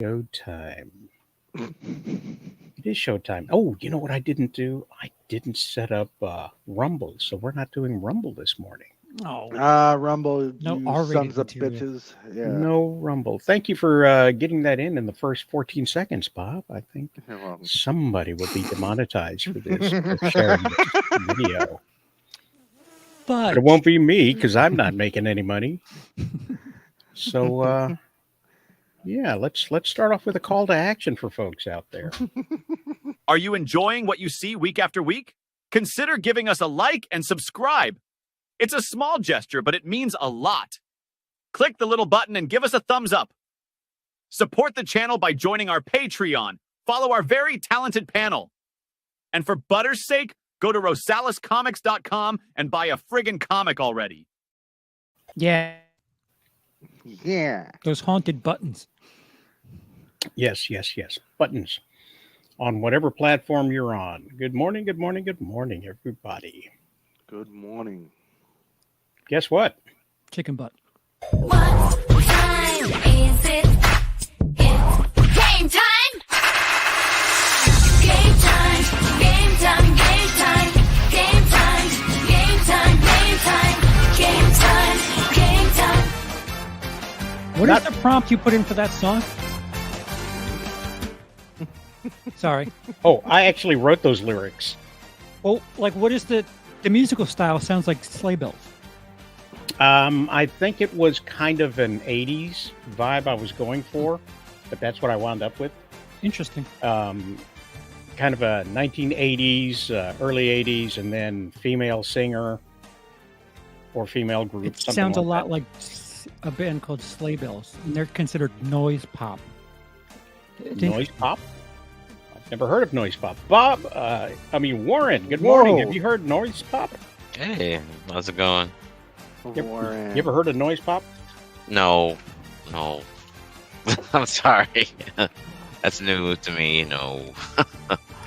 Showtime. It is showtime. Oh, you know what I didn't do? I didn't set up Rumble, so we're not doing Rumble this morning. Oh, Rumble, no you R-rated sons of material. bitches. Yeah. No Rumble. Thank you for getting that in the first 14 seconds, Bob. I think You're welcome. somebody will be demonetized for this, for sharing this video. But it won't be me because I'm not making any money. So, yeah, let's start off with a call to action for folks out there. Are you enjoying what you see week after week? Consider giving us a like and subscribe. It's a small gesture, but it means a lot. Click the little button and give us a thumbs up. Support the channel by joining our Patreon. Follow our very talented panel. And for butter's sake, go to rosalescomics.com and buy a friggin' comic already. Yeah. Yeah. Those haunted buttons. Yes. Buttons on whatever platform you're on. Good morning, everybody. Good morning. Guess what? Chicken butt. What time is it? It's game time! Game time, game time, game time, game time, game time, game time, game time, game time. What is the prompt you put in for that song? Sorry. Oh, I actually wrote those lyrics. Well, like, what is the musical style? Sounds like sleigh bells. I think it was kind of an 80s vibe I was going for, but that's what I wound up with. Interesting. Kind of a 1980s, early 80s, and then female singer or female group. It sounds a lot like a band called Sleigh Bells, and they're considered noise pop. Noise pop? I've never heard of noise pop. Bob, Warren, good morning. Have you heard noise pop? Hey, how's it going? You ever heard of noise pop? No. I'm sorry. That's new to me. No.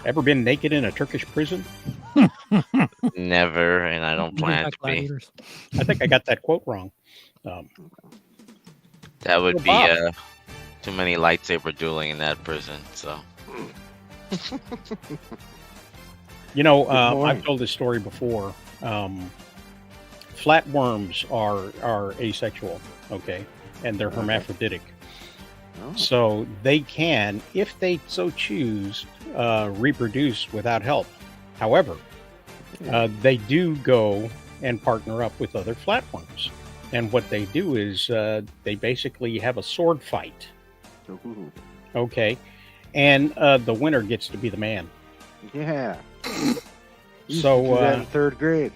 Ever been naked in a Turkish prison? Never, and I don't plan to be. I think I got that quote wrong. That would be too many lightsaber dueling in that prison. So. I've told this story before. Flatworms are asexual, okay, and they're hermaphroditic. Oh. So they can, if they so choose, reproduce without help. However, they do go and partner up with other flatworms. And what they do is they basically have a sword fight. Ooh. Okay. And the winner gets to be the man. Yeah. So in third grade.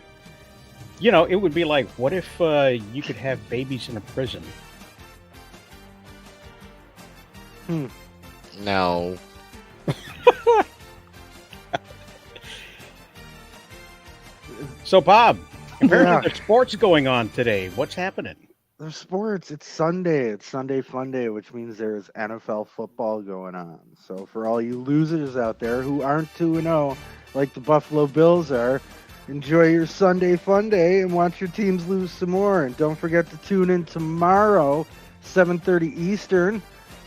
It would be like, what if you could have babies in a prison? No. So, Bob, apparently there's sports going on today. What's happening? There's sports. It's Sunday. It's Sunday Fun Day, which means there's NFL football going on. So for all you losers out there who aren't 2-0 like the Buffalo Bills are, enjoy your Sunday Fun Day and watch your teams lose some more. And don't forget to tune in tomorrow, 7:30 Eastern,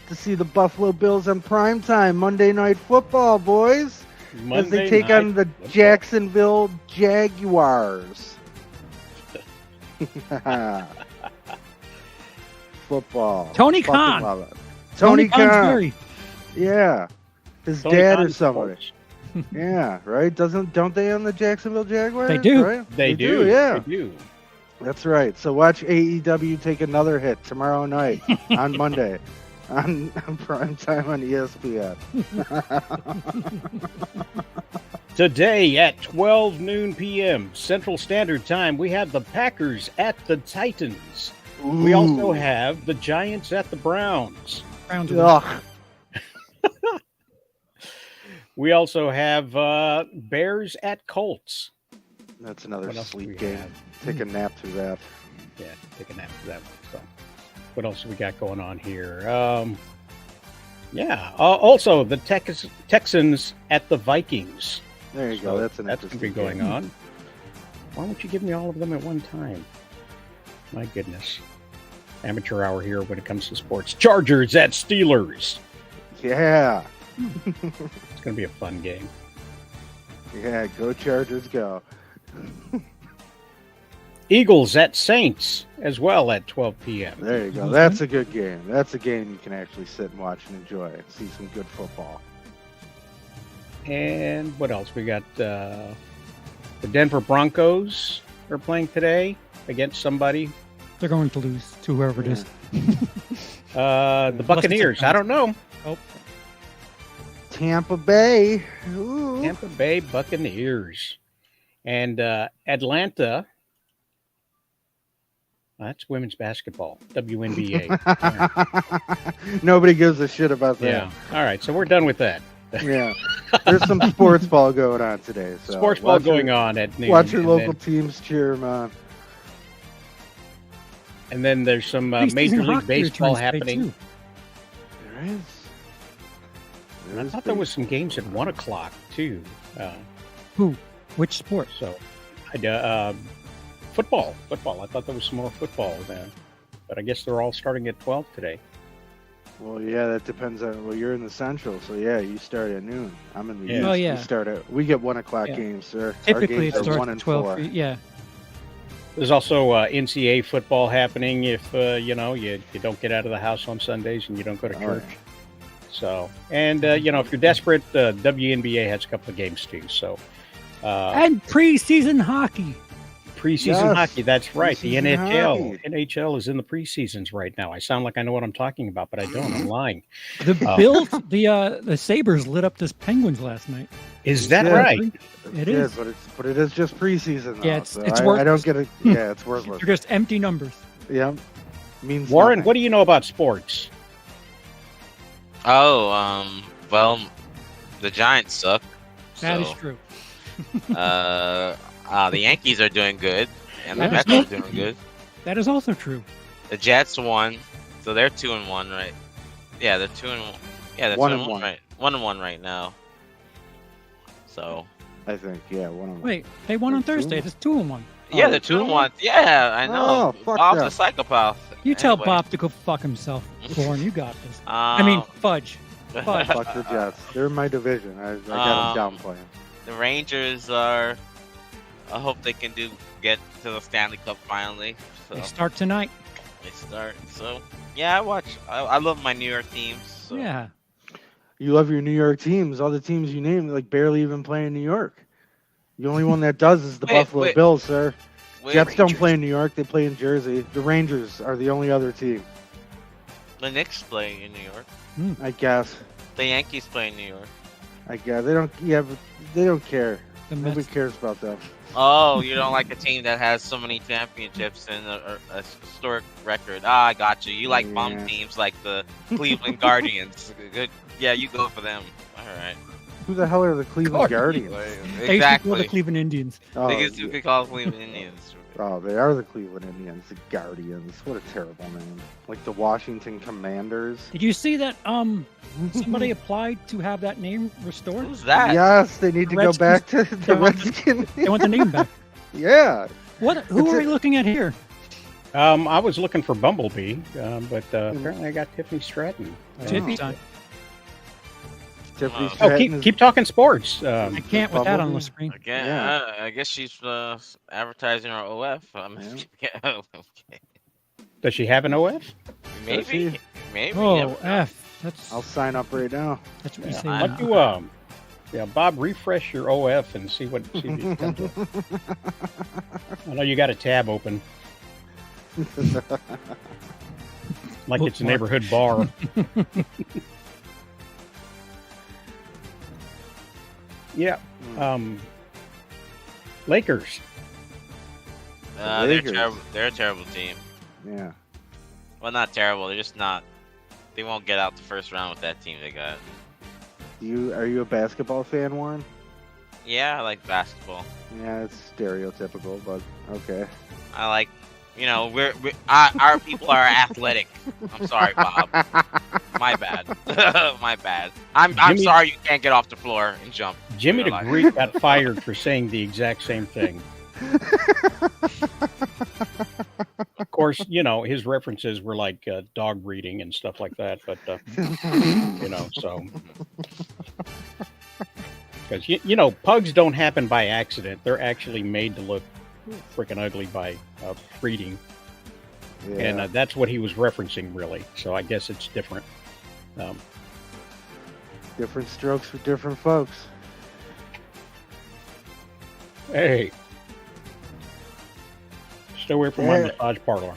to see the Buffalo Bills on primetime Monday Night Football, boys. As they take on the Jacksonville Jaguars. Football. Tony Khan. Tony Khan. Yeah. His Tony dad Khan or somebody. Yeah, right? Don't they own the Jacksonville Jaguars? They do. Right? They do. Yeah. They do. That's right. So watch AEW take another hit tomorrow night on Monday. On prime time on ESPN. Today at 12 noon p.m. Central Standard Time, we have the Packers at the Titans. Ooh. We also have the Giants at the Browns. We also have Bears at Colts. That's another sleep game. Take a nap through that. Yeah, take a nap through that one. So. What else we got going on here? Also, the Texans at the Vikings. There you go. That's going to be going on. Why don't you give me all of them at one time? My goodness. Amateur hour here when it comes to sports. Chargers at Steelers. Yeah. It's going to be a fun game. Yeah, go Chargers, go. Eagles at Saints as well at 12 p.m. There you go. That's a good game. That's a game you can actually sit and watch and enjoy and see some good football. And what else? We got the Denver Broncos are playing today against somebody. They're going to lose to whoever it is. The Buccaneers. I don't know. Oh, Tampa Bay. Ooh. Tampa Bay Buccaneers. And Atlanta. That's women's basketball. WNBA. Nobody gives a shit about that. Yeah. All right. So we're done with that. Yeah. There's some sports ball going on today. So Sports ball going on at noon. Watch your local teams cheer them on. And then there's some Preseason Major League hockey Baseball returns today, happening. too. There is. I thought there was some games at 1 o'clock too. Who? Which sport? So, football. I thought there was some more football then, but I guess they're all starting at 12 today. Well, yeah, that depends on. Well, you're in the Central, so yeah, you start at noon. I'm in the Yeah. East. Oh, yeah. We get 1 o'clock Yeah. games, sir. Typically, it Our games are starts 1 at and 12. 4. Yeah. There's also NCAA football happening if you don't get out of the house on Sundays and you don't go to Oh, church. yeah. So, and if you're desperate, WNBA has a couple of games too. So, And preseason hockey. preseason Yes. hockey. That's right. The Preseason NHL. hockey. NHL is in the preseasons right now. I sound like I know what I'm talking about, but I don't. I'm lying. The Bills, the Sabres lit up this Penguins last night. Is that Yeah. right? It Yeah, is. but it is just preseason. Though, Yeah, it's so worthless. I don't get it. Yeah, it's worthless. They're just empty numbers. Yeah, means Warren, nothing. what do you know about sports? Oh, well, the Giants suck. That so, is true. the Yankees are doing good, and the That Mets is are true. doing good. That is also true. The Jets won, so they're 2-1, right? Yeah, they're 2-1. Yeah, they're 1-1. right. 1-1 right now. So I think, yeah, 1-1. Wait, they won on They're Thursday. 2-1. It's 2-1. yeah, Oh, they're 2-1? 2-1. Yeah, I know. Oh, fuck Bob's them. a psychopath. You tell Anyway. Bob to go fuck himself, Warren. You got this. I mean, Fudge. Fudge. Fuck the Jets. They're in my division. I got them downplaying. The Rangers are. I hope they can get to the Stanley Cup finally. So They start tonight. they start. So yeah, I love my New York teams. So. Yeah. You love your New York teams. All the teams you name, like, barely even play in New York. The only one that does is the Buffalo wait. Bills, sir. Wait, Jets don't Rangers. play in New York. They play in Jersey. The Rangers are the only other team, The Knicks play in New York. I guess. The Yankees play in New York. I guess they don't. Yeah, but they don't care. The Nobody Mets. cares about them. Oh, you don't like a team that has so many championships and a historic record. Ah, I got you. You like bum Yeah. teams like the Cleveland Guardians. Good. Yeah, you go for them. All right. Who the hell are the Cleveland Guardians? They used to call the Exactly. Cleveland Indians. Oh, They used to be called Cleveland Indians. they are the Cleveland Indians, the Guardians. What a terrible name. Like the Washington Commanders. Did you see that somebody applied to have that name restored? Who's that? Yes, they need to go Redskins- back to the they want the- Redskins. They want the name back. Yeah. What? Who It's are a- we looking at here? I was looking for Bumblebee, but apparently I got Tiffany Stratton. Tiffy time. Tiffany Oh, Stratton is- keep talking sports. I can't with that on the Bumblebee? screen. Again, Yeah. I guess she's advertising her OF. Yeah, okay. Does she have an OF? Maybe. she? Maybe. Oh, never know. F. That's I'll sign up right now. that's what you Yeah, say. I now. Why don't you, Bob, refresh your OF and see what. See if you can do. I know you got a tab open, like it's a Bookmark. neighborhood bar. Yeah. Lakers. They're Lakers. terrible. They're a terrible team. Yeah. Well, not terrible. They're just not. They won't get out the first round with that team they got. Are you a basketball fan, Warren? Yeah, I like basketball. Yeah, it's stereotypical, but okay. I like, our people are athletic. I'm sorry, Bob. My bad. My bad. I'm Jimmy- sorry you can't get off the floor and jump. Jimmy Real life. DeGreek got fired for saying the exact same thing. Of course, his references were like dog breeding and stuff like that. But so because pugs don't happen by accident; they're actually made to look freaking ugly by breeding, and that's what he was referencing, really. So I guess it's different. Different strokes for different folks. Hey, stay away from my massage parlor.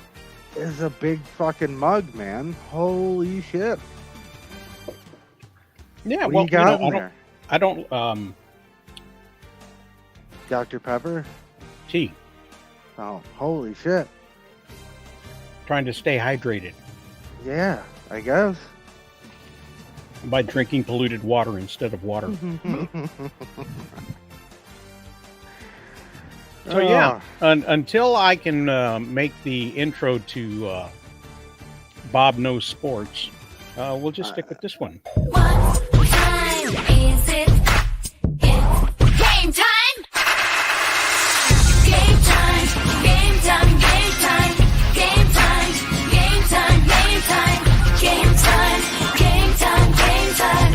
It's a big fucking mug, man. Holy shit. Yeah, What do you got in there? I don't Dr. Pepper? tea. Oh, holy shit. Trying to stay hydrated Yeah, I guess. by drinking polluted water instead of water. So yeah, until I can make the intro to Bob Knows Sports, we'll just stick with this one. What time is it? It's game time! Game time! Game time! Game time! Game time! Game time! Game time! Game time! Game time! Game time!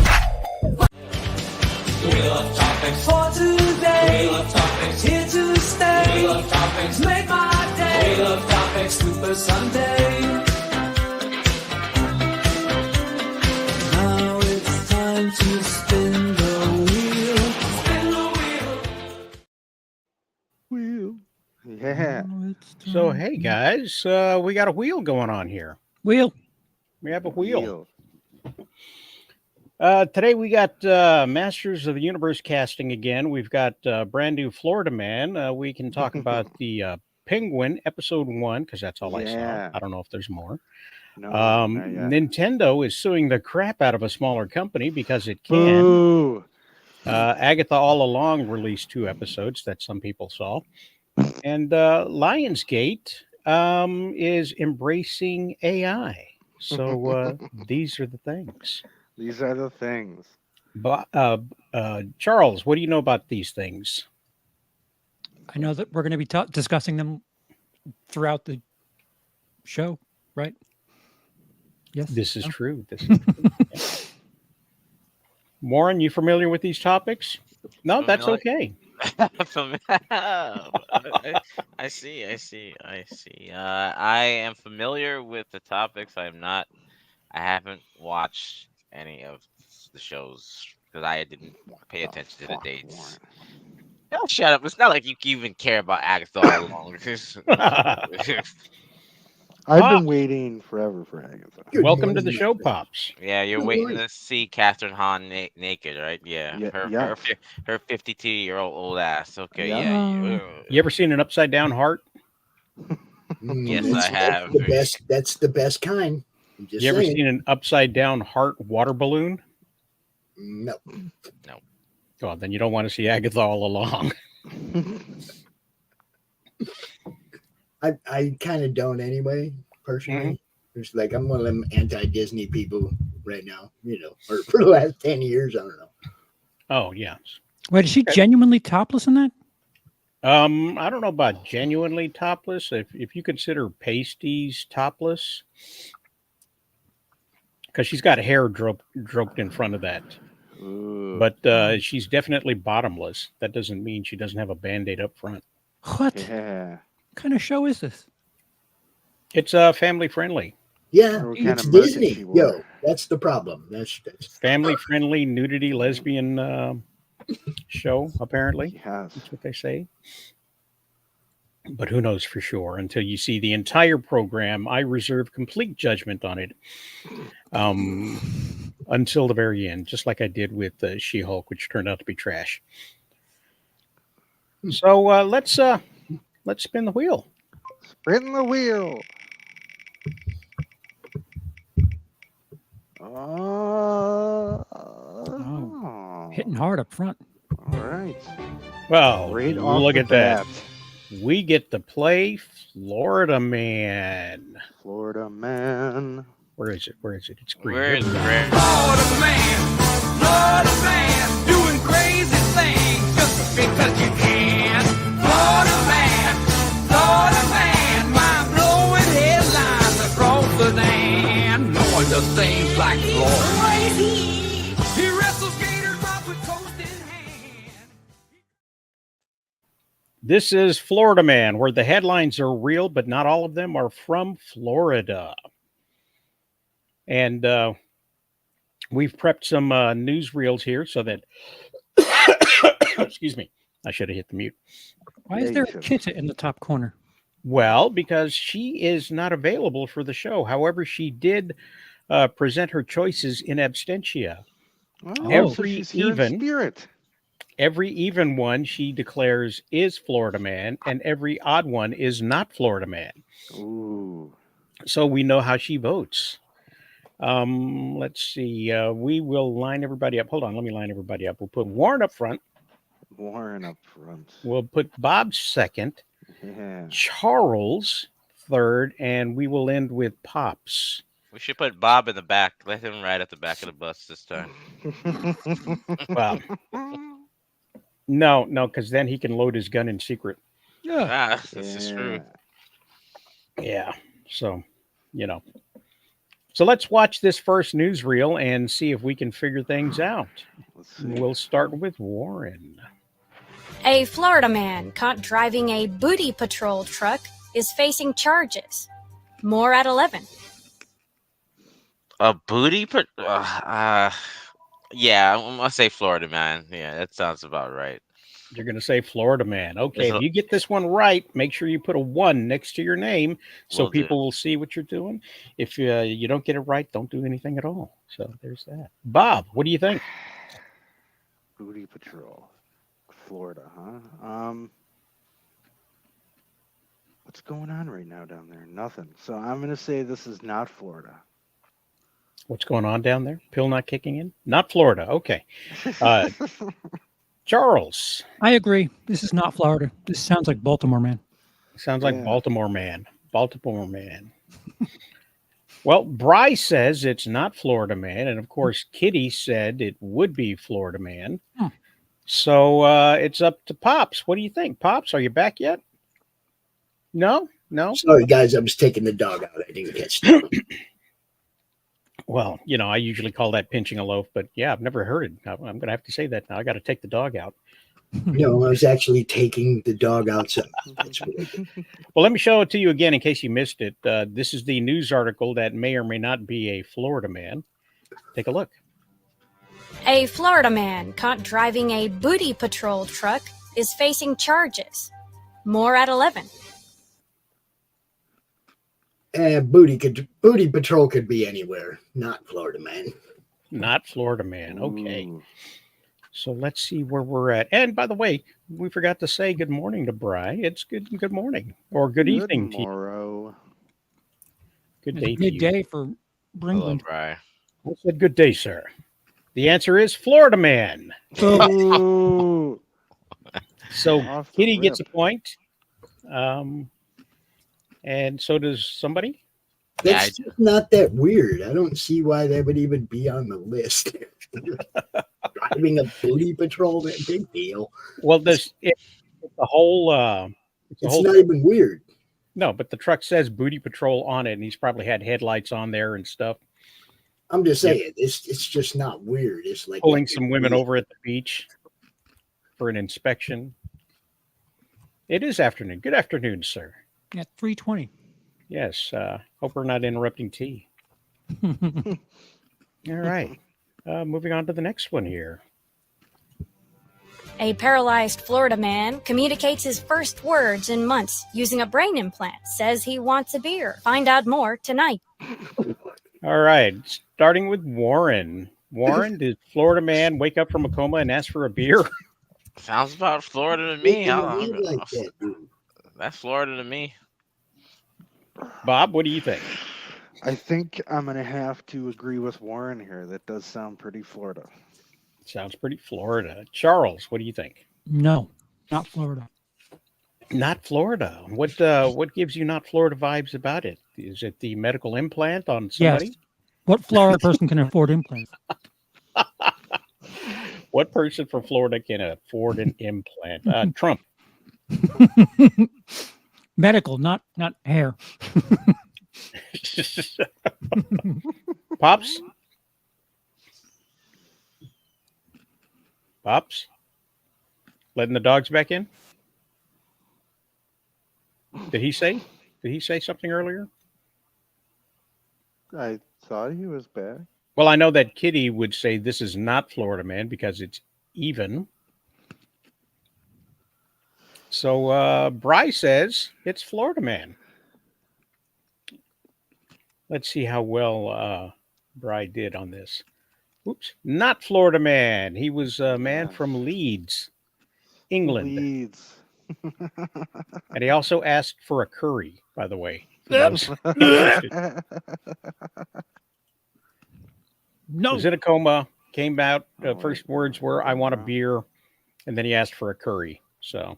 We love topics for today. We love topics here to stay. We love topics make my day. We love topics Super Sunday. Now it's time to spin the wheel. Spin the wheel. Yeah. So hey guys, we got a wheel going on here. Wheel. We have a wheel. Today we got Masters of the Universe casting again. We've got brand new Florida Man. We can talk about the Penguin episode 1 because that's all I saw. I don't know if there's more. No, Nintendo is suing the crap out of a smaller company because it can. Ooh. Agatha All Along released 2 episodes that some people saw. And Lionsgate is embracing AI. So these are the things. These are the things. But Charles, what do you know about these things? I know that we're going to be discussing them throughout the show, right? Yes. This is true. This is true. Yeah. Warren, you familiar with these topics? No, that's okay. I see. I am familiar with the topics. I haven't watched any of the shows because I didn't pay attention to the dates. Oh, shut up. It's not like you even care about Agatha all along. I've been waiting forever for Agatha. Welcome to the show, Pops. Yeah, you're waiting to see Catherine Hahn naked, right? Yeah. Her 52-year-old old ass. Okay, yeah. You ever seen an upside down heart? Yes, I have. That's the best kind. You ever seen an upside down heart water balloon? No. Well, then you don't want to see Agatha All Along. I kind of don't anyway, personally. It's like I'm one of them anti-Disney people right now, or for the last 10 years, I don't know. Oh, yes. Wait, is she genuinely topless in that? I don't know about genuinely topless. If you consider pasties topless, because she's got hair draped in front of that. Ooh. But she's definitely bottomless. That doesn't mean she doesn't have a Band-Aid up front. What? Yeah. What kind of show is this? It's family friendly. Yeah, What kind it's of merch Disney. she wore. Yo, that's the problem. That's Family friendly, nudity, lesbian show, apparently. Yes. That's what they say. But who knows for sure? Until you see the entire program, I reserve complete judgment on it until the very end, just like I did with She-Hulk, which turned out to be trash. So let's spin the wheel. Spin the wheel. Hitting hard up front. All right. Well, Right off look the at that. bat. We get to play Florida Man. Florida Man. Where is it? It's green. Where is Greg? Florida man, doing crazy things just because you can. Florida man, mind blowing This is Florida Man, where the headlines are real, but not all of them are from Florida. And we've prepped some newsreels here so that, excuse me, I should have hit the mute. Why is there a kitten in the top corner? Well, because she is not available for the show. However, she did present her choices in absentia. Oh, so she's here in spirit. Every even one she declares is Florida Man, and every odd one is not Florida Man. Ooh. So we know how she votes. Let's see. We will line everybody up. Hold on, let me line everybody up. We'll put Warren up front. Warren up front. We'll put Bob second. Yeah. Charles third, and we will end with Pops. We should put Bob in the back. Let him ride at the back of the bus this time. Well, no, because then he can load his gun in secret. Yeah. This is true. Yeah. So, So let's watch this first newsreel and see if we can figure things out. We'll start with Warren. A Florida man caught driving a booty patrol truck is facing charges. More at 11. A booty yeah, I'm gonna say Florida Man. Yeah, that sounds about right. You're going to say Florida Man. Okay, There's if you get this one right, make sure you put a 1 next to your name so Will do. people will see what you're doing. If you don't get it right, don't do anything at all. So there's that. Bob, what do you think? Booty patrol. Florida, huh? What's going on right now down there? Nothing. So I'm going to say this is not Florida. What's going on down there? Pill not kicking in? Not Florida. Okay. Charles. I agree. This is not Florida. This sounds like Baltimore Man. Sounds like Baltimore Man. Baltimore Man. Well, Bry says it's not Florida Man. And of course, Kitty said it would be Florida Man. So it's up to Pops. What do you think? Pops, are you back yet? No? Sorry, guys. I was taking the dog out. I didn't catch that. Well, I usually call that pinching a loaf, but yeah, I've never heard it. I'm going to have to say that now. I got to take the dog out. No, I was actually taking the dog outside. That's what I did. Well, let me show it to you again in case you missed it. This is the news article that may or may not be a Florida man. Take a look. A Florida man caught driving a booty patrol truck is facing charges. More at 11. Booty patrol could be anywhere, not Florida Man. Not Florida Man. Okay. Ooh. So let's see where we're at. And by the way, we forgot to say good morning to Bry. It's good morning or good evening to you. Tomorrow. Good It's day a to you. good day for Hello, England. Bry. I said good day, sir. The answer is Florida Man. Ooh. So Off the Kitty gets a rip. point. And so does somebody. That's just not that weird. I don't see why that would even be on the list. Driving a booty patrol, that big deal. Well, it's the whole. It's not even weird. No, but the truck says Booty Patrol on it, and he's probably had headlights on there and stuff. I'm just saying, it's just not weird. It's like Pulling some women over at the beach for an inspection. It is afternoon. Good afternoon, sir. At 3:20. Yes. Hope we're not interrupting tea. All right. Moving on to the next one here. A paralyzed Florida man communicates his first words in months using a brain implant. Says he wants a beer. Find out more tonight. All right. Starting with Warren. Warren, did Florida man wake up from a coma and ask for a beer? Sounds about Florida to me. Like that, dude. That's Florida to me. Bob, what do you think? I think I'm going to have to agree with Warren here. That does sound pretty Florida. Sounds pretty Florida. Charles, what do you think? No, not Florida. Not Florida. What gives you not Florida vibes about it? Is it the medical implant on somebody? Yes. What Florida person can afford implants? What person from Florida can afford an implant? Trump. Medical, not hair. Pops? Pops? Letting the dogs back in? Did he say? Did he say something earlier? I thought he was back. Well, I know that Kitty would say this is not Florida Man because it's even. So Bry says it's Florida Man. Let's see how well Bry did on this. Oops, not Florida Man. He was a man from Leeds, England. Leeds. And he also asked for a curry, by the way. No. Was in a coma, came out. First words were, "I want a beer," and then he asked for a curry. So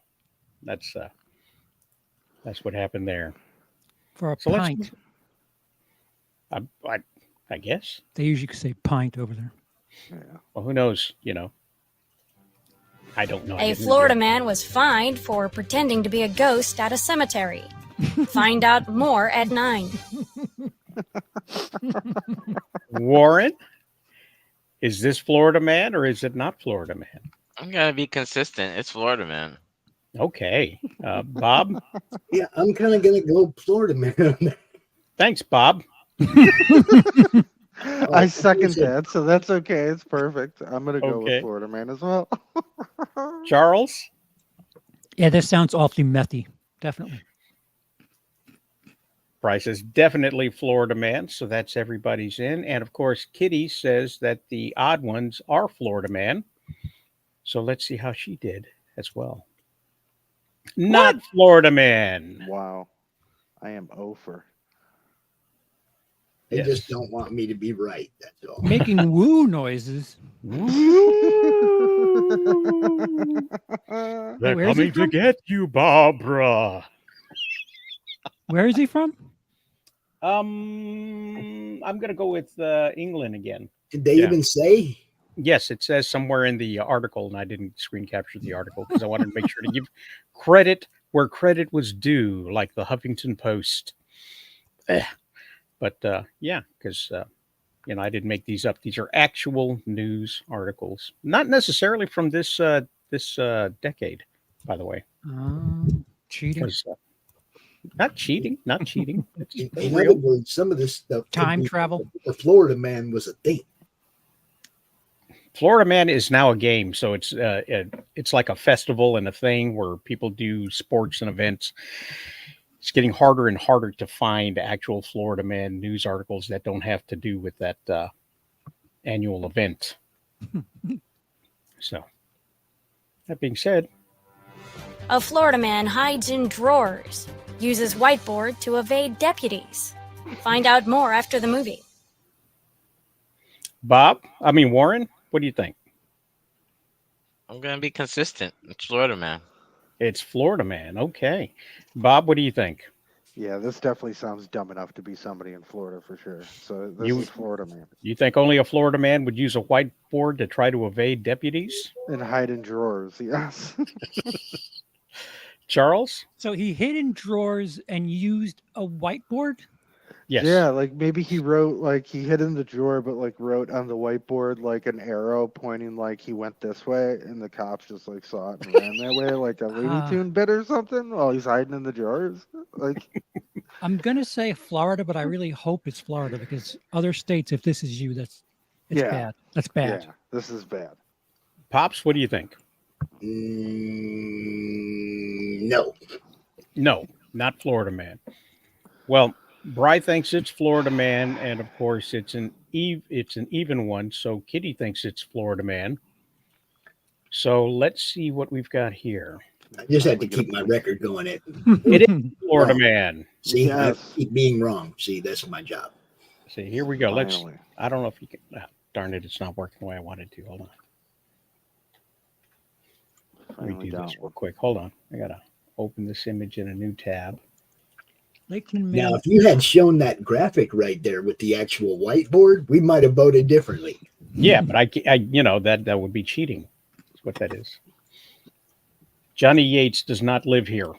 that's what happened there. For a pint. I guess They usually say pint over there. Yeah. Well, who knows? I don't know. A Florida man was fined for pretending to be a ghost at a cemetery. Find out more at 9. Warren, is this Florida Man or is it not Florida Man? I'm gonna be consistent. It's Florida Man. Okay, Bob. Yeah, I'm kind of gonna go Florida Man on that. Thanks, Bob. I second that, so that's okay. It's perfect. I'm gonna go Okay. with Florida Man as well. Charles. Yeah, this sounds awfully methy. Definitely. Bryce is definitely Florida Man, so that's everybody's in. And of course, Kitty says that the odd ones are Florida Man. So let's see how she did as well. Not Florida Man. Wow, I am over. They Yes. just don't want me to be right. That's all. Making woo noises. They're Where is he coming to from? get you, Barbara. Where is he from? I'm gonna go with England again. Did they Yeah. even say? Yes, it says somewhere in the article, and I didn't screen capture the article because I wanted to make sure to give credit where credit was due, like the Huffington Post. But yeah, because I didn't make these up. These are actual news articles, not necessarily from this decade, by the way. Cheating. Not cheating, not cheating. It's In real. other words, some of this stuff. could Time be- travel. The Florida Man was a thing. Florida Man is now a game, so it's like a festival and a thing where people do sports and events. It's getting harder and harder to find actual Florida Man news articles that don't have to do with that annual event. So, that being said, A Florida man hides in drawers, uses whiteboard to evade deputies. Find out more after the movie. Warren, what do you think? I'm gonna be consistent. It's Florida Man. It's Florida Man. Okay. Bob, what do you think? Yeah, this definitely sounds dumb enough to be somebody in Florida for sure. So this You- is Florida Man. You think only a Florida man would use a whiteboard to try to evade deputies? And hide in drawers, yes. Charles? So he hid in drawers and used a whiteboard? Yes. Yeah, like maybe he wrote, like he hid in the drawer, but like wrote on the whiteboard like an arrow pointing like he went this way, and the cops just like saw it and ran that way, like a Looney Tune bit or something, while he's hiding in the drawers. Like, I'm going to say Florida, but I really hope it's Florida because other states, if this is you, it's Yeah. bad. That's bad. yeah, this is bad. Pops, what do you think? No. No, not Florida Man. Well, Bry thinks it's Florida Man, and of course it's an even one. So Kitty thinks it's Florida Man. So let's see what we've got here. I just had to keep my record going. It is Florida Man. See, Yes. I keep being wrong. See, that's my job. See, here we go. Finally. I don't know if you can. Darn it, it's not working the way I wanted to. Hold on. Let me Finally do down. this real quick. Hold on. I gotta open this image in a new tab. Lakeland Now, Man. if you had shown that graphic right there with the actual whiteboard, we might have voted differently. Yeah, but I that would be cheating. That's what that is. Johnny Yates does not live here.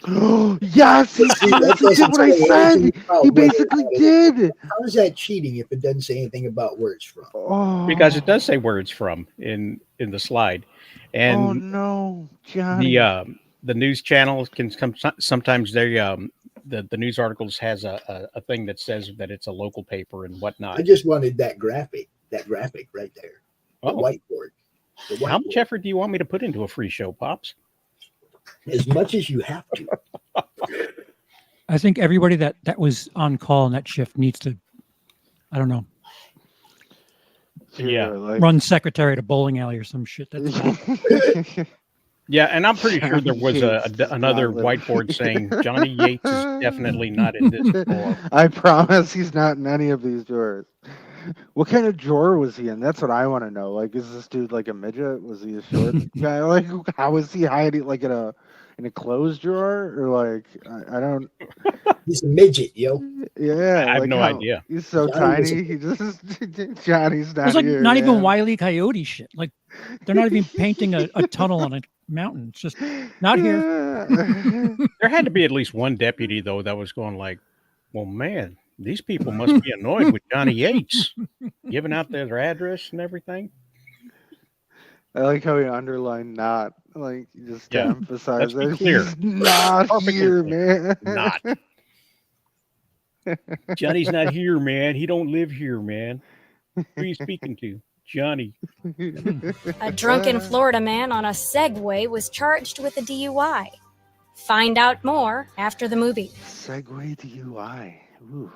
Yes, he See, that basically did doesn't what I say said. anything about He whether or basically not it- did. How is that cheating if it doesn't say anything about where it's from? Oh, Because it does say where it's from in the slide, oh and no, Johnny. the news channels can sometimes they the news articles has a thing that says that it's a local paper and whatnot. I just wanted that graphic right there. The Oh. whiteboard. The How much whiteboard. effort do you want me to put into a free show, Pops? As much as you have to. I think everybody that was on call in that shift needs to, I don't know, Yeah. run secretary to bowling alley or some shit. That's Yeah, and I'm pretty sure there was Yates does another not live- whiteboard saying Johnny Yates is definitely not in this drawer. I promise he's not in any of these drawers. What kind of drawer was he in? That's what I want to know. Like, is this dude like a midget? Was he a short guy? Like, how was he hiding? Like in a closed drawer, or like I don't. He's a midget, yo. Yeah, I have like no how- idea. He's so Johnny was tiny. He just Johnny's not it's like here. not even man. Wile E. Coyote shit. Like they're not even painting a tunnel on a mountain. It's just not here. here. There had to be at least one deputy though that was going like, "Well, man, these people must be annoyed with Johnny Yates giving out their address and everything." I like how he underlined "not," like just to Yeah, emphasize let's be that clear. he's not Perfectly here, clear. man. Not. Johnny's not here, man. He don't live here, man. Who are you speaking to? Johnny. A drunken Florida man on a Segway was charged with a DUI. Find out more after the movie. Segway DUI. Ooh.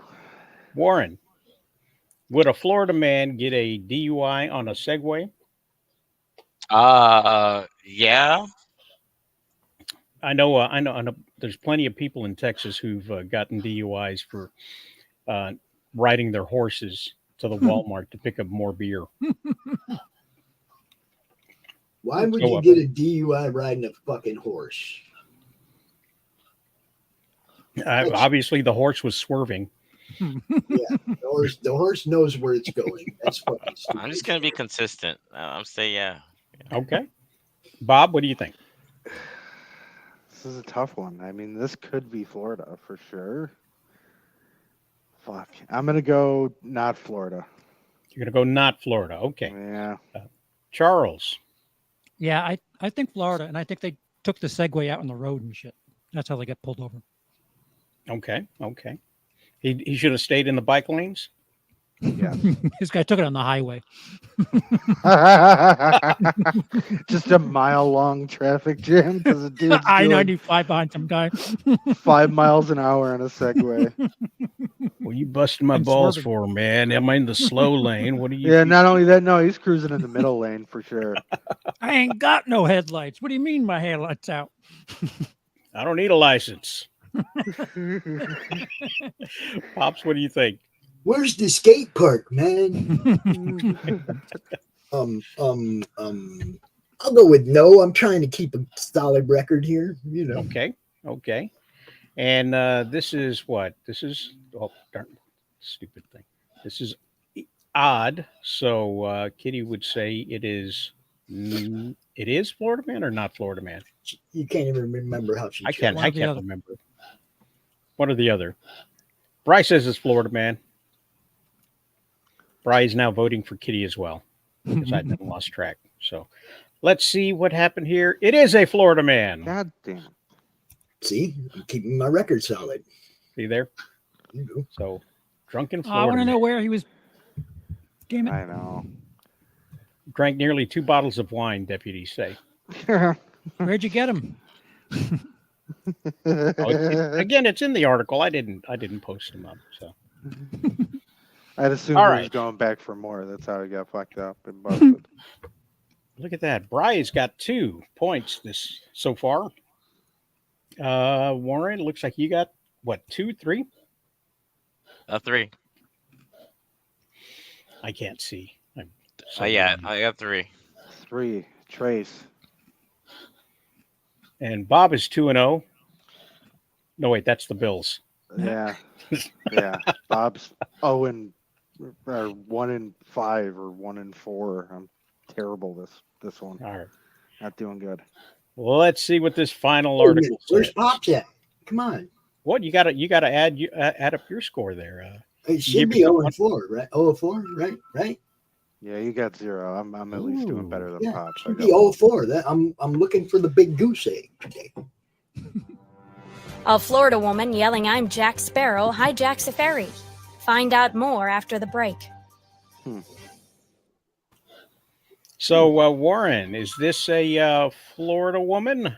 Warren, would a Florida man get a DUI on a Segway? Yeah. I know. There's plenty of people in Texas who've gotten DUIs for riding their horses to the Walmart to pick up more beer. Why would Go you up. get a DUI riding a fucking horse? Obviously, the horse was swerving. The horse knows where it's going. That's fucking stupid. I'm just gonna be consistent. I'm say yeah. Okay. Bob, what do you think? This is a tough one. I mean, this could be Florida for sure. Fuck. I'm gonna go not Florida. You're going to go not Florida. Okay. Yeah. Charles. Yeah, I think Florida, and I think they took the Segway out on the road and shit. That's how they got pulled over. Okay. He should have stayed in the bike lanes. Yeah. This guy took it on the highway. Just a mile long traffic jam because the dude's doing I-95 behind some guy. 5 miles an hour on a Segway. Well, you busted my And balls swerving. for, man. Am I in the slow lane? What are you? Yeah, not only that, no, he's cruising in the middle lane for sure. I ain't got no headlights. What do you mean my headlights out? I don't need a license. Pops, what do you think? Where's the skate park, man? I'll go with no. I'm trying to keep a solid record here, you know. Okay. And this is what? This is darn stupid thing. This is odd. So Kitty would say it is Florida Man or not Florida Man? You can't even remember how she. I can't One or the other. remember. One or the other. Bryce says it's Florida Man. Bryce is now voting for Kitty as well because I done lost track. So let's see what happened here. It is a Florida Man. God damn. See, I'm keeping my record solid. See there? You know. So drunken I Florida want to know Man. where he was. Damn it. I know. Drank nearly 2 bottles of wine, deputies say. Where'd you get him? Again, it's in the article. I didn't post them up. So I'd assume All he right. was going back for more. That's how he got fucked up and busted. look at that. Bry's got 2 points this so far. Warren, looks like you got what, 2, 3? 3. I can't see. Yeah, I got 3. 3. Trace. And Bob is 2-0. No, wait, that's the Bills. Yeah. Yeah. Bob's 1 and 5 or 1 and 4. I'm terrible this one. All right. Not doing good. Well, let's see what this final Wait a article minute, where's says. Pops at? Come on. What you got to add up your score there. It should Give be yourself 0-4, right? 0-4, right? Yeah, you got 0. I'm at least doing better than Yeah, Pops. I should got be 0-4. I'm looking for the big goose egg today. A Florida woman yelling I'm Jack Sparrow hijacks a ferry. Find out more after the break. So, Warren, is this a Florida woman?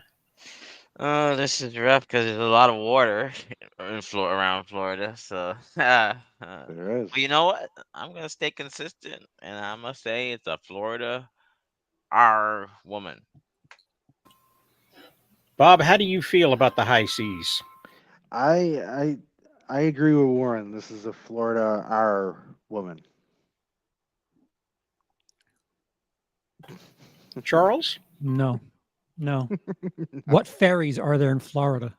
This is rough because there's a lot of water around Florida. So, There is. well, you know what? I'm gonna stay consistent, and I'm gonna say it's a Florida R woman. Bob, how do you feel about the high seas? I agree with Warren. This is a Florida R woman. Charles? No. What ferries are there in Florida?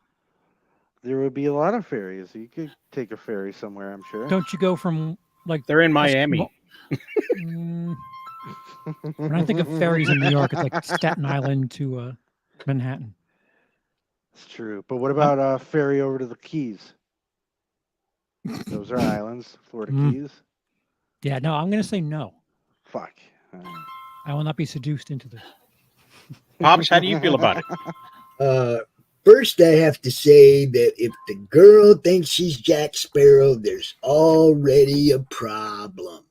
There would be a lot of ferries. You could take a ferry somewhere, I'm sure. Don't you go from like They're in Miami. When I think of ferries in New York, it's like Staten Island to Manhattan. It's true. But what about a ferry over to the Keys? Those are islands, Florida Keys. Yeah, no, I'm going to say no. Fuck. I will not be seduced into this. Pops, how do you feel about it? First, I have to say that if the girl thinks she's Jack Sparrow, there's already a problem.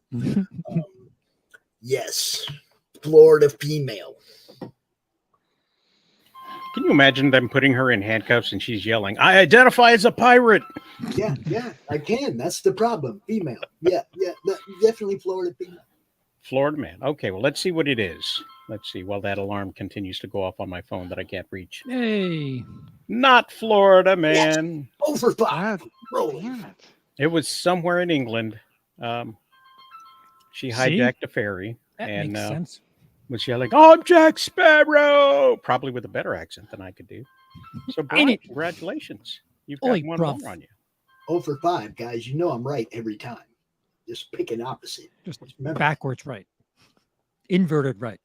Yes, Florida female. Can you imagine them putting her in handcuffs and she's yelling, I identify as a pirate? Yeah, I can. That's the problem. Female. Yeah, definitely Florida female. Florida man. Okay, well, let's see what it is. Let's see. While that alarm continues to go off on my phone that I can't reach. Hey. Not Florida man. Yes. Over 5. Damn it. It was somewhere in England. She hijacked a ferry. That and makes sense. was yelling, I'm Jack Sparrow! Probably with a better accent than I could do. So, Brian, congratulations. You've got one more on you. 0 for 5, guys. You know I'm right every time. Just pick an opposite. Just backwards right. Inverted right.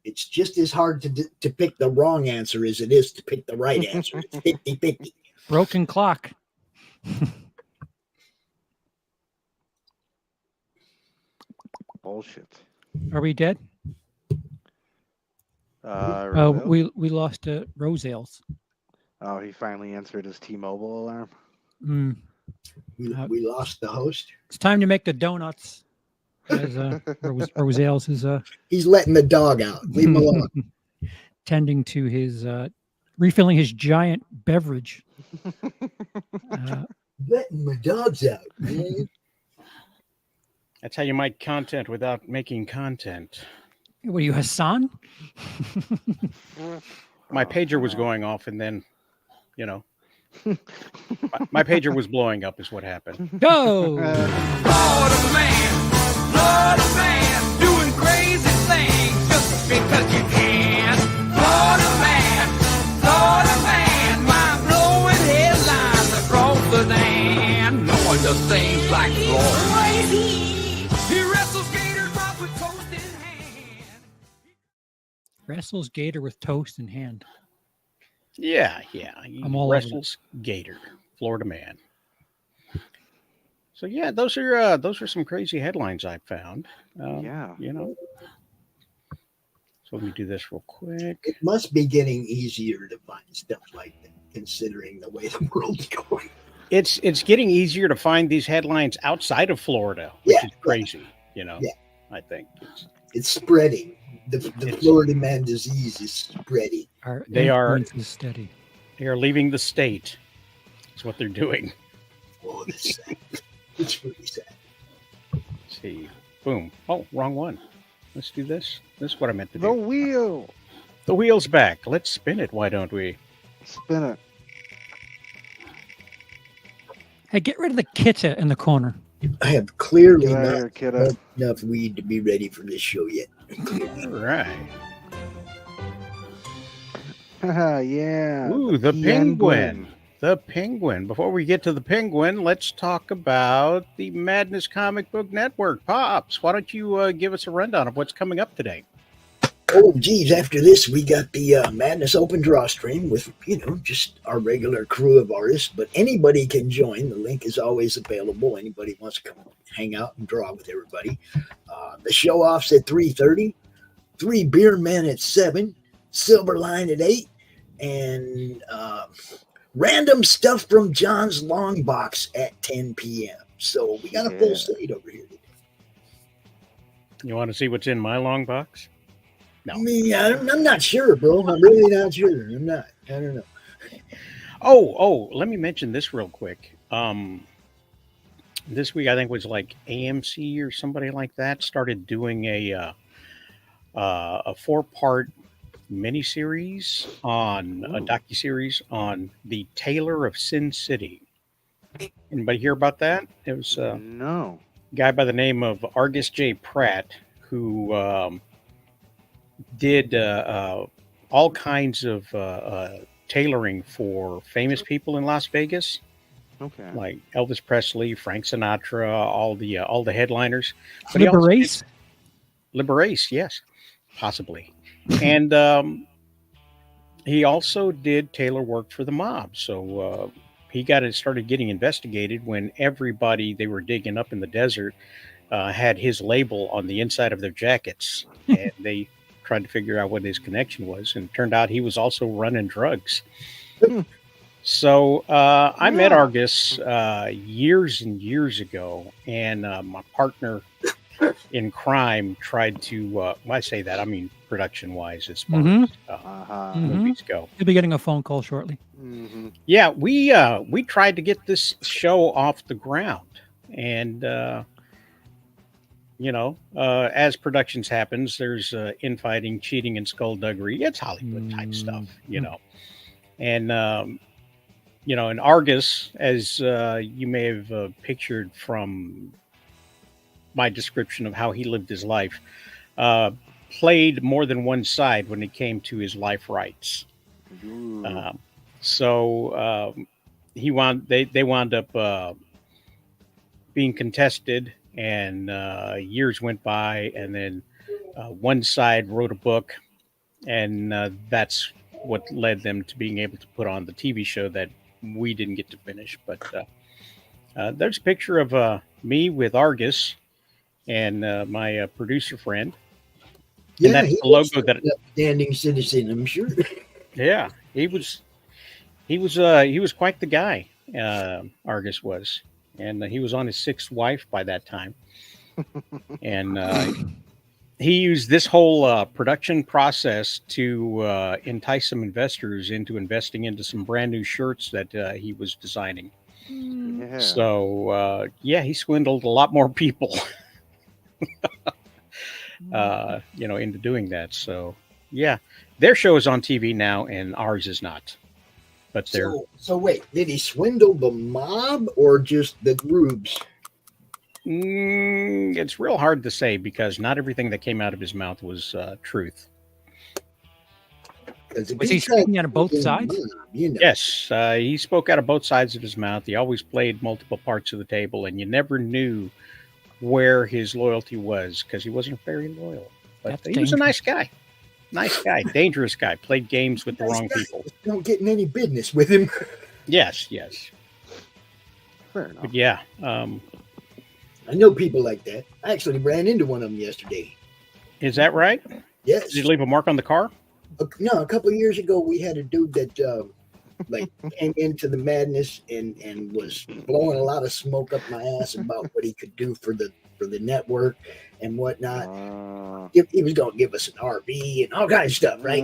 It's just as hard to pick the wrong answer as it is to pick the right answer. It's 50-50. Broken clock. Bullshit. Are we dead? Rosales? We lost Rosales. Oh, he finally answered his T-Mobile alarm. We lost the host. It's time to make the donuts. As Rosales is he's letting the dog out. Leave him alone. Tending to his refilling his giant beverage. Letting my dogs out, man. That's how you make content without making content. What are you, Hassan? My pager was going off, and then, my pager was blowing up is what happened. Go! Florida man, doing crazy things just because you can. Florida man, mind blowing headlines across the land. No one does things like Florida. He wrestles gator drop with toast in hand. Wrestles gator with toast in hand. Yeah. He I'm all wrestles gator, Florida man. So yeah, those are some crazy headlines I found. Yeah. So let me do this real quick. It must be getting easier to find stuff like that, considering the way the world's going. It's getting easier to find these headlines outside of Florida, which is crazy. I think it's spreading. The Florida man disease is spreading. They are is steady. They are leaving the state. That's what they're doing. Oh, that's sad. It's really sad. Let's see. Boom. Oh, wrong one. Let's do this. This is what I meant to do. The wheel. The wheel's back. Let's spin it. Why don't we? Spin it. Hey, get rid of the kitta in the corner. I have clearly Get out of not here, kiddo. smoked enough weed to be ready for this show yet. All right. Yeah. Ooh, the penguin. The penguin. Before we get to the penguin, let's talk about the Madness Comic Book Network. Pops, why don't you give us a rundown of what's coming up today? Oh, geez. After this, we got the Madness Open Draw stream with, just our regular crew of artists. But anybody can join. The link is always available. Anybody wants to come hang out and draw with everybody. The show-off's at 3:30. 3 Beer Men at 7. Silverline at 8. and random stuff from John's Long Box at 10 p.m. So we got a full slate over here today. You want to see what's in my long box? No. I mean, I'm not sure, bro. I'm really not sure. I'm not. I don't know. Oh, let me mention this real quick. This week, I think was like AMC or somebody like that started doing a 4-part miniseries on a docuseries on the Tailor of Sin City. Anybody hear about that? It was no. a guy by the name of Argus J. Pratt who did all kinds of tailoring for famous people in Las Vegas. Okay. Like Elvis Presley, Frank Sinatra, all the headliners. Liberace? Liberace, yes, possibly. And he also did tailor work for the mob. So he started getting investigated when everybody they were digging up in the desert had his label on the inside of their jackets, and they tried to figure out what his connection was, and it turned out he was also running drugs. So I met Argus years and years ago, and my partner in crime tried to, when I say that, I mean production-wise, as far as movies go. You'll be getting a phone call shortly. Yeah, we tried to get this show off the ground, and as productions happens, there's infighting, cheating, and skullduggery. It's Hollywood type stuff, and and Argus, as you may have pictured from my description of how he lived his life, played more than one side when it came to his life rights. So they wound up being contested, and years went by, and then one side wrote a book, and that's what led them to being able to put on the TV show that we didn't get to finish. But there's a picture of me with Argus and my producer friend. Yeah, and that's the logo that upstanding citizen, I'm sure. Yeah, he was quite the guy. Argus was, and he was on his 6th wife by that time, and he used this whole production process to entice some investors into investing into some brand new shirts that he was designing. Yeah. So he swindled a lot more people, into doing that. So yeah, their show is on TV now, and ours is not. But they're so wait, did he swindle the mob or just the groups? It's real hard to say because not everything that came out of his mouth was truth. Was he speaking out of both sides? Yes, he spoke out of both sides of his mouth. He always played multiple parts of the table, and you never knew where his loyalty was because he wasn't very loyal. But he was a nice guy. Nice guy, dangerous guy. Played games with the wrong people. Don't get in any business with him. Yes. Fair enough. But yeah. I know people like that. I actually ran into one of them yesterday. Is that right? Yes. Did he leave a mark on the car? No, a couple of years ago, we had a dude that came into the madness and was blowing a lot of smoke up my ass about what he could do for the network and whatnot. He was going to give us an RV and all kinds of stuff, right?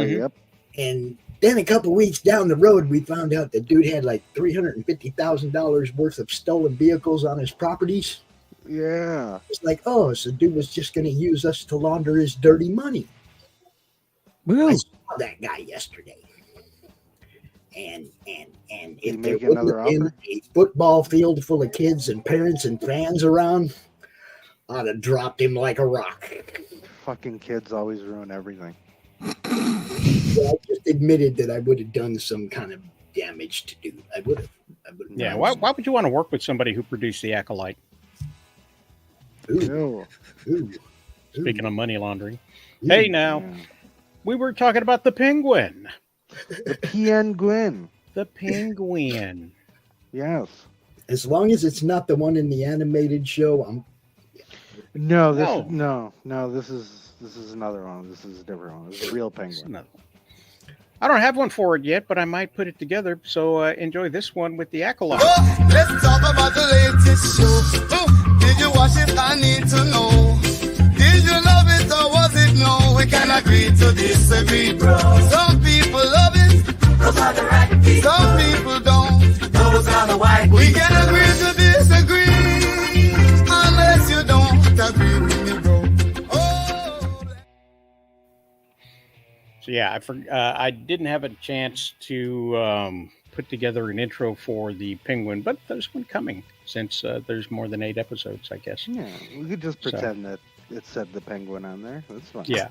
Yep. And then a couple of weeks down the road, we found out the dude had like $350,000 worth of stolen vehicles on his properties. Yeah. It's like, so dude was just going to use us to launder his dirty money. Woo. I saw that guy yesterday. And if there make another wasn't offer? a football field full of kids and parents and fans around, I'd have dropped him like a rock. Fucking kids always ruin everything. I just admitted that I would have done some kind of damage to dude. I would have. Yeah. Why would you want to work with somebody who produced The Acolyte? Ooh. Speaking of money laundering. Hey, now, we were talking about the Penguin. The Penguin. The Penguin. Yes. As long as it's not the one in the animated show, I'm. No, this is another one. This is a different one. This is a real penguin. I don't have one for it yet, but I might put it together. So enjoy this one with the acolyte. Let's talk about the latest show. Did you watch it? I need to know. Did you love it or was it no? We can agree to disagree. Some people love it. Those are the right people. Some people don't. Those are the white people. We can agree to disagree. Unless you don't agree with me, bro. So yeah, I didn't have a chance to put together an intro for the Penguin, but there's one coming since there's more than 8 episodes, I guess. Yeah, we could just pretend that it said the Penguin on there. That's fine. Yeah,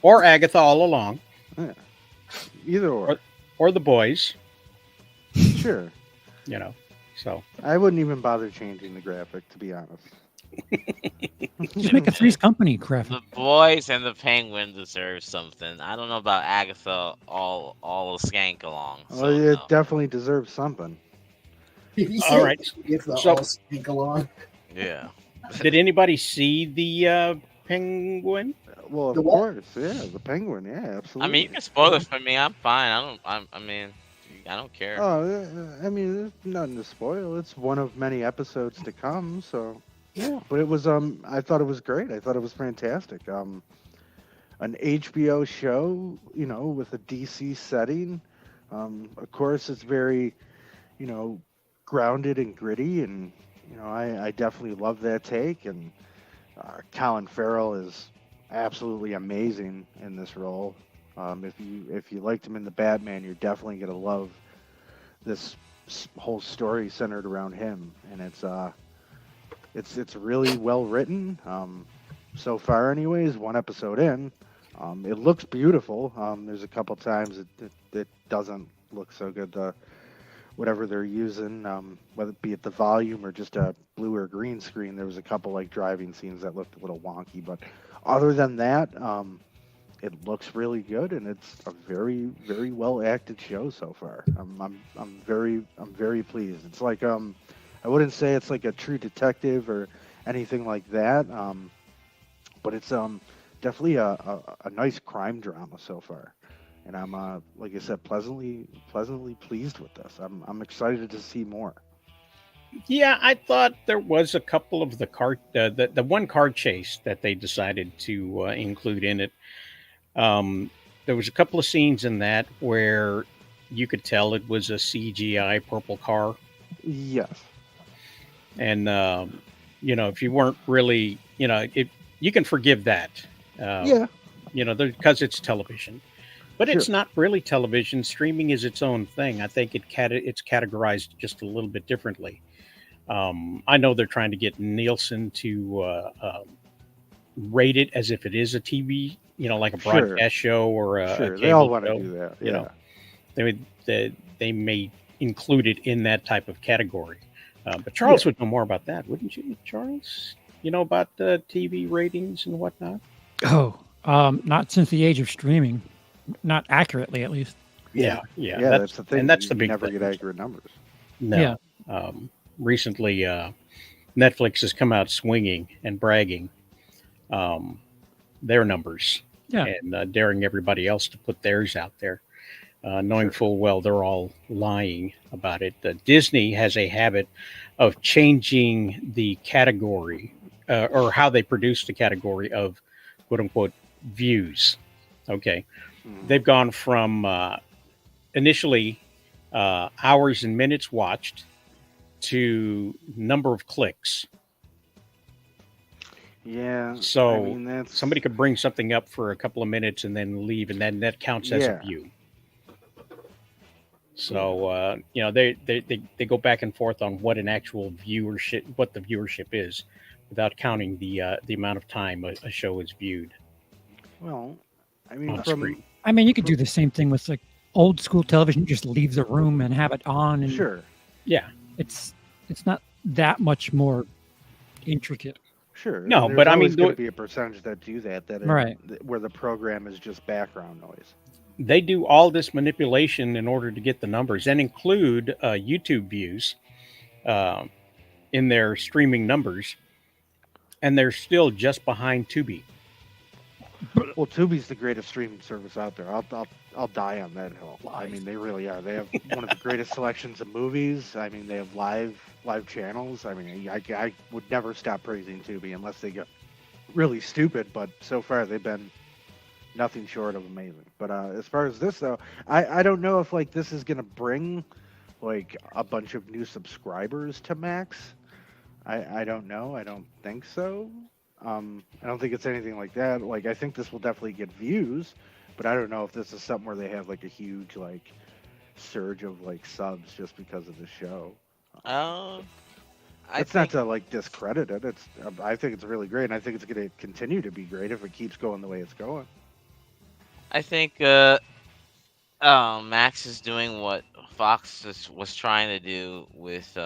or Agatha all along. Yeah. Either or the boys. Sure. You know, so I wouldn't even bother changing the graphic, to be honest. Just make a Three's Company graphic. The boys and the Penguin deserve something. I don't know about Agatha all skank along. Well, it definitely deserves something. All right. So, speak along. Yeah. Did anybody see the Penguin? Well, of course, yeah, the Penguin, yeah, absolutely. I mean, you can spoil it for me. I'm fine. I mean, I don't care. Oh, I mean, there's nothing to spoil. It's one of many episodes to come, so yeah. But it was I thought it was great. I thought it was fantastic. An HBO show, you know, with a DC setting. Of course, it's very, you know, grounded and gritty, and you know, I definitely love that take. And Colin Farrell is absolutely amazing in this role. If you liked him in the Batman, you're definitely gonna love this whole story centered around him, and it's really well written. So far, anyways, 1 episode in, it looks beautiful. There's a couple times it doesn't look so good. Whatever they're using, whether it be at the volume or just a blue or green screen, there was a couple like driving scenes that looked a little wonky, but other than that, it looks really good, and it's a very, very well acted show so far. I'm very pleased. It's like I wouldn't say it's like a True Detective or anything like that, but it's definitely a nice crime drama so far. And I'm like I said, pleasantly pleased with this. I'm excited to see more. Yeah, I thought there was a couple of the one car chase that they decided to include in it. There was a couple of scenes in that where you could tell it was a CGI purple car. Yes. And you know, if you weren't really, you know, you can forgive that. Yeah. You know, because it's television. But it's not really television. Streaming is its own thing. I think it's categorized just a little bit differently. I know they're trying to get Nielsen to rate it as if it is a TV, you know, like a broadcast show or a cable they all want to show. do that. You know, they may include it in that type of category. But Charles would know more about that, wouldn't you, Charles? You know about the TV ratings and whatnot? Oh, not since the age of streaming. Not accurately, at least. Yeah. That's the thing. And that's you the big never thing. get accurate numbers. No. Yeah. Recently, Netflix has come out swinging and bragging their numbers and daring everybody else to put theirs out there, knowing full well they're all lying about it. Disney has a habit of changing the category or how they produce the category of quote unquote views. Okay. They've gone from initially hours and minutes watched to number of clicks. Yeah. So I mean, somebody could bring something up for a couple of minutes and then leave, and then that counts as a view. So you know, they go back and forth on what an actual viewership, what the viewership is, without counting the amount of time a show is viewed. Well, I mean, you could do the same thing with like old school television. You just leave the room and have it on. And yeah, it's not that much more intricate. Sure. No, there's but I mean, always going to be a percentage that do that right, where the program is just background noise. They do all this manipulation in order to get the numbers and include YouTube views in their streaming numbers, and they're still just behind Tubi. Well, Tubi's the greatest streaming service out there. I'll die on that hill. I mean, they really are. They have one of the greatest selections of movies. I mean, they have live channels. I mean, I would never stop praising Tubi unless they get really stupid. But so far, they've been nothing short of amazing. But as far as this though, I don't know if like this is gonna bring like a bunch of new subscribers to Max. I don't know. I don't think so. I don't think it's anything like that. Like, I think this will definitely get views, but I don't know if this is something where they have like a huge like surge of like subs just because of the show. It's not to like discredit it. I think it's really great, and I think it's going to continue to be great if it keeps going the way it's going. I think Max is doing what Fox was trying to do with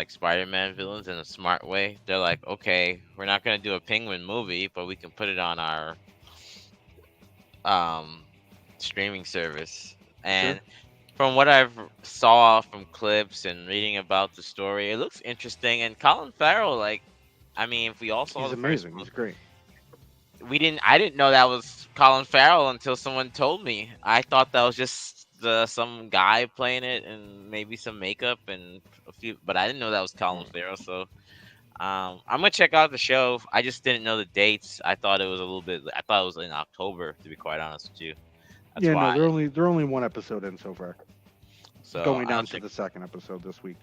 Spider-Man villains in a smart way. They're like, okay, we're not gonna do a Penguin movie, but we can put it on our streaming service. And from what I've saw from clips and reading about the story, it looks interesting. And Colin Farrell, like, I mean, if we all saw He's the amazing. first He's great. I didn't know that was Colin Farrell until someone told me. I thought that was just some guy playing it and maybe some makeup and a few, but I didn't know that was Colin Farrell. So I'm gonna check out the show. I just didn't know the dates. I thought it was in October, to be quite honest with you. That's why. No, they're only one episode in so far. So Going down to the second episode this week.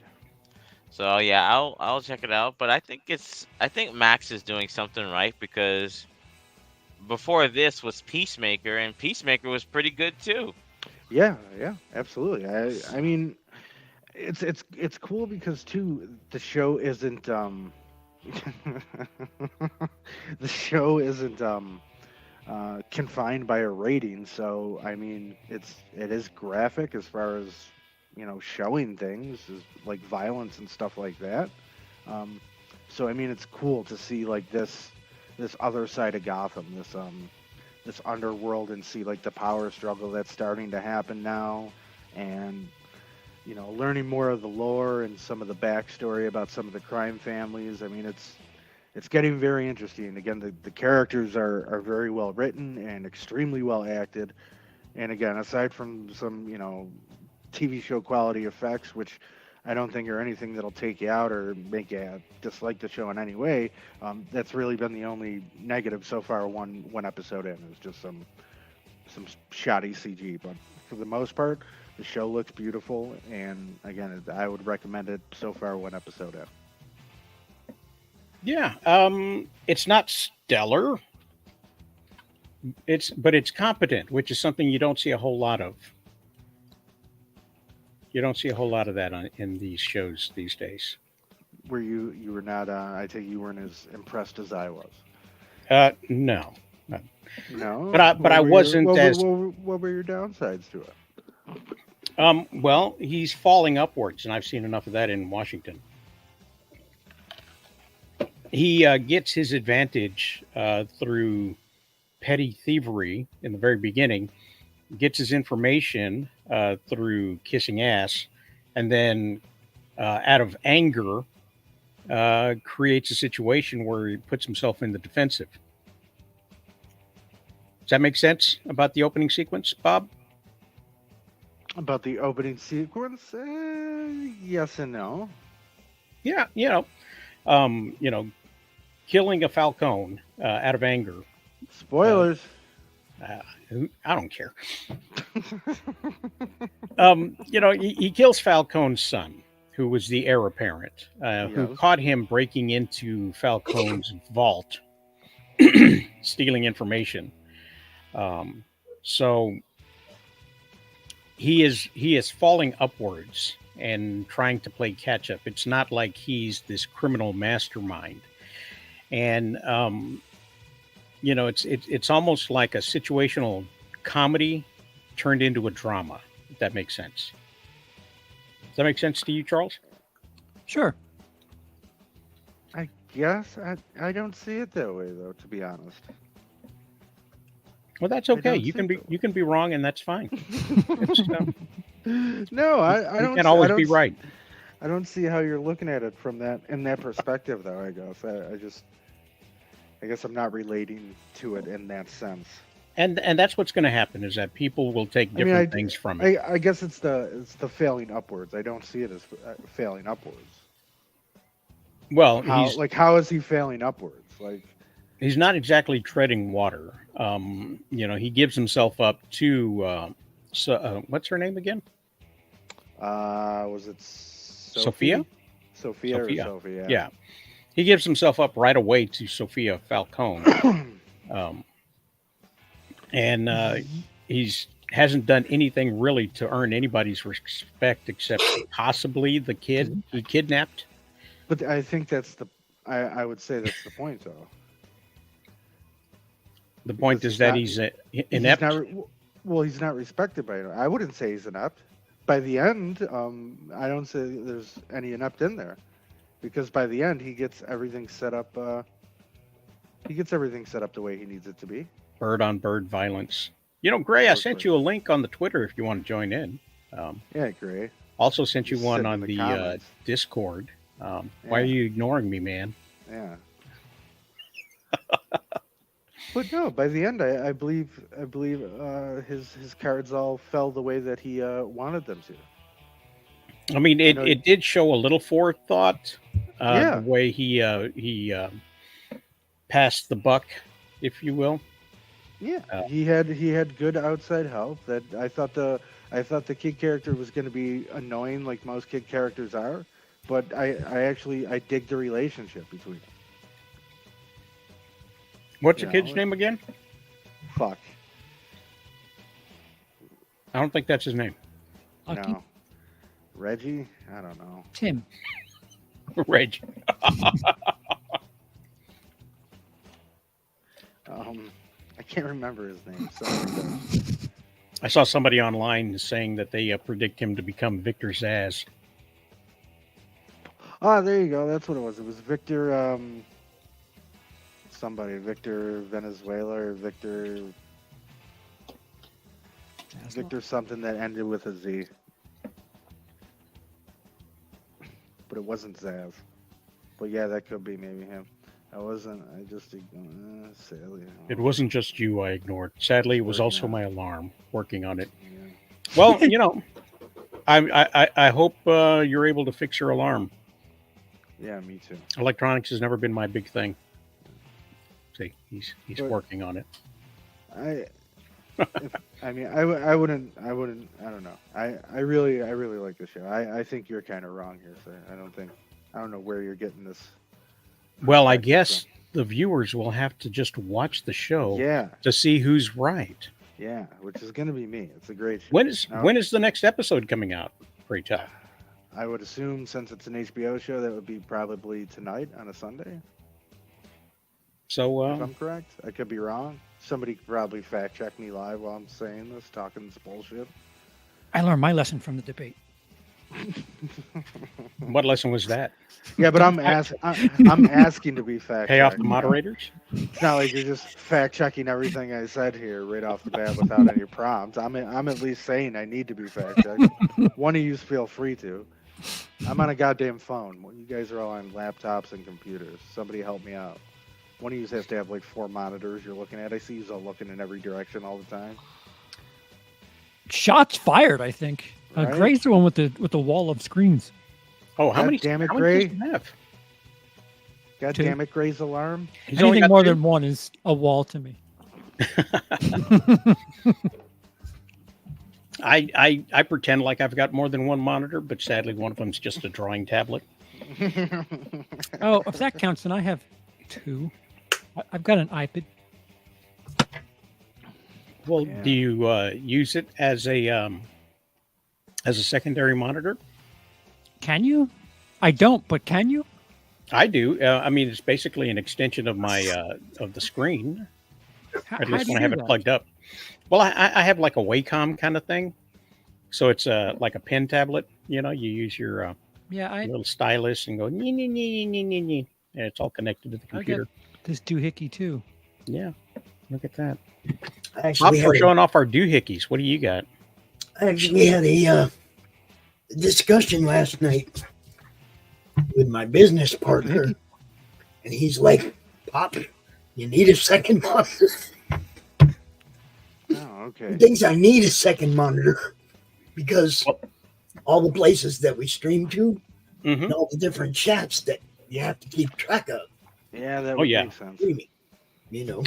So yeah, I'll check it out. But I think Max is doing something right, because before this was Peacemaker, and Peacemaker was pretty good too. Yeah, absolutely. I mean, it's cool because too the show isn't confined by a rating. So I mean, it is graphic as far as showing things like violence and stuff like that. So I mean, it's cool to see like this other side of Gotham, this underworld, and see like the power struggle that's starting to happen now, and learning more of the lore and some of the backstory about some of the crime families. I mean, it's getting very interesting. Again, the characters are very well written and extremely well acted, and again, aside from some TV show quality effects, which I don't think are anything that'll take you out or make you dislike the show in any way. That's really been the only negative so far. One episode in is just some shoddy CG, but for the most part, the show looks beautiful. And again, I would recommend it so far. One episode in. Yeah, it's not stellar. But it's competent, which is something you don't see a whole lot of. You don't see a whole lot of that in these shows these days. Were you were not? I take you weren't as impressed as I was. No. No. But I wasn't as. What were your downsides to it? Well, he's falling upwards, and I've seen enough of that in Washington. He gets his advantage through petty thievery in the very beginning. Gets his information through kissing ass, and then out of anger creates a situation where he puts himself in the defensive. Does that make sense about the opening sequence, Bob? About the opening sequence? Yes and no. Yeah, killing a Falcone out of anger. Spoilers. I don't care. He kills Falcone's son, who was the heir apparent, who caught him breaking into Falcone's vault, stealing information. So he is falling upwards and trying to play catch up. It's not like he's this criminal mastermind, and it's almost like a situational comedy turned into a drama, if that makes sense. Does that make sense to you, Charles? Sure. I guess I don't see it that way, though, to be honest. Well, that's okay. You can be wrong, and that's fine. No, I don't. You can always be right. I don't see how you're looking at it in that perspective, though. I guess I guess I'm not relating to it in that sense. And that's what's going to happen is that people will take different things from it. I guess it's the failing upwards. I don't see it as failing upwards. Well, how is he failing upwards? Like, he's not exactly treading water. He gives himself up to what's her name again? Was it Sophia? Sophia. Yeah. He gives himself up right away to Sophia Falcone. And he's hasn't done anything really to earn anybody's respect except possibly the kid he kidnapped. But I think that's I would say that's the point, though. The point is that he's inept. He's not respected by it. I wouldn't say he's inept. By the end, I don't say there's any inept in there, because by the end he gets everything set up. He gets everything set up the way he needs it to be. Bird on bird violence. Gray, I sent you a link on the Twitter if you want to join in. Yeah, Gray. Also sent you one on the Discord. Why are you ignoring me, man? Yeah. But no, by the end, I believe his cards all fell the way that he wanted them to. I mean, it did show a little forethought. The way he passed the buck, if you will. Yeah, he had good outside help. That I thought the kid character was going to be annoying, like most kid characters are. But I dig the relationship between them. What's your kid's name again? Fuck. I don't think that's his name. Lucky? No. Reggie? I don't know. Tim. Reggie. I can't remember his name. Sorry. I saw somebody online saying that they predict him to become Victor Zsasz. Oh, there you go. That's what it was. It was Victor, Victor Venezuela or Victor something that ended with a Z. But it wasn't Zaz. But yeah, that could be maybe him. I just ignored, sadly. It wasn't just you I ignored. Sadly, it was also my alarm working on it. Yeah. Well, I hope you're able to fix your alarm. Yeah, me too. Electronics has never been my big thing. See, he's working on it. I wouldn't. I don't know. I really like the show. I think you're kind of wrong here, sir. I don't know where you're getting this. Well, I guess the viewers will have to just watch the show to see who's right. Yeah, which is going to be me. It's a great show. When is the next episode coming out? Pray tell. I would assume, since it's an HBO show, that would be probably tonight on a Sunday. So, if I'm correct, I could be wrong. Somebody could probably fact check me live while I'm saying this, talking this bullshit. I learned my lesson from the debate. What lesson was that? Yeah, but I'm asking to be fact checked. Pay off the moderators? It's not like you're just fact checking everything I said here right off the bat without any prompts. I'm at least saying I need to be fact checked. One of you feel free to. I'm on a goddamn phone. You guys are all on laptops and computers. Somebody help me out. One of you has to have like 4 monitors you're looking at. I see you all looking in every direction all the time. Shots fired, I think. Right? Gray's the one with the wall of screens. Oh, how many? Damn it, how Gray! many does he have? God damn it, Gray's alarm! Anything more than one is a wall to me. I pretend like I've got more than one monitor, but sadly one of them's just a drawing tablet. Oh, if that counts, then I have 2. I've got an iPad. Well, do you use it as a secondary monitor? Can you? I don't, but can you? I do. I mean, it's basically an extension of my of the screen. At least when I have it plugged up. Well, I have like a Wacom kind of thing, so it's like a pen tablet. You use your little stylus and go nee, nee, nee, nee, nee, nee, and it's all connected to the computer. I got this doohickey too. Yeah, look at that. Actually, we're showing off our doohickeys. What do you got? I actually had a discussion last night with my business partner, and he's like, "Pop, You need a second monitor. Oh, okay. He thinks I need a second monitor because all the places that we stream to and all the different chats that you have to keep track of. Yeah, that would make sense. Streaming, you know.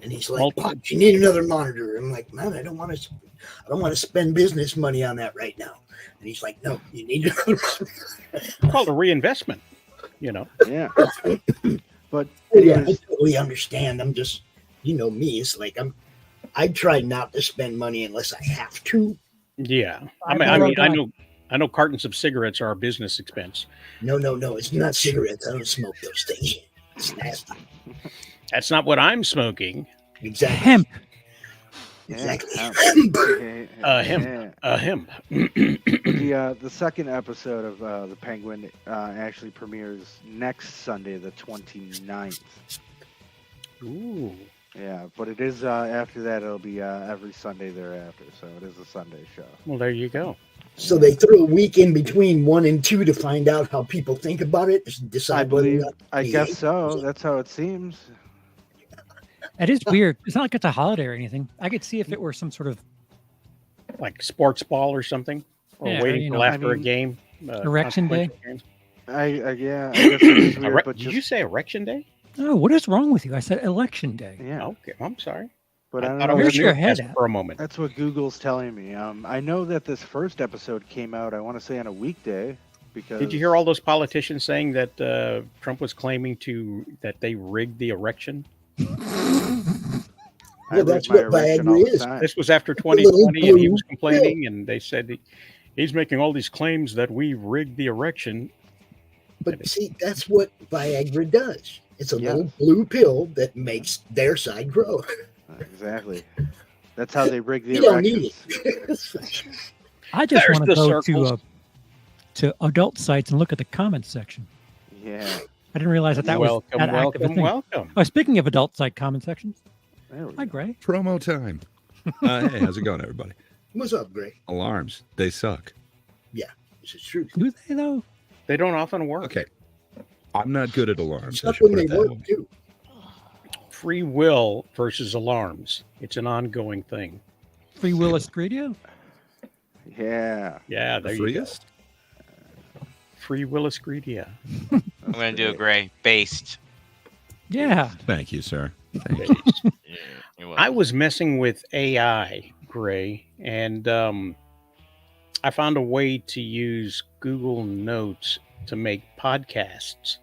And he's like, Pops, you need another monitor. I'm like, man, I don't want to spend business money on that right now. And he's like, no, you need another monitor. It's called a reinvestment, you know. Yeah. But yeah, I totally understand. I'm just, you know, me. It's like I try not to spend money unless I have to. Yeah, I know cartons of cigarettes are a business expense. No, it's not cigarettes. I don't smoke those things. It's nasty. That's not what I'm smoking. Exactly. Hemp. Exactly. Hemp. Hemp. The second episode of The Penguin actually premieres next Sunday, the 29th. Ooh. Yeah, but it is after that. It'll be every Sunday thereafter. So it is a Sunday show. Well, there you go. So they threw a week in between 1 and 2 to find out how people think about it. Decide I guess so. That's how it seems. It is weird. It's not like it's a holiday or anything. I could see if it were some sort of like sports ball or something, or waiting till after a game. Erection day. I guess it is weird, but did you say erection day? Oh, what is wrong with you? I said election day. Yeah. Okay, I'm sorry. But I I thought don't it know. was your head for a moment. That's what Google's telling me. I know that this first episode came out, I want to say on a weekday. Because did you hear all those politicians saying that Trump was claiming that they rigged the erection? Well, that's what Viagra is. This was after 2020, and he was complaining, and they said he's making all these claims that we rigged the erection. But see, that's what Viagra does. It's a little blue pill that makes their side grow. Exactly. That's how they rig the You don't erections. need it. I just want to go to adult sites and look at the comments section. Yeah. I didn't realize that was that active a thing. Welcome. Oh, speaking of adult site comment sections. Hi, Gray. Promo time. Hey, how's it going, everybody? What's up, Gray? Alarms. They suck. Yeah, this is true. Do they, though? They don't often work. Okay. I'm not good at alarms. Except when they work, too. Free will versus alarms. It's an ongoing thing. Free will Escridio? Yeah. Yeah, there you go. Free will Escridia. I'm going to do a Gray. Based. Yeah. Thank you, sir. Thank you. I was messing with AI, Gray, and I found a way to use Google Notes to make podcasts.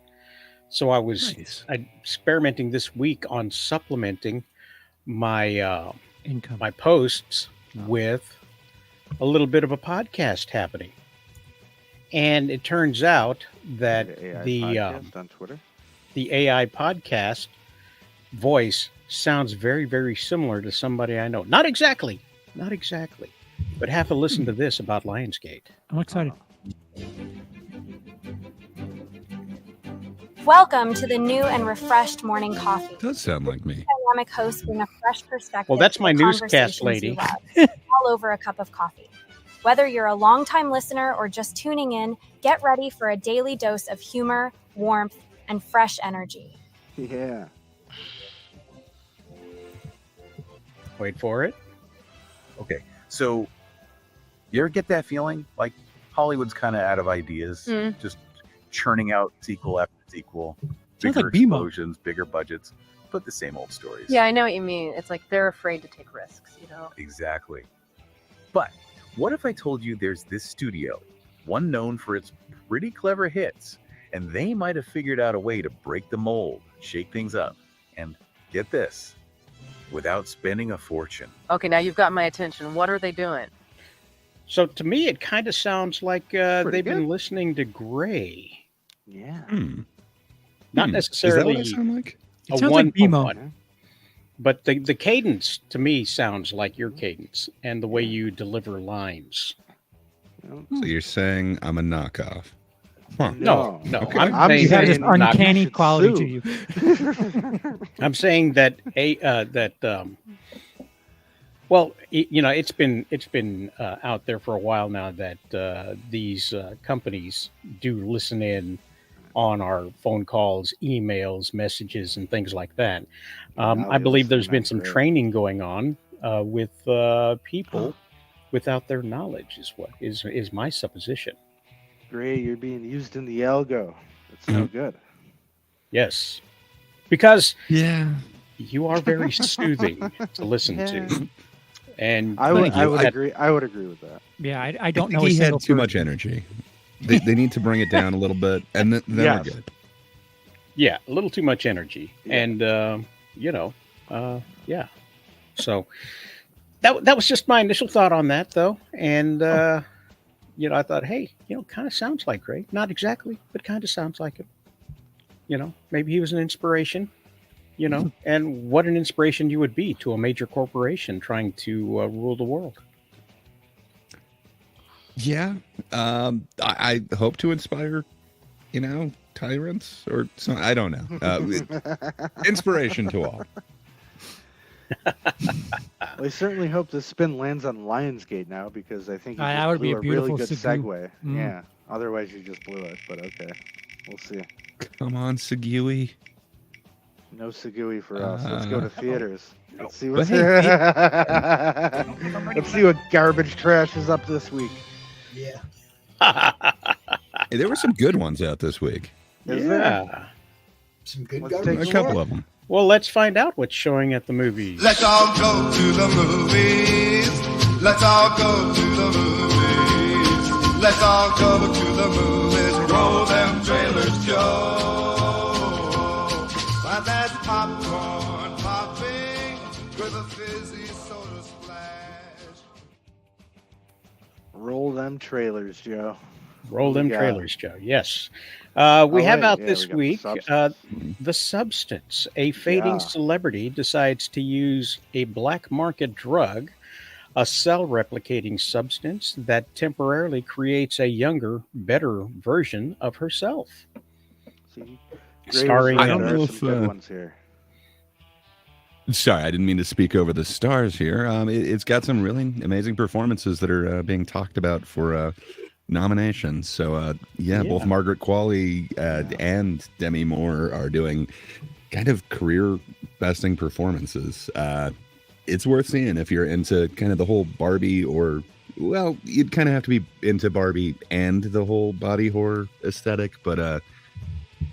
So I was experimenting this week on supplementing my income, my posts with a little bit of a podcast happening. And it turns out that on Twitter, the AI podcast voice sounds very, very similar to somebody I know. Not exactly, but have a listen to this about Lionsgate. I'm excited. Welcome to the new and refreshed morning coffee. Does sound like me. Dynamic hosts bring a fresh perspective. Well, that's my to the newscast conversations lady. you love, all over a cup of coffee. Whether you're a longtime listener or just tuning in, get ready for a daily dose of humor, warmth, and fresh energy. Yeah. Wait for it. Okay, so you ever get that feeling like Hollywood's kind of out of ideas, just churning out sequel after sequel, bigger like B-Mo. explosions, bigger budgets, but the same old stories. Yeah, I know what you mean. It's like they're afraid to take risks, you know? Exactly. But what if I told you there's this studio, one known for its pretty clever hits, and they might have figured out a way to break the mold, shake things up, and get this, without spending a fortune. Okay, now you've got my attention. What are they doing? So to me, it kind of sounds like they've been listening to Gray. Yeah. Not necessarily Is that what I sound like? It sounds like BMO. one, but the cadence to me sounds like your cadence and the way you deliver lines. So you're saying I'm a knockoff? Huh. No. Okay. I'm saying You have this that uncanny quality to you. I'm saying that well, it's been out there for a while now that these companies do listen in on our phone calls, emails, messages, and things like that. Now I they believe listen, there's been that's some great. training going on with people without their knowledge. Is my supposition. Great, you're being used in the algo. It's no good. Yes, because Yeah. you are very soothing to listen to, and I would you had- agree. I would agree with that. Yeah, I don't I know. think a he had single too person. much energy. They need to bring it down a little bit, and then Yes. we're good. Yeah, a little too much energy, Yeah. and yeah. So that was just my initial thought on that, though, and I thought, hey, kind of sounds like Gray, not exactly, but kind of sounds like him. Maybe he was an inspiration. And what an inspiration you would be to a major corporation trying to rule the world. Yeah. I hope to inspire, tyrants or something. I don't know. Inspiration to all. We certainly hope this spin lands on Lionsgate now, because I think you That just would be blew a a really beautiful good segue. segue. Mm. Yeah. Otherwise, you just blew it. But okay, we'll see. Come on, Segui. No Segui for us. Let's go to theaters. Let's see But what's hey, Let's see what garbage trash is up this week. Yeah. Hey, there were some good ones out this week. Is there? Yeah. Some good Let's garbage. take A couple of them. Well, let's find out what's showing at the movies. Let's all go to the movies. Let's all go to the movies. Let's all go to the movies. Roll them trailers, Joe. Buy that popcorn popping with a fizzy soda splash. Roll them trailers, Joe. Roll them Yeah. trailers, Joe. Yes. We Oh, have wait, out yeah, this we got The week Substance. The Substance. A fading Yeah. celebrity decides to use a black market drug, a cell replicating substance that temporarily creates a younger, better version of herself. See? Starring I There don't are know some if, good ones here. Sorry, I didn't mean to speak over the stars here. It's got some really amazing performances that are being talked about for nominations. So, both Margaret Qualley and Demi Moore are doing kind of career-besting performances. It's worth seeing if you're into kind of the whole Barbie you'd kind of have to be into Barbie and the whole body horror aesthetic, but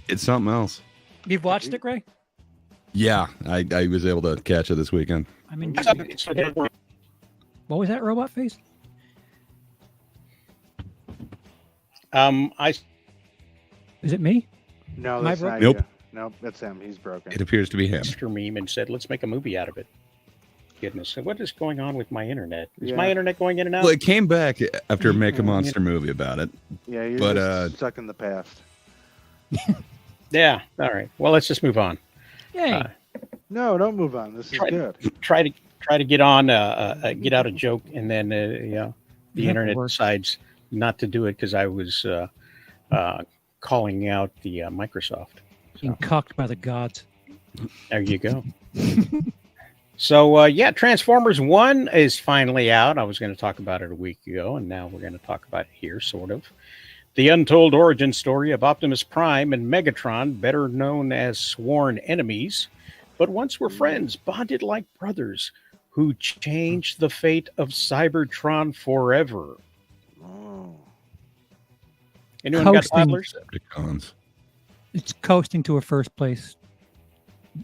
it's something else. You've watched it, Ray? Yeah, I was able to catch it this weekend. I mean, what was that robot face? I Is it me? No, Am I that's not broken? Nope. you. Nope, that's him. He's broken. It appears to be him. Monster meme and said, "Let's make a movie out of it." Goodness, what is going on with my internet? Is Yeah. my internet going in and out? Well, it came back after Make a Monster movie about it. Yeah, you're But, just stuck in the past. Yeah. All right. Well, let's just move on. Yay. No, don't move on. This is Try- good. Try to get on, get out a joke, and then the Yeah, internet it works. decides not to do it because I was calling out the Microsoft. Being cucked by the gods. There you go. So, Transformers 1 is finally out. I was going to talk about it a week ago, and now we're going to talk about it here, sort of. The untold origin story of Optimus Prime and Megatron, better known as sworn enemies, but once were friends, bonded like brothers, who changed the fate of Cybertron forever. Oh. Anyone got Coasting. toddlers? Decepticons. It's coasting to a first place.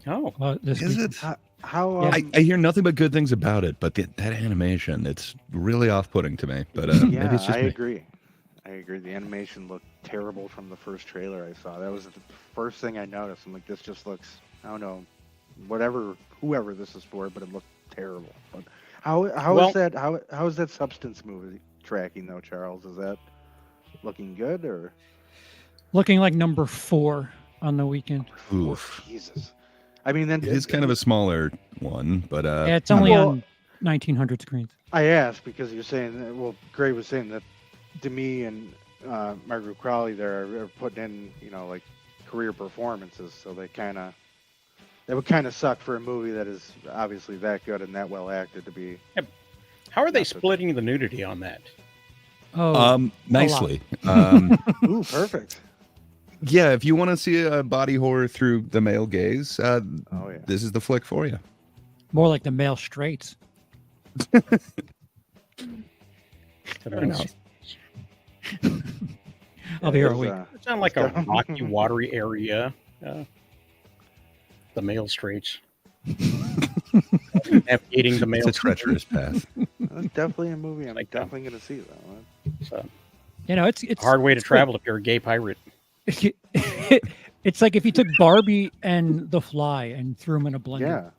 Oh, This Is week. it? How Yeah. I hear nothing but good things about it, but that animation, it's really off-putting to me. But maybe yeah, it's just I me. agree. I agree. The animation looked terrible from the first trailer I saw. That was the first thing I noticed. I'm like, this just looks, I don't know, whoever this is for, but it looked terrible. But how is that Substance movie tracking though, Charles? Is that looking good or? Looking like number 4 on the weekend. Oof. Jesus. I mean, then It is kind of a smaller one, but Yeah, it's only Well- on 1900 screens. I asked because you're saying, well, Gray was saying that Demi and Margaret Qualley there are putting in, like career performances, so that would kind of suck for a movie that is obviously that good and that well acted to be. how are they Not so- splitting the nudity on that? Oh, nicely. Ooh, perfect. Yeah, if you want to see a body horror through the male gaze, this is the flick for you. More like the male straights. I'll be here a week. It sounds like a rocky, watery area. The male straights. Navigating the male. It's a treacherous path. That's definitely a movie. I'm definitely going to see that one. So, it's a hard way to travel if you're a gay pirate. It's like if you took Barbie and The Fly and threw them in a blender. Yeah.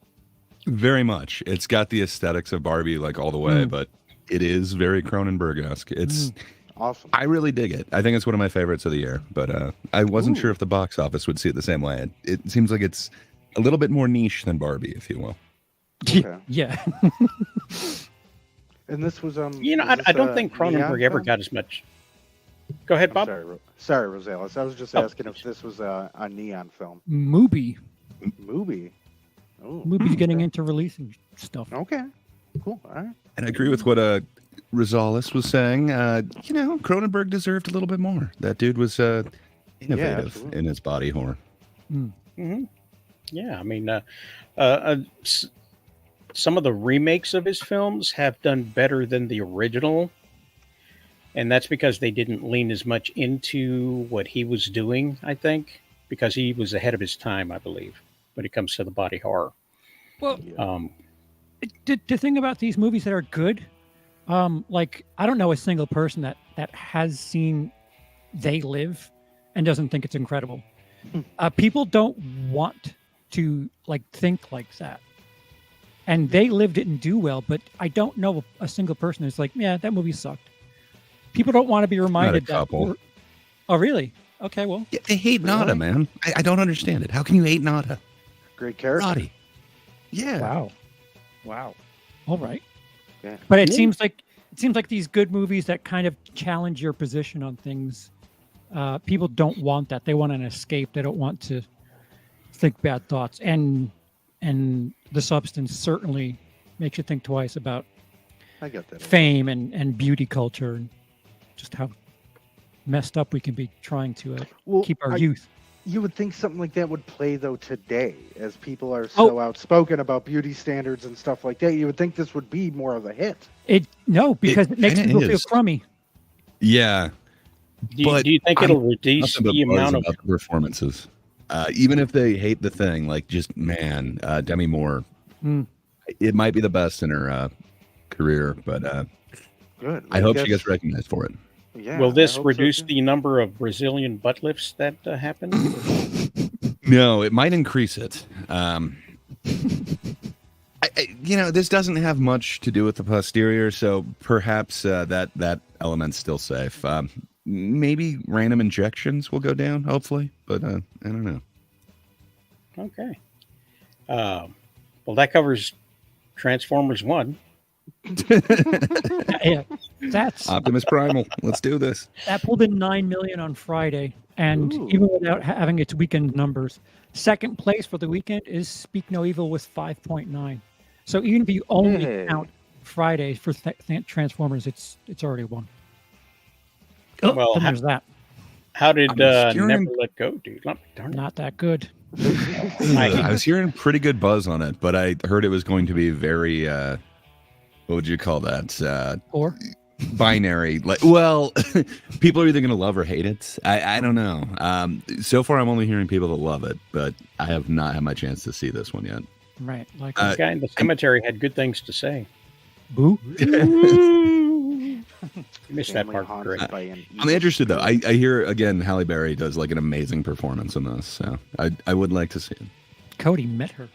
Very much. It's got the aesthetics of Barbie like all the way, but it is very Cronenberg-esque. It's awesome. I really dig it. I think it's one of my favorites of the year, but I wasn't sure if the box office would see it the same way. It seems like it's a little bit more niche than Barbie, if you will. Okay. Yeah. And this was I don't think Cronenberg ever got as much. Go ahead, Bob. Sorry, Rosales. I was just asking if this was a neon film. Movie. Oh, Movie's getting into releasing stuff. Okay. Cool. All right. And I agree with what Rosales was saying. Cronenberg deserved a little bit more. That dude was innovative in his body horror. Mm-hmm. Yeah, I mean, some of the remakes of his films have done better than the original. And that's because they didn't lean as much into what he was doing, I think, because he was ahead of his time, I believe, when it comes to the body horror. Well, the thing about these movies that are good, like, I don't know a single person that has seen They Live and doesn't think it's incredible. People don't want to, like, think like that. And They Live didn't do well, but I don't know a single person who's like, yeah, that movie sucked. People don't want to be reminded that. Oh, really? Okay, well. Yeah, they hate Nada, man. I don't understand it. How can you hate Nada? Great character. Roddy. Yeah. Wow. All right. Yeah. But it seems like these good movies that kind of challenge your position on things. People don't want that. They want an escape. They don't want to think bad thoughts. And The Substance certainly makes you think twice about I get that. fame and beauty culture and just how messed up we can be trying to keep our youth. You would think something like that would play, though, today, as people are so outspoken about beauty standards and stuff like that. You would think this would be more of a hit. Because it makes people feel crummy. Yeah. Do you think it'll reduce the amount of performances? Even if they hate the thing, like Demi Moore, it might be the best in her career, but good. I hope she gets recognized for it. Yeah, will this reduce the number of Brazilian butt lifts that happen? No, it might increase it. This doesn't have much to do with the posterior, so perhaps that element's still safe. Maybe random injections will go down, hopefully, but I don't know. Okay. Well, that covers Transformers 1. Yeah, that's Optimus Primal. Let's do this. That pulled in 9 million on Friday, and even without having its weekend numbers, second place for the weekend is Speak No Evil with 5.9. So even if you only count Friday for Transformers, it's already won. Well, there's that. How did Never Let Go do? Not that good. I was hearing pretty good buzz on it, but I heard it was going to be very what would you call that? Or binary. People are either going to love or hate it. I don't know. So far, I'm only hearing people that love it, but I have not had my chance to see this one yet. Right. Like this guy in the cemetery had good things to say. Boo. You missed that part. I'm interested, though. I hear, again, Halle Berry does like an amazing performance in this, so I would like to see it. Cody met her.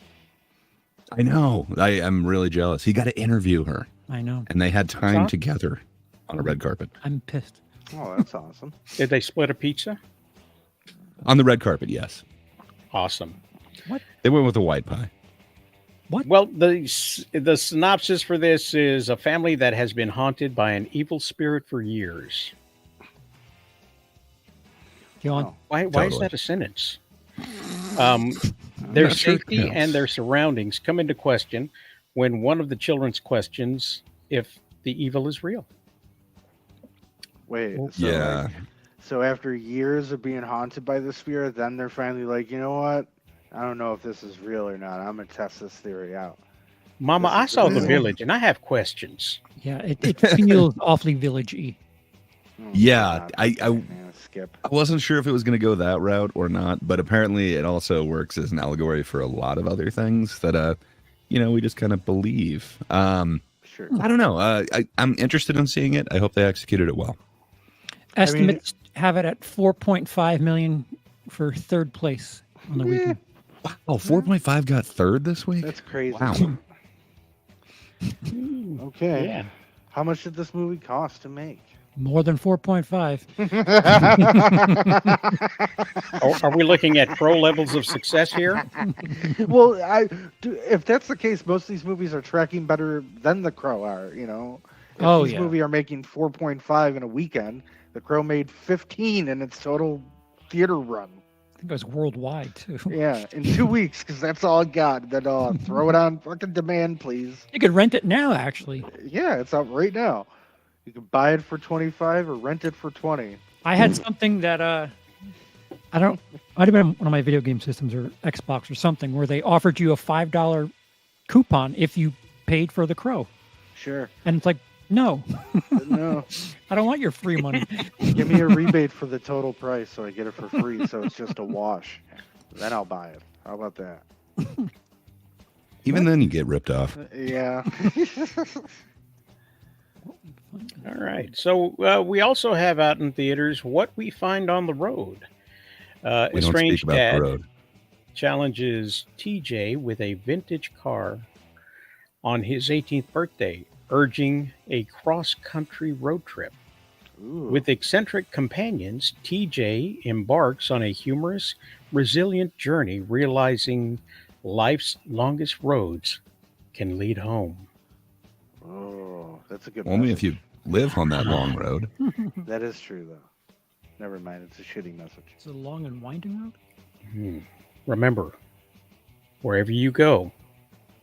I know. I am really jealous. He got to interview her. I know. And they had time together on a red carpet. I'm pissed. Oh, that's awesome. Did they split a pizza? On the red carpet, yes. Awesome. What? They went with a white pie. What? Well, the synopsis for this is a family that has been haunted by an evil spirit for years. John, why is that a sentence? Their safety and their surroundings come into question when one of the children's questions if the evil is real. Wait. So after years of being haunted by the spirit, then they're finally like, you know what? I don't know if this is real or not. I'm gonna test this theory out. Mama, This I is saw The real. Village, and I have questions. Yeah, it feels awfully village-y. Oh, Yeah, God. I Yeah, skip. I wasn't sure if it was going to go that route or not, but apparently it also works as an allegory for a lot of other things that we just kind of believe. Sure. I don't know. I'm interested in seeing it. I hope they executed it well. Estimates have it at 4.5 million for third place on the weekend. Wow, 4.5 got third this week. That's crazy. Wow. Okay. Yeah. How much did this movie cost to make? More than 4.5. Are we looking at pro levels of success here? Well, if that's the case, most of these movies are tracking better than The Crow are. You know, if these movies are making 4.5 in a weekend, The Crow made 15 in its total theater run. I think it was worldwide too. Yeah, in 2 weeks, because that's all I got. Then throw it on fucking demand, please. You could rent it now, actually. Yeah, it's out right now. You can buy it for 25 or rent it for 20. I had something that might have been one of my video game systems or Xbox or something where they offered you a $5 coupon if you paid for The Crow. Sure. And it's like, no. No. I don't want your free money. Give me a rebate for the total price so I get it for free, so it's just a wash. Then I'll buy it. How about that? Even then, you get ripped off. Yeah. All right. So we also have out in theaters What We Find on the Road. We A don't Strange speak about Dad the road. challenges TJ with a vintage car on his 18th birthday, urging a cross-country road trip. Ooh. With eccentric companions, TJ embarks on a humorous, resilient journey, realizing life's longest roads can lead home. Oh, that's a good Only message. if you live on that long road. That is true, though. Never mind. It's a shitty message. It's a long and winding road. Remember, wherever you go,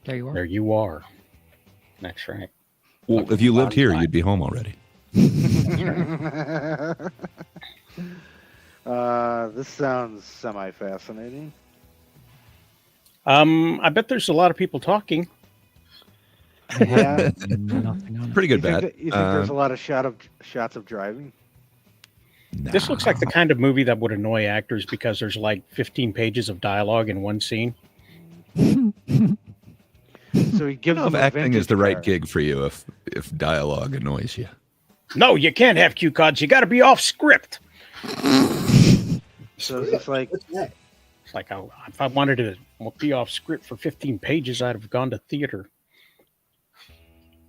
There you are. there you are. That's right. Well, if you lived here, you'd be home already. This sounds semi-fascinating. I bet there's a lot of people talking. Yeah. Nothing on it. Pretty good bet. You think there's a lot of shots of driving? This looks like the kind of movie that would annoy actors because there's like 15 pages of dialogue in one scene. So he gives If them a acting is vintage the right car. gig for you if dialogue annoys you. No, you can't have cue cards. You got to be off script. So it's just like, What's that? It's like if I wanted to be off script for 15 pages, I'd have gone to theater.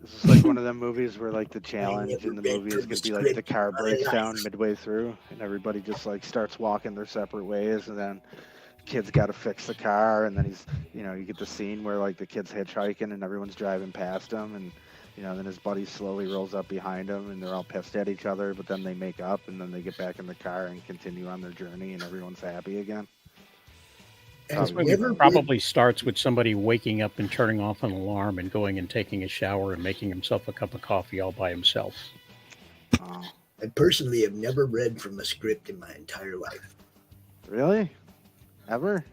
this is like one of them movies where like the challenge in the movie is gonna be like the car breaks down midway through and everybody just like starts walking their separate ways, and then kid's got to fix the car, and then you get the scene where like the kid's hitchhiking and everyone's driving past him, and then his buddy slowly rolls up behind him and they're all pissed at each other, but then they make up and then they get back in the car and continue on their journey and everyone's happy again. This movie probably starts with somebody waking up and turning off an alarm and going and taking a shower and making himself a cup of coffee all by himself. I personally have never read from a script in my entire life. Really? Ever?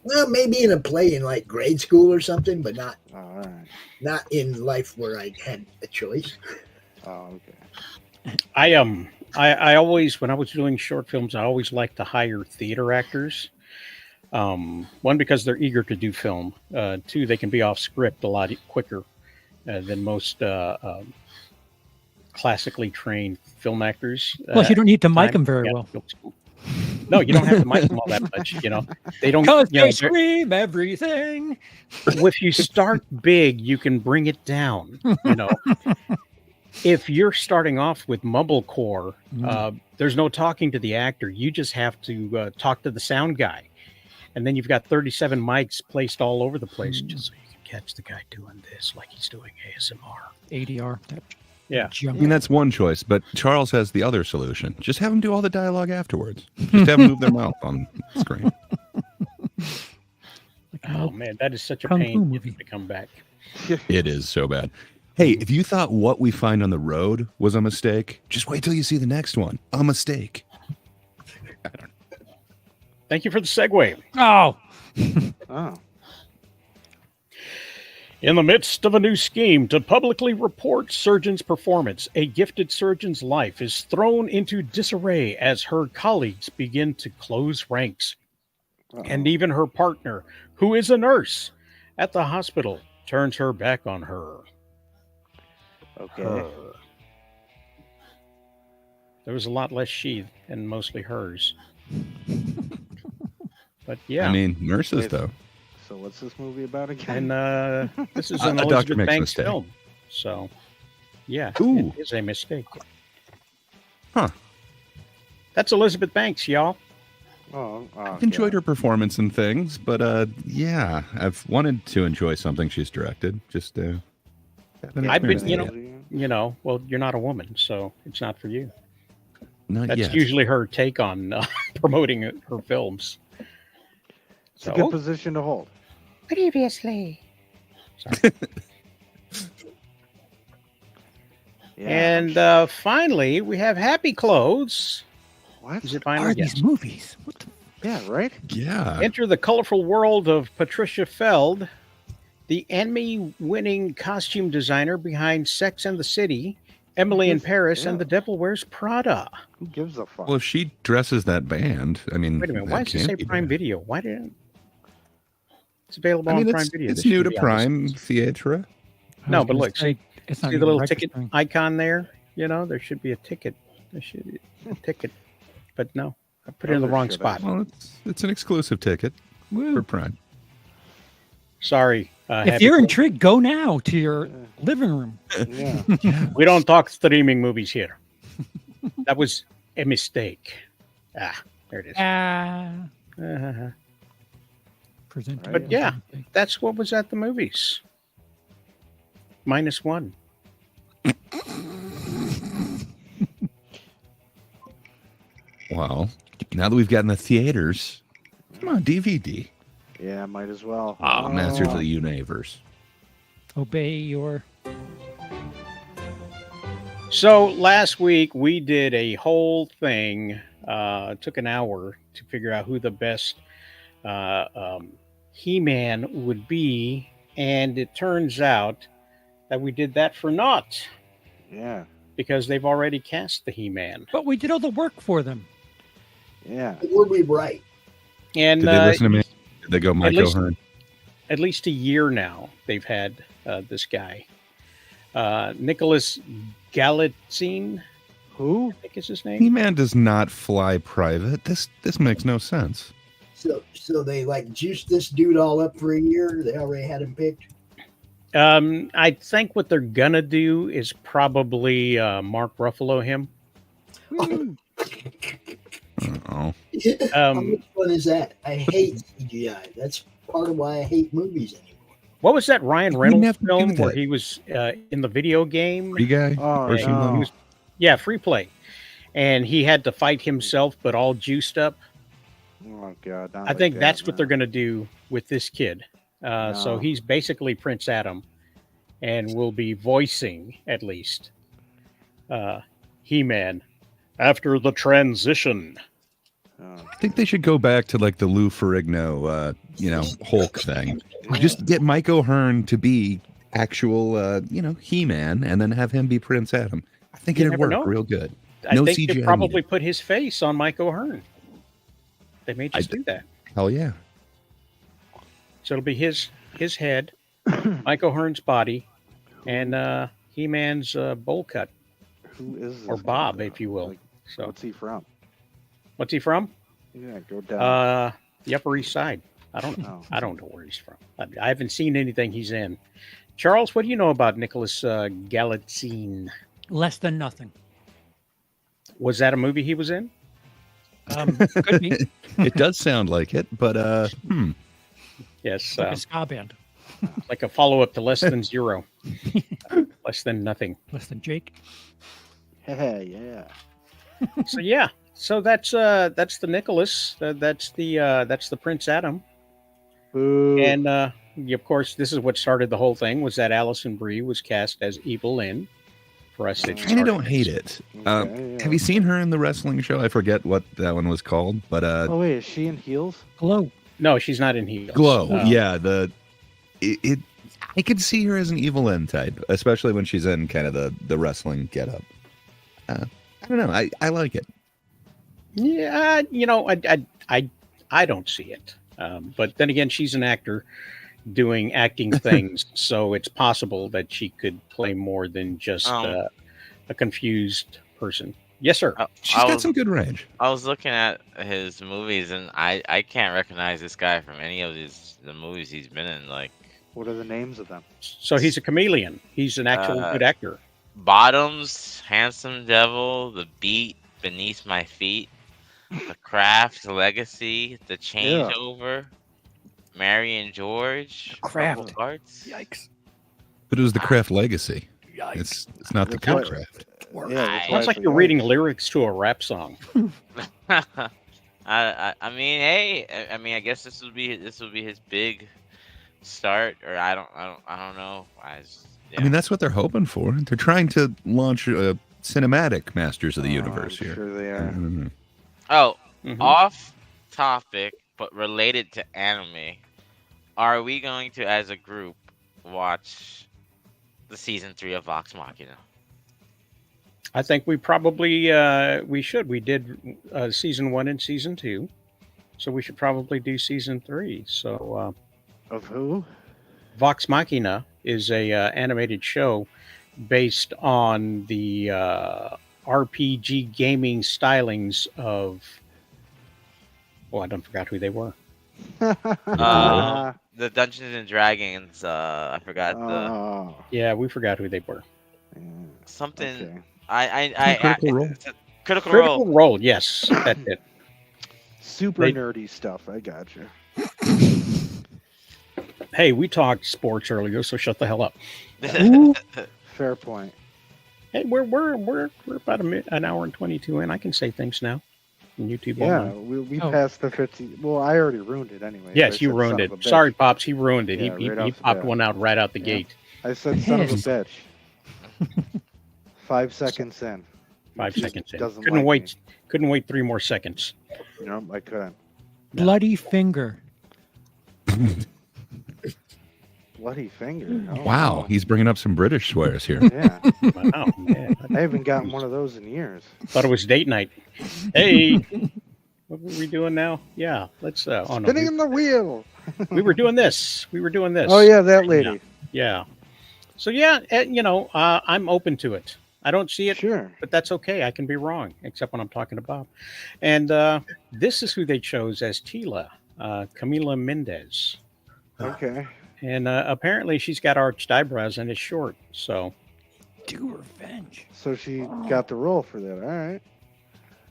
Well, maybe in a play in like grade school or something, but not All right. not in life where I had a choice. Oh, okay. I always, when I was doing short films, I always liked to hire theater actors. One, because they're eager to do film. Two, they can be off script a lot quicker than most classically trained film actors. Plus, you don't need to mic them very well. No, you don't have to mic them all that much. They don't. Because you know, they scream everything. if you start big, you can bring it down. If you're starting off with mumblecore, there's no talking to the actor. You just have to talk to the sound guy. And then you've got 37 mics placed all over the place just so you can catch the guy doing this like he's doing ASMR. ADR. Yeah. I mean, that's one choice, but Charles has the other solution. Just have them do all the dialogue afterwards. Just have them move their mouth on screen. Oh, man, that is such a Kung Fu pain movie. to come back. It is so bad. Hey, if you thought What We Find on the Road was a mistake, just wait till you see the next one. A mistake. Thank you for the segue. Oh. Oh. In the midst of a new scheme to publicly report surgeon's performance, a gifted surgeon's life is thrown into disarray as her colleagues begin to close ranks. And even her partner, who is a nurse at the hospital, turns her back on her. Okay. There was a lot less she and mostly hers. But yeah. I mean, nurses, though. So what's this movie about again? And this is an A doctor Elizabeth makes a Banks mistake. film. So, yeah, Ooh. it is a mistake. Huh. That's Elizabeth Banks, y'all. Oh, I've enjoyed her performance and things, but yeah, I've wanted to enjoy something she's directed. Just haven't I've been, experienced it yet. well, you're not a woman, so it's not for you. Not That's yet. usually her take on promoting her films. It's a good position to hold. Previously. And finally, we have Happy Clothes. What is it? Are Finally, these movies? What the? Yeah, right? Yeah. Enter the colorful world of Patricia Feld, the Emmy-winning costume designer behind Sex and the City, Emily in Paris, and The Devil Wears Prada. Who gives a fuck? Well, if she dresses that band, I mean, Wait a minute, that why does it can't say be Prime bad. Video? Why didn't it's available I mean, on Prime it's, Video? it's This new should to be on Prime this- Theatre. No, but look, see, it's not see the even little ticket registering. icon there? You know, there should be a ticket. There should be a ticket. But no, I put it in the wrong spot. Well, it's an exclusive ticket for Prime. Sorry. If Happy you're Clothes. intrigued, go now to your living room. Yeah. We don't talk streaming movies here. That was a mistake. Ah, there it is. Uh-huh. Presented. But yeah, that's what was at the movies. -1. Well, now that we've gotten the theaters, come on, DVD. Yeah, might as well. Masters of the Universe. Obey your. So last week we did a whole thing. Took an hour to figure out who the best He-Man would be, and it turns out that we did that for naught. Yeah. Because they've already cast the He-Man. But we did all the work for them. Yeah. Were we right? And Did they listen to me? Did they go Mike least- O'Hearn? at least a year now they've had this guy. Nicholas Galitzine. Who? I think is his name. He-Man does not fly private. This makes no sense. So they like juiced this dude all up for a year. They already had him picked. I think what they're gonna do is probably Mark Ruffalo him. Oh. How much fun is that? I hate CGI. That's part of why I hate movies anymore. What was that Ryan You Reynolds never do film where that. he was in the video game? Free Guy? Oh, Or she no. He was- yeah, Free Play, and he had to fight himself, but all juiced up. Oh God. not I like think that, that's what man. they're gonna do with this kid. So No. he's basically Prince Adam, and will be voicing at least He-Man after the transition. I think they should go back to like the Lou Ferrigno, Hulk thing. Just get Mike O'Hearn to be actual, He-Man, and then have him be Prince Adam. I think You it'd never work know. real good. I No think CGI they probably needed. put his face on Mike O'Hearn. They may just do that. Hell yeah. So it'll be his head, Mike O'Hearn's body, and He-Man's bowl cut, Who is this or guy, Bob, though? if you will. Like, So what's he from? what's he from? Yeah, go down. The Upper East Side. I don't know. Oh. I don't know where he's from. I haven't seen anything he's in. Charles, what do you know about Nicholas Galitzine? Less than nothing. Was that a movie he was in? Could be. It does sound like it, but Yes, Like a ska band. like a follow-up to Less Than Zero. Less Than Nothing. Less than Jake. Yeah. So yeah, so that's the Nicholas. That's the Prince Adam. Boo. And of course, this is what started the whole thing, was that Alison Brie was cast as Evil Lynn. For us, I kind of don't hate it. Have you seen her in the wrestling show? I forget what that one was called, but Oh wait, is she in Heels? Glow. No, she's not in Heels. Glow. Yeah, I could see her as an Evil Lynn type, especially when she's in kind of the wrestling getup. I don't know. I like it. Yeah, I don't see it. But then again, she's an actor doing acting things, so it's possible that she could play more than just a confused person. Yes, sir. She's got some good range. I was looking at his movies, and I can't recognize this guy from any of the movies he's been in. Like, what are the names of them? So he's a chameleon. He's an actual good actor. Bottoms, Handsome Devil, The Beat, Beneath My Feet, The Craft, Legacy, The Changeover, Mary and George, Craft. Hearts. Yikes. But it was the Craft Legacy. Yikes. It's not the That's Craft. Sounds like you're reading lyrics to a rap song. I mean, hey, I guess this will be his big start, or I don't know. I mean, that's what they're hoping for. They're trying to launch a cinematic Masters of the Universe here. Sure they are. Mm-hmm. Oh, off topic, but related to anime. Are we going to, as a group, watch the season 3 of Vox Machina? I think we probably we should. We did season 1 and season 2, so we should probably do season 3. So, of who? Vox Machina is a animated show based on the RPG gaming stylings of. Oh, I don't forgot who they were. The Dungeons and Dragons. I forgot the. Yeah, we forgot who they were. Something. Okay. Critical Role. Critical Role. Yes, that's it. Super nerdy stuff. I got you. Hey, we talked sports earlier, so shut the hell up. Fair point. Hey, we're about an hour and 22 in. I can say things now. On YouTube. Yeah, online. we passed the 50. Well, I already ruined it anyway. Yes, you ruined it. Sorry, Pops. He ruined it. Yeah, he right popped one out right out the gate. I said son of a bitch. 5 seconds in. 5 seconds in. Doesn't Couldn't like wait. Couldn't wait 3 more seconds. No, I couldn't. Bloody finger. Bloody finger. Oh, Wow, he's bringing up some British swears here. Yeah. Wow, man. I haven't gotten one of those in years. Thought it was date night. Hey, what were we doing now? Yeah, let's. Spinning in the wheel. We were doing this. Oh yeah, that lady. Yeah. So yeah, I'm open to it. I don't see it, sure, but that's okay. I can be wrong, except when I'm talking to Bob. And this is who they chose as Tila, Camila Mendez. Okay. And apparently she's got arched eyebrows and is short. So. Do revenge. So she got the role for that. All right.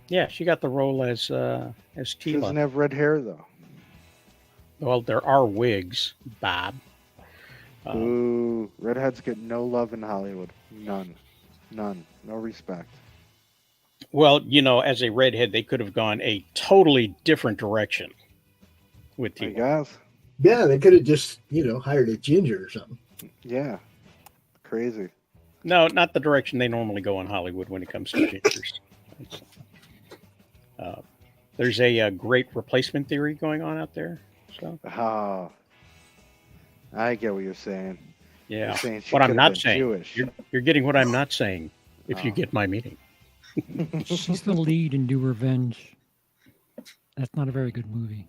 Yeah, she got the role as Tila. She doesn't have red hair though. Well, there are wigs, Bob. Ooh, redheads get no love in Hollywood. None. No respect. Well, as a redhead, they could have gone a totally different direction with Tila. I guess. Yeah, they could have just, hired a ginger or something. Yeah. Crazy. No, not the direction they normally go in Hollywood when it comes to gingers. There's a great replacement theory going on out there. So. Oh, I get what you're saying. Yeah. You're saying what I'm not saying. Jewish. You're getting what I'm not saying. If you get my meaning. She's the lead in Do Revenge. That's not a very good movie.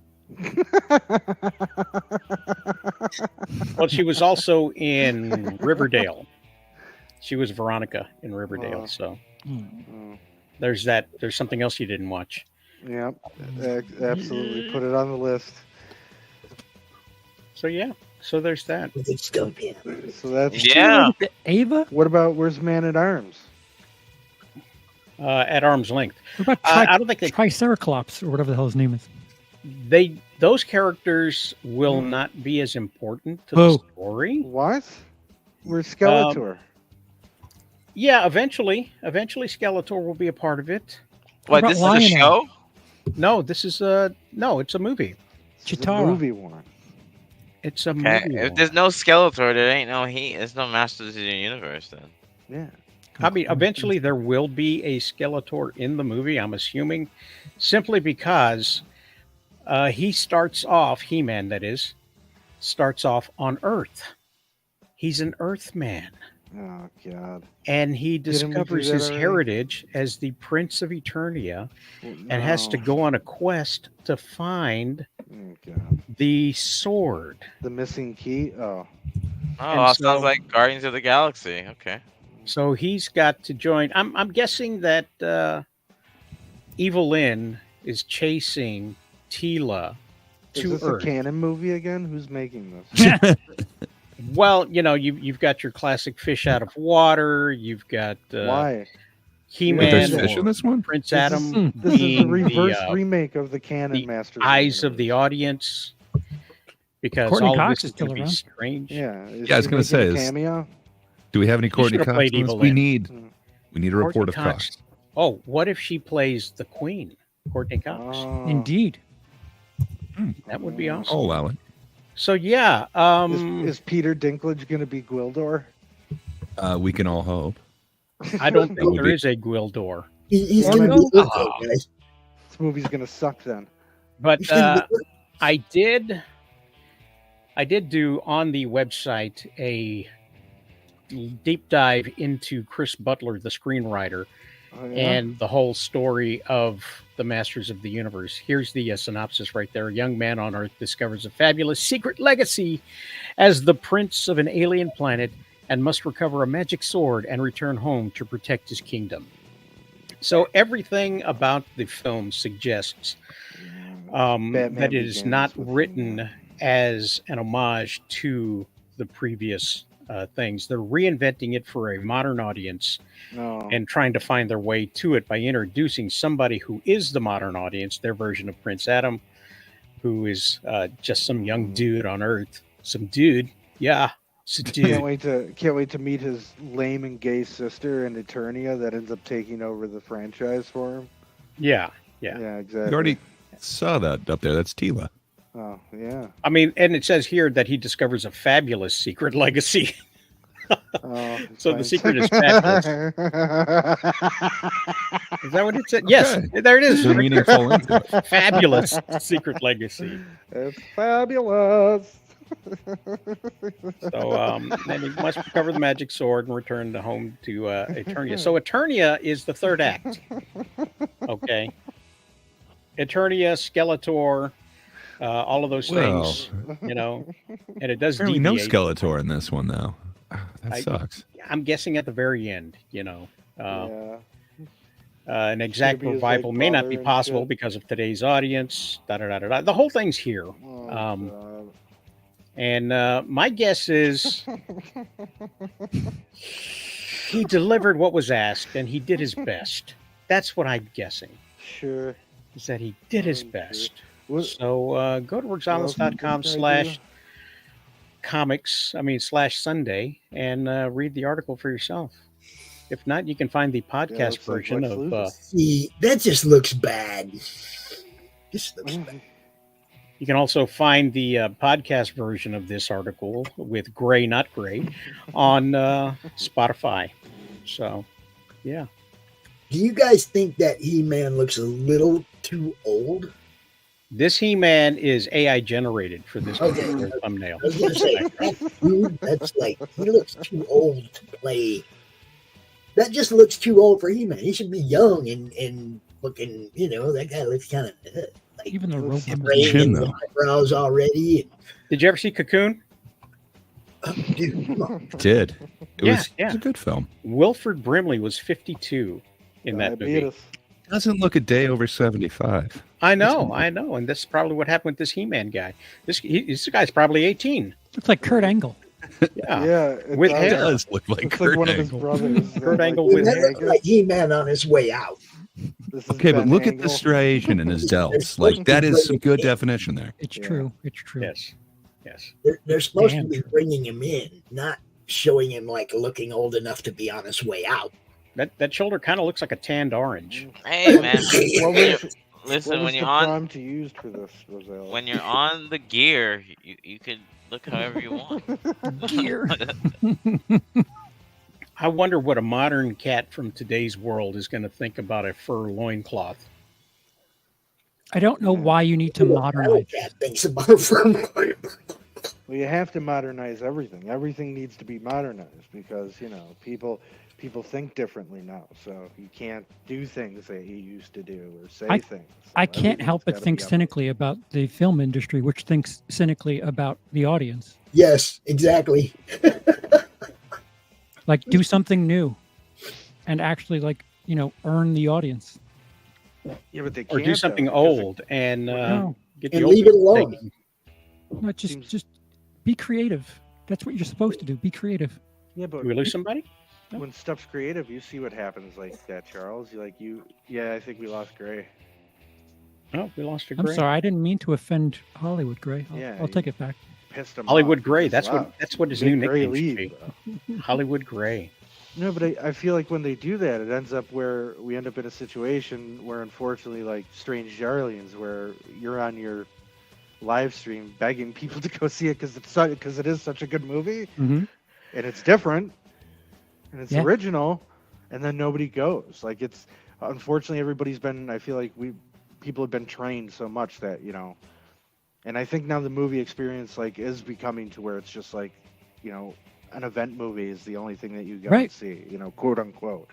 Well, she was also in Riverdale. She was Veronica in Riverdale. So there's that. There's something else you didn't watch. Yep, absolutely. Put it on the list. So yeah, so there's that. So that's Ava. What about Where's Man at Arms? At arm's length. What about I don't think they Triceratops or whatever the hell his name is. Those characters will not be as important to the story. What? Where's Skeletor? Yeah, eventually Skeletor will be a part of it. What? This is a show? No, this is it's a movie. It's a movie one. It's a Okay, movie. if there's no Skeletor, there ain't no Heat. There's no Masters of the Universe then. Yeah. I mean, eventually there will be a Skeletor in the movie, I'm assuming, simply because he starts off, He-Man that is, starts off on Earth. He's an Earthman. Oh, God. And he Didn't we do discovers that his already? heritage as the Prince of Eternia and has to No. go on a quest to find Oh, God. the sword. The missing key? Oh. Oh, sounds like Guardians of the Galaxy. Okay. So he's got to join. I'm guessing that Evil Lynn is chasing Tila Is to this Earth. a canon movie again? Who's making this? Well, you know, you've got your classic fish out of water. You've got Why? He-Man. There's fish in this one? Prince This Adam. This is a being reverse the, remake of the canon the Masters. eyes of the audience. Because Courtney all Cox of this is is still going to be around. strange. Yeah. Yeah, I was going to say, cameo. do we have any Courtney should've Cox? played in this? Evil We Lynn. need a report of Courtney Cox. Oh, what if she plays the Queen, Courtney Cox? Oh. Indeed. That would be awesome. I'll allow it. So yeah, Is Peter Dinklage going to be Gwildor? We can all hope. I don't That think would there be- is a Gwildor. He's Oh, going to no? be Wilco, guys. This movie's going to suck then. But He's gonna be I did do on the website a deep dive into Chris Butler, the screenwriter, Oh, yeah? and the whole story of the Masters of the Universe. Here's the synopsis right there. A young man on Earth discovers a fabulous secret legacy as the prince of an alien planet and must recover a magic sword and return home to protect his kingdom. So everything about the film suggests Batman that it is Begins not with written as an homage to the previous things. They're reinventing it for a modern audience No. and trying to find their way to it by introducing somebody who is the modern audience, their version of Prince Adam, who is just some young dude on Earth. Some dude. Yeah. It's a dude. Can't wait to meet his lame and gay sister in Eternia that ends up taking over the franchise for him. Yeah. Yeah. Yeah, exactly. You already saw that up there. That's Tila. Oh, yeah. I mean, and it says here that he discovers a fabulous secret legacy. Oh, So the secret is fabulous. Is that what it said? Yes, Okay. there it is. There's a meaningful into it. Fabulous secret legacy. It's fabulous. So, and he must recover the magic sword and return to home to Eternia. So Eternia is the third act. Okay. Eternia, Skeletor, all of those things, you know, and it does Apparently no deviate. Skeletor in this one, though. That sucks. I'm guessing at the very end, you know. Yeah. An exact be his, revival like, may not brother be and possible shit. because of today's audience. The whole thing's here. Oh, God. And my guess is he delivered what was asked and he did his best. That's what I'm guessing, Sure. is that he did his Sure. best. What- So go to rosales.com/comics/Sunday and read the article for yourself. If not, you can find the podcast looks like version Lex of Luthor. See, that just looks bad. Just looks bad. you can also find the podcast version of this article with Gray Not Gray on Spotify. So, yeah. Do you guys think that He-Man looks a little too old? This He-Man is AI generated for this Okay. particular thumbnail. I was gonna say, dude, that's like he looks too old to play. That just looks too old for He-Man. He should be young and looking. You know, that guy looks kind of like Even the robot. gray Chin, and though. eyebrows already. Did you ever see Cocoon? Dude, come on. Did. It Yeah, was yeah. a good film. Wilford Brimley was 52 in that movie. Diabetes. Doesn't look a day over 75. I know, and this is probably what happened with this He-Man guy. This guy's probably 18. Looks like Kurt Angle. Yeah, Yeah. It with does. It hair. does look like It's Kurt like one of his Angle. brothers. Kurt Angle Dude, with that hair. looks like He-Man on his way out. This is Okay, but Ben look at the Angle. striation in his delts. Like, that is some good definition there. It's Yeah. true. It's true. Yes, yes. They're supposed Damn to be true. bringing him in, not showing him like looking old enough to be on his way out. That shoulder kind of looks like a tanned orange. Hey man, What was listen what was when you're the on prompt you used for this, Rosales? when you're on the gear, you could look however you want. Gear. I wonder what a modern cat from today's world is going to think about a fur loincloth. I don't know why you need to modernize. Cat thinks about it for a moment. Well, you have to modernize everything. Everything needs to be modernized because people think differently now. So you can't do things that you used to do or say things. So I can't help but everything's think gotta be cynically about the film industry, which thinks cynically about the audience. Yes, exactly. Like, do something new and actually, earn the audience. Yeah, but they Or can't do something though, because old and get the And old leave it people alone. taken. No, just be creative. That's what you're supposed to do. Be creative. Yeah, but Did we lose somebody? when stuff's creative, you see what happens like that, Charles. I think we lost Gray. Oh, we lost a I'm Gray. sorry, I didn't mean to offend Hollywood Gray. I'll take it back. Pissed him Hollywood off. Gray. He That's just what left. his Made new Gray nickname should leave, be. bro. Hollywood Gray. No, but I feel like when they do that, it ends up where we end up in a situation where, unfortunately, like Strange Darlings, where you're on your live stream begging people to go see it because it is such a good movie Mhm. and it's different and it's Yeah. original, and then nobody goes. Like it's unfortunately everybody's been. I feel like people have been trained so much that and I think now the movie experience is becoming to where it's just an event movie is the only thing that you go Right. and see, quote unquote,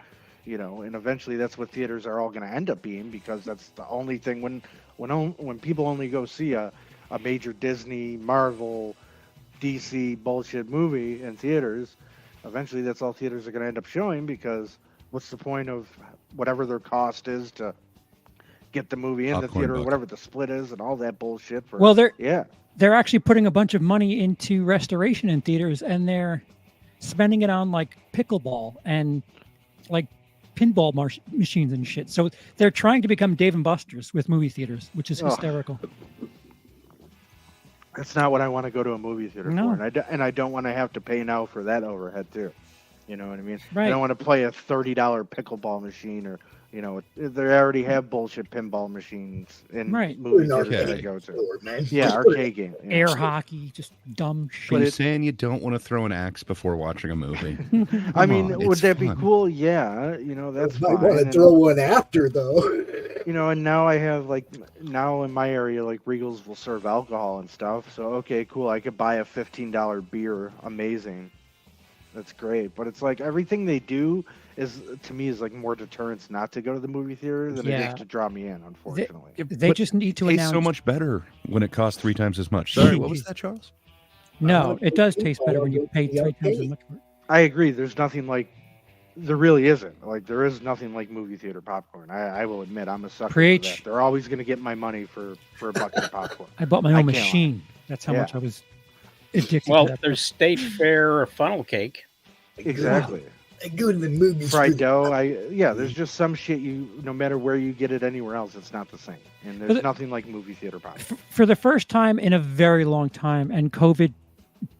and eventually that's what theaters are all going to end up being because that's the only thing when people only go see a major Disney, Marvel, DC bullshit movie in theaters, eventually that's all theaters are going to end up showing because what's the point of whatever their cost is to get the movie in the Popcorn theater, buck. whatever the split is and all that bullshit for Well, yeah. they're actually putting a bunch of money into restoration in theaters, and they're spending it on pickleball and pinball machines and shit. So they're trying to become Dave and Buster's with movie theaters, which is Ugh. hysterical. That's not what I want to go to a movie theater No. for, and I don't want to have to pay now for that overhead too. You know what I mean? I Right. don't want to play a $30 pickleball machine or they already have bullshit pinball machines in Right. movie We're theaters that I arcade. go to. Lord, man. Yeah, arcade game. Yeah. Air hockey, just dumb Are you shit. saying you don't want to throw an axe before watching a movie? I Come mean, on, would it's that be fun. cool? Yeah, that's Might fine. want to And, throw one after though. and now I have now in my area Regals will serve alcohol and stuff. So okay, cool. I could buy a $15 beer. Amazing. That's great. But it's everything they do is to me is more deterrence not to go to the movie theater than it Yeah. is to draw me in, unfortunately. They But just need to Tastes announce. so much better when it costs 3 times as much. Sorry, what was that, Charles? No, it does taste better when you pay 3 times as much for it. I agree. There's nothing there really isn't. There is nothing like movie theater popcorn. I will admit I'm a sucker Preach. for that. They're always going to get my money for a bucket of popcorn. I bought my I own can't lie. machine. That's how Yeah. much I was addicted Well, to that. there's State Fair funnel cake. Exactly. I go to the movies. Fried for- dough. There's just some shit no matter where you get it anywhere else, it's not the same. And But there's the- nothing like movie theater popcorn. For the first time in a very long time, and COVID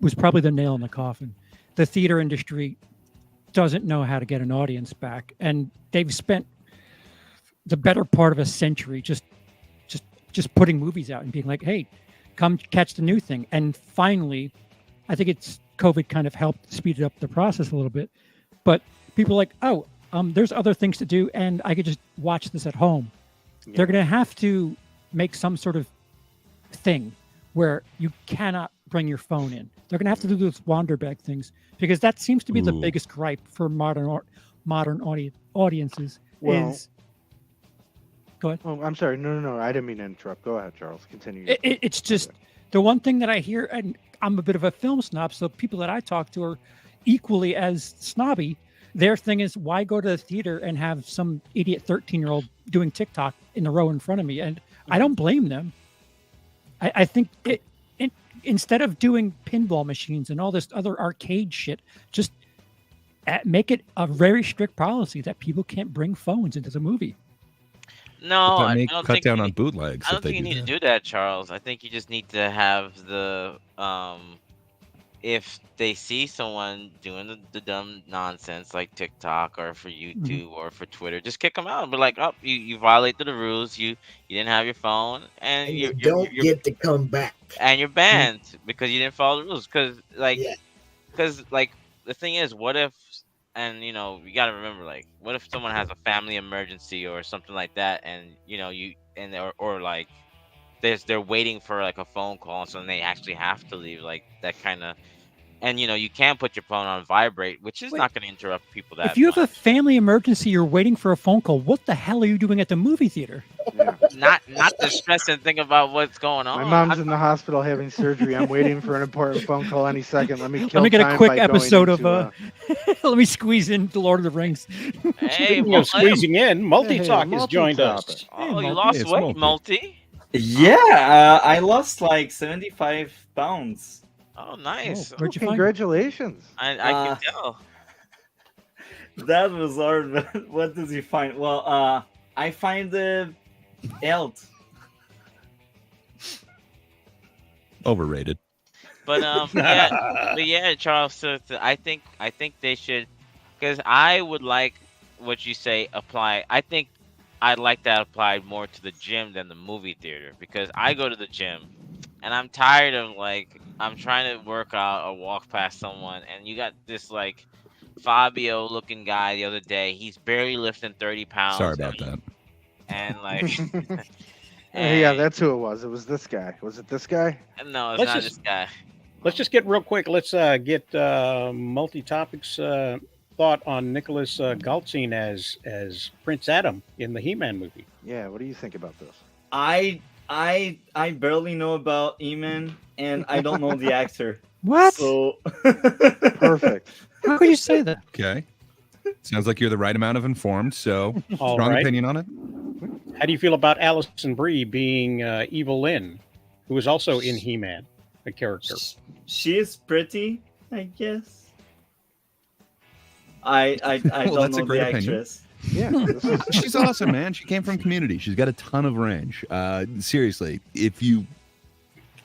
was probably the nail in the coffin, the theater industry doesn't know how to get an audience back, and they've spent the better part of a century just putting movies out and being like, hey, come catch the new thing. And finally, I think it's COVID kind of helped speed up the process a little bit, but people are like, oh, there's other things to do and I could just watch this at home. Yeah. They're going to have to make some sort of thing where you cannot bring your phone in. They're going to have to do those wander bag things because that seems to be the Ooh. biggest gripe for modern audiences. Well, is go ahead. Oh, I'm sorry. No. I didn't mean to interrupt. Go ahead, Charles. Continue. It's just the one thing that I hear, and I'm a bit of a film snob, so people that I talk to are equally as snobby. Their thing is, why go to the theater and have some idiot 13-year-old doing TikTok in the row in front of me? And I don't blame them. I think instead of doing pinball machines and all this other arcade shit, just make it a very strict policy that people can't bring phones into the movie. No, But I make don't cut think down you on need- bootlegs. I don't if they think you do need that. to do that, Charles. I think you just need to have the if they see someone doing the dumb nonsense like TikTok or for YouTube or for Twitter, just kick them out and be like, "Oh, you violated the rules. You didn't have your phone, and And you're you don't get to come back. and you're banned because you didn't follow the rules." Because Yeah. the thing is, what if, and you got to remember, like, what if someone has a family emergency or something like that, and or like they're waiting for like a phone call, so then they actually have to leave, like that kind of. And you can't put your phone on vibrate, which is not going to interrupt people that If you much. have a family emergency, you're waiting for a phone call. What the hell are you doing at the movie theater? Not to stress and think about what's going on. My mom's in the hospital having surgery. I'm waiting for an important phone call any second. Let me Let me get a time quick by going episode into, of. Let me squeeze in the Lord of the Rings. Hey, Speaking of squeezing in, Multi-Talk has joined Multi-Topic. us. Oh, you lost weight, Multi. Yeah, I lost like 75 pounds. Oh, nice. Where'd you find it? Congratulations. I can tell. That was hard. But what did you find? Well, I find the health. Overrated. But yeah, Charles. So I think they should, because I would like what you say apply. I think I'd like that applied more to the gym than the movie theater, because I go to the gym and I'm tired of, like, I'm trying to work out or walk past someone, and you got this like Fabio looking guy the other day. He's barely lifting 30 pounds. Sorry about that. And like, Yeah, that's who it was. It was this guy. Was it this guy? No, it's Let's not just- this guy. Let's just get real quick. Let's get Multi-Topics thought on Nicholas Galtzine as Prince Adam in the He-Man movie. Yeah, what do you think about this? I barely know about Eamon, and I don't know the actor. What? So Perfect. How could you say that? Okay. Sounds like you're the right amount of informed. So, All strong right. opinion on it. How do you feel about Alison Brie being Evil Lynn, who is also in He-Man, a character? she is pretty, I guess. I Well, don't that's a know great the opinion. actress. Yeah. This is, She's awesome, man. She came from Community. She's got a ton of range. Seriously, if you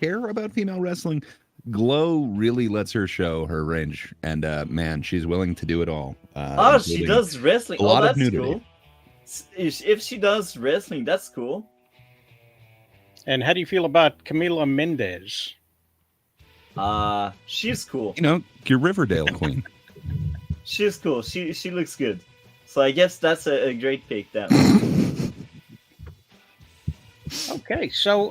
care about female wrestling, Glow really lets her show her range, and man, she's willing to do it all. Oh, she including does wrestling. a lot Oh, of that's nudity. cool. If she does wrestling, that's cool. And how do you feel about Camila Mendez? She's cool. You know, your Riverdale queen. She's cool. She looks good. So I guess that's a great pick. That one. Okay, so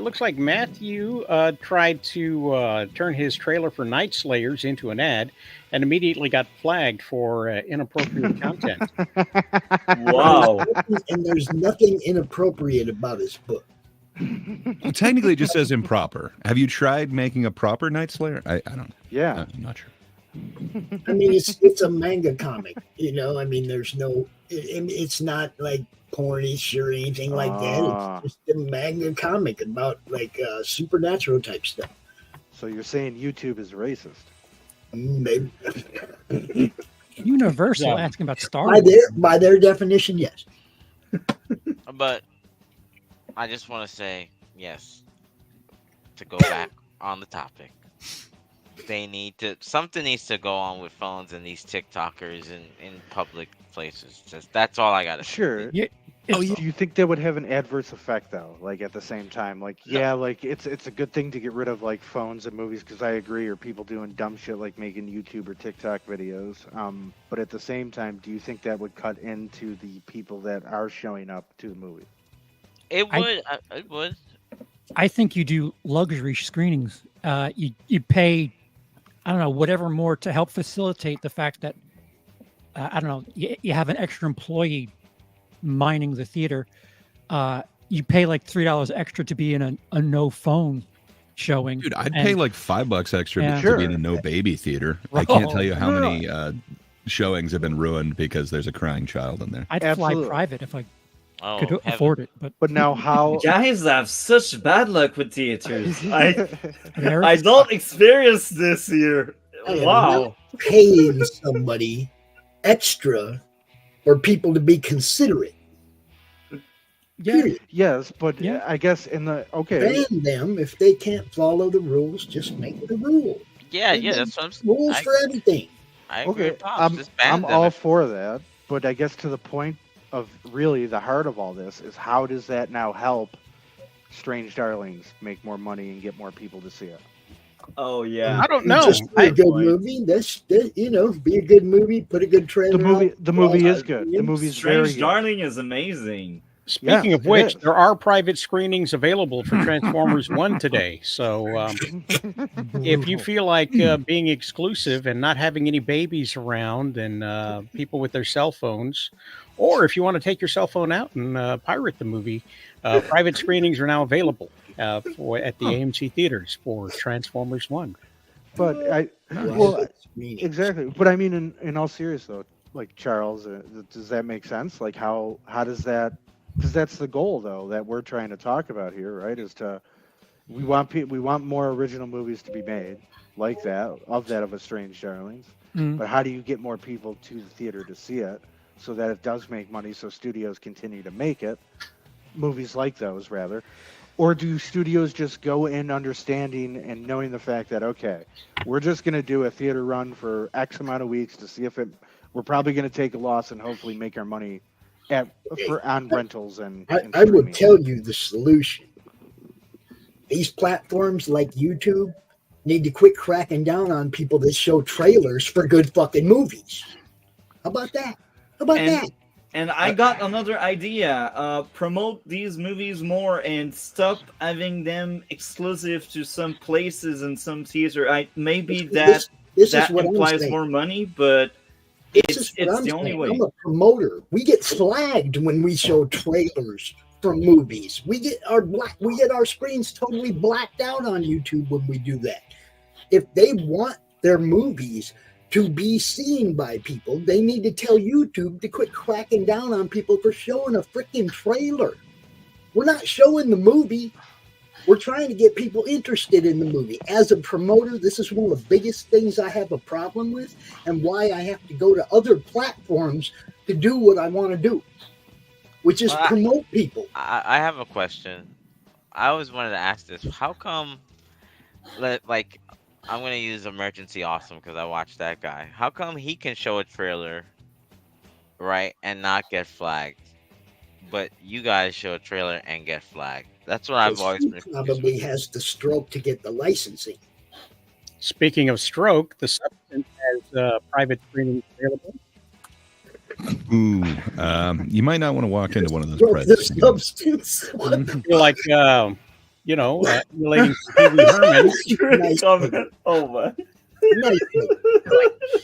looks like Matthew tried to turn his trailer for Night Slayers into an ad and immediately got flagged for inappropriate content. Wow. And there's nothing inappropriate about his book. Well, technically, it just says improper. Have you tried making a proper Night Slayer? I don't. yeah. I'm not sure. I mean, it's a manga comic, you know. I mean, there's no, it's not like pornish or anything like that. It's just a manga comic about like supernatural type stuff. So you're saying YouTube is racist? Maybe. Universal Yeah. asking about Star By Wars. their definition, yes. But I just want to say, yes, to go back on the topic, something needs to go on with phones and these TikTokers in public places. That's all I got to say. Sure. Yeah, Do you think that would have an adverse effect though? Like at the same time, like yeah, like it's a good thing to get rid of like phones and movies, because I agree, or people doing dumb shit like making YouTube or TikTok videos. But at the same time, do you think that would cut into the people that are showing up to the movie? It would. It would. I think you do luxury screenings. You pay, I don't know, whatever more to help facilitate the fact that I don't know, you have an extra employee mining the theater. You pay like $3 extra to be in a no phone showing. Dude, I'd pay like $5 extra Yeah. to be in a no baby theater. I Oh, can't tell you how many showings have been ruined because there's a crying child in there. I'd Absolutely. fly private if I Oh, could heaven. afford it. But now how? Guys have such bad luck with theaters. I Eric? don't experience this here. I am Wow. not paying somebody extra for people to be considerate. Period. Yes, but Yeah. I guess in the okay. Ban them if they can't follow the rules. Just make it a rule. Yeah, that's what I'm saying. Rules for everything. I agree Okay, with Pops. Just ban I'm them. all for that, but I guess to the point of really the heart of all this is how does that now help Strange Darlings make more money and get more people to see it? Oh yeah. I don't know. Just be a good movie. Be a good movie. Put a good trailer. The movie is good. The movie's very Strange good. Darling is amazing. Speaking Yes, of it which, is. there are private screenings available for Transformers 1 today. So if you feel like being exclusive and not having any babies around and people with their cell phones, or if you want to take your cell phone out and pirate the movie, private screenings are now available at the AMC theaters for Transformers 1. But exactly. But I mean, in all seriousness, though, like Charles, does that make sense? Like how does that? Because that's the goal, though, that we're trying to talk about here, right? Is we want more original movies to be made like that of a Strange Darlings. But how do you get more people to the theater to see it so that it does make money, so studios continue to make it, movies like those rather, or do studios just go in understanding and knowing the fact that okay, we're just going to do a theater run for X amount of weeks to see if we're probably going to take a loss and hopefully make our money on rentals and I would tell you the solution. These platforms like YouTube need to quit cracking down on people that show trailers for good fucking movies. How about that? And I got another idea. Promote these movies more and stop having them exclusive to some places and some theater. Maybe that implies more money, but it's the only way. I'm a promoter. We get flagged when we show trailers from movies. We get our screens totally blacked out on YouTube when we do that. If they want their movies to be seen by people, they need to tell YouTube to quit cracking down on people for showing a freaking trailer. We're not showing the movie. We're trying to get people interested in the movie. As a promoter, this is one of the biggest things I have a problem with and why I have to go to other platforms to do what I want to do, which is promote people. I have a question. I always wanted to ask this. How come, like, I'm going to use Emergency Awesome because I watched that guy. How come he can show a trailer, right, and not get flagged? But you guys show a trailer and get flagged. That's what I've always been. Probably has the stroke to get the licensing. Speaking of stroke, the Substance has private screenings available. Ooh, you might not want to walk into one of those The presents. Substance. You're like, emulating Pee Wee Herman. Oh my!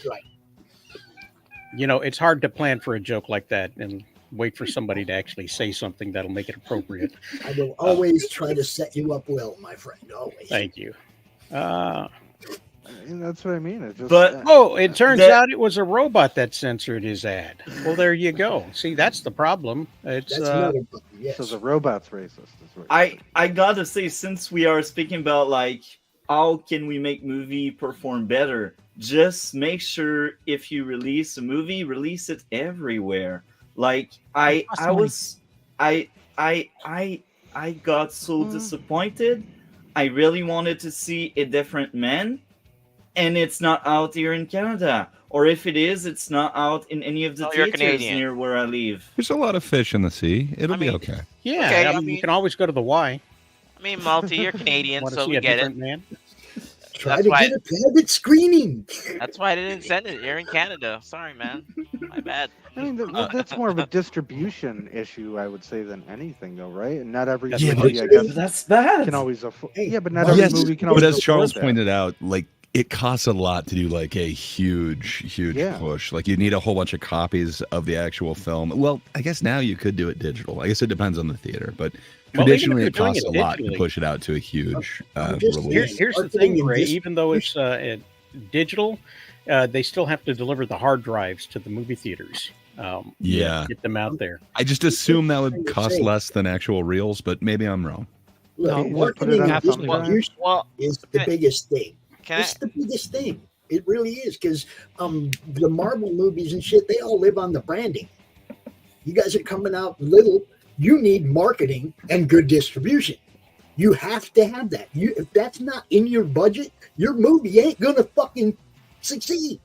Right. It's hard to plan for a joke like that and wait for somebody to actually say something that'll make it appropriate. I will always try to set you up well, my friend. Always. Thank you. That's what I mean. It just, it turns out it was a robot that censored his ad. Well, there you go. See, that's the problem. It's so the robot's racist. I gotta say, since we are speaking about like how can we make movie perform better, just make sure if you release a movie, release it everywhere. Like I got so disappointed. I really wanted to see A Different Man, and it's not out here in Canada. Or if it is, it's not out in any of the theaters near where I live. There's a lot of fish in the sea. It'll be okay. Yeah, Okay, I mean, you can always go to the Y. I mean, Multi, you're Canadian, Want to so see we a get different it. man? Try to get a private screening. That's why I didn't send it. You're in Canada. Sorry, man. My bad. I mean, that's more of a distribution issue, I would say, than anything, though, right? And not every Yeah, movie, I guess, that's bad. can always afford. Yeah, but not every movie can always. But as afford Charles that. pointed out, like it costs a lot to do like a huge push. Like you need a whole bunch of copies of the actual film. Well, I guess now you could do it digital. I guess it depends on the theater, but traditionally it costs a lot to push it out to a huge release. Here's the thing, Ray. Even though it's digital, they still have to deliver the hard drives to the movie theaters. Get them out there. I just assume that would cost less than actual reels, but maybe I'm wrong. Look, marketing and distribution is the biggest thing. It's the biggest thing. It really is, because the Marvel movies and shit, they all live on the branding. You guys are coming out little. You need marketing and good distribution. You have to have that. If that's not in your budget, your movie ain't gonna fucking succeed.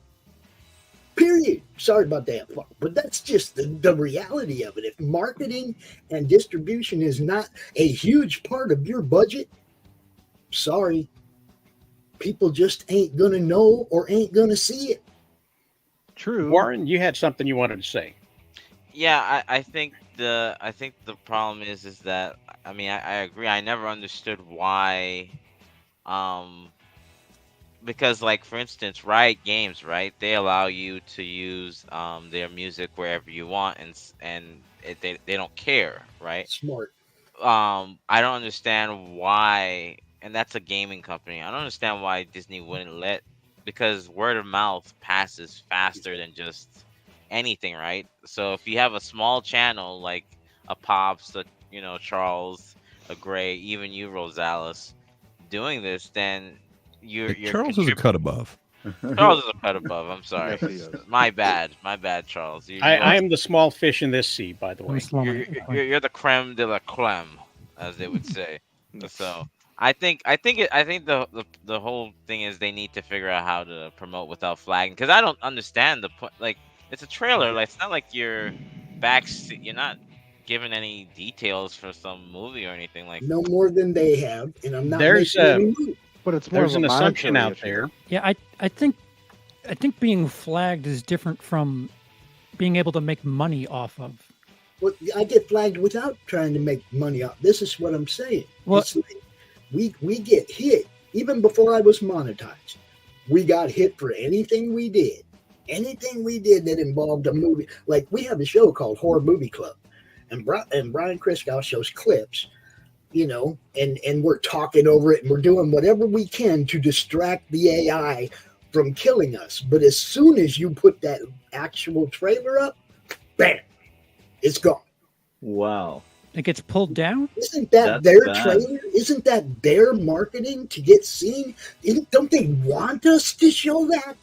Period. Sorry about that, but that's just the reality of it. If marketing and distribution is not a huge part of your budget, sorry, people just ain't gonna know or ain't gonna see it. True. Warren, you had something you wanted to say. Yeah, I think the problem is that I mean I agree. I never understood why, because like for instance, Riot Games, right? They allow you to use their music wherever you want, and they don't care, right? Smart. I don't understand why, and that's a gaming company. I don't understand why Disney wouldn't let, because word of mouth passes faster than just anything, right? So if you have a small channel like a Pops, Charles, a Gray, even you, Rosales, doing this, then you're Charles is a cut above. Charles is a cut above. I'm sorry. Yes, he is. My bad, Charles. I am the small fish in this sea, by the way. You're the creme de la creme, as they would say. So I think the whole thing is they need to figure out how to promote without flagging, because I don't understand the point. Like, it's a trailer. Like, it's not like you're you're not giving any details for some movie or anything like. No more than they have, and I'm not. There's but it's more there's of an a assumption monetary out issue. there. Yeah, I think being flagged is different from being able to make money off of. Well, I get flagged without trying to make money off. This is what I'm saying. Well, It's like we get hit even before I was monetized. We got hit for anything we did. Anything we did that involved a movie. Like, we have a show called Horror Movie Club, and Brian Christgau shows clips, and we're talking over it, and we're doing whatever we can to distract the AI from killing us. But as soon as you put that actual trailer up, bam, it's gone. Wow. It gets pulled down? Isn't that That's their bad. trailer? Isn't that their marketing to get seen? Don't they want us to show that?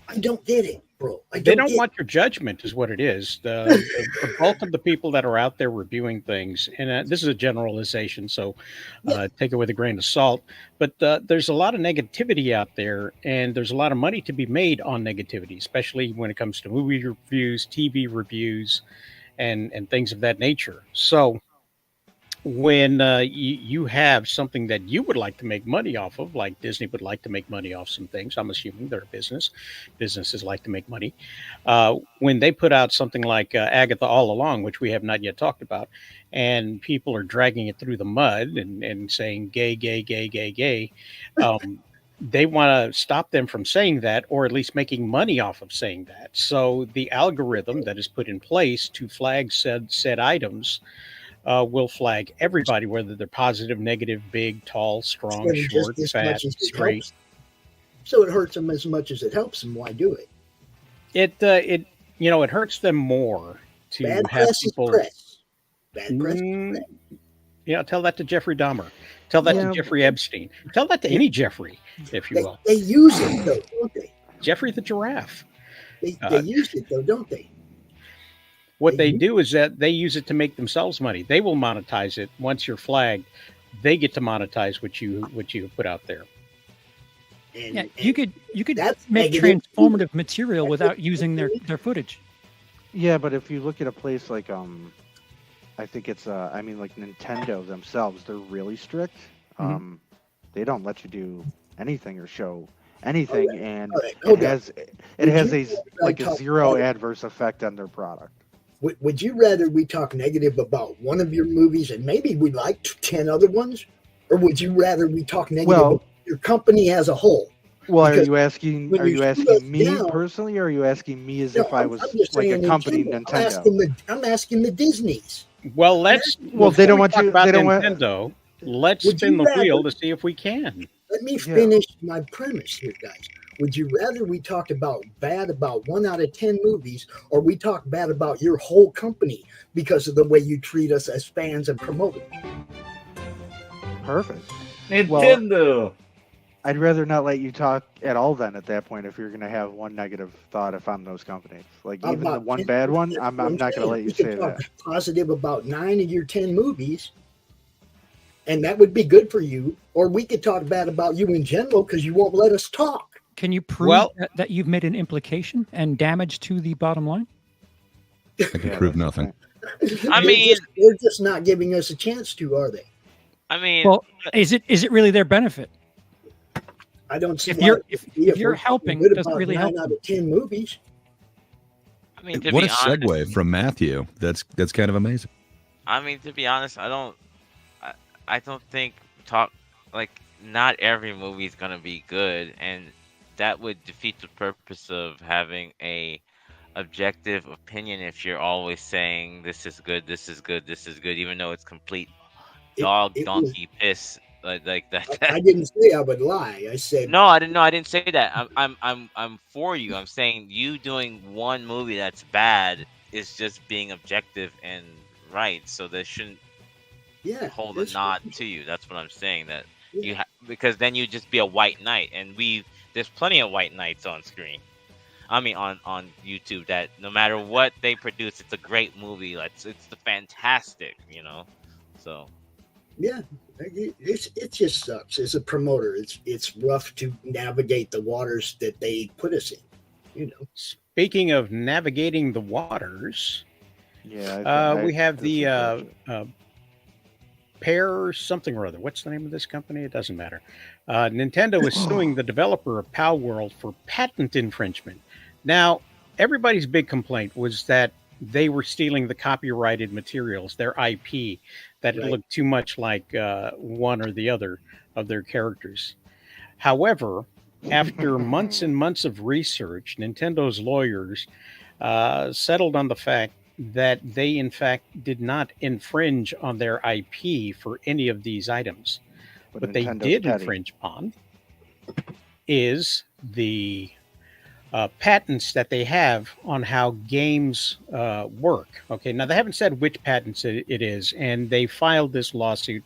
I don't get it, bro. They don't want your judgment, is what it is. The bulk of the people that are out there reviewing things, and this is a generalization, so take it with a grain of salt. But there's a lot of negativity out there, and there's a lot of money to be made on negativity, especially when it comes to movie reviews, TV reviews, and things of that nature. So when you have something that you would like to make money off of, like Disney would like to make money off some things, I'm assuming they're a business. Businesses like to make money. When they put out something like Agatha All Along, which we have not yet talked about, and people are dragging it through the mud and saying gay, gay, gay, gay, gay, they want to stop them from saying that, or at least making money off of saying that. So the algorithm that is put in place to flag said items will flag everybody, whether they're positive, negative, big, tall, strong, Just short, as fat, much as it straight. helps. So it hurts them as much as it helps them. Why do it? It hurts them more to Bad have press people. is press. Bad press is press. Tell that to Jeffrey Dahmer. Tell that Yeah. to Jeffrey Epstein. Tell that to any Jeffrey, if you will. They use it though, don't they? Jeffrey the giraffe. They use it though, don't they? What they do is that they use it to make themselves money. They will monetize it once you're flagged. They get to monetize what you put out there. Yeah, you could that's make negative. transformative material without using their footage. Yeah, but if you look at a place like I think it's like Nintendo themselves, they're really strict. They don't let you do anything or show anything, and it has a zero adverse effect on their product. Would you rather we talk negative about one of your movies and maybe we like 10 other ones? Or would you rather we talk negative about your company as a whole? Well, Because are you asking me down- personally, or are you asking me as No, if I I'm was just like a saying in company, general. Nintendo? I'm asking the Disneys. Well, they before don't we want talk you. about They don't want. Nintendo. Let's Would spin you the wheel rather- to see if we can. Let me finish my premise here, guys. Would you rather we talked bad about 1 out of 10 movies, or we talk bad about your whole company because of the way you treat us as fans and promoters? Perfect. Nintendo. I'd rather not let you talk at all then at that point if you're going to have one negative thought if I'm those companies. Like, even the one bad one, I'm not going to let you We could say talk that. positive about 9 of your 10 movies. and that would be good for you. Or we could talk bad about you in general because you won't let us talk. Can you prove that you've made an implication and damage to the bottom line? I can prove nothing. I mean, they're just not giving us a chance to, are they? I mean, well, is it really their benefit? I don't see. If you're helping, it doesn't really help. 9 out of 10 movies. I mean, What a segue from Matthew. That's kind of amazing. I mean, to be honest, I don't think not every movie is gonna be good, and that would defeat the purpose of having a objective opinion if you're always saying this is good, this is good, this is good, even though it's complete donkey piss like that. I didn't say I would lie. I said no. I didn't say that. I'm for you. I'm saying you doing one movie that's bad is just being objective and right. So they shouldn't hold a nod to you. That's what I'm saying. That because then you just be a white knight, and there's plenty of white knights on screen. I mean, on YouTube, that no matter what they produce, it's a great movie. It's the fantastic, So. Yeah, it just sucks. As a promoter, it's rough to navigate the waters that they put us in. Speaking of navigating the waters, we have the Pair something or other. What's the name of this company? It doesn't matter. Nintendo is suing the developer of Pal World for patent infringement. Now, everybody's big complaint was that they were stealing the copyrighted materials, their IP, that it looked too much like one or the other of their characters. However, after months and months of research, Nintendo's lawyers settled on the fact that they, in fact, did not infringe on their IP for any of these items. What they did infringe upon is the patents that they have on how games work. Okay, now they haven't said which patents it is, and they filed this lawsuit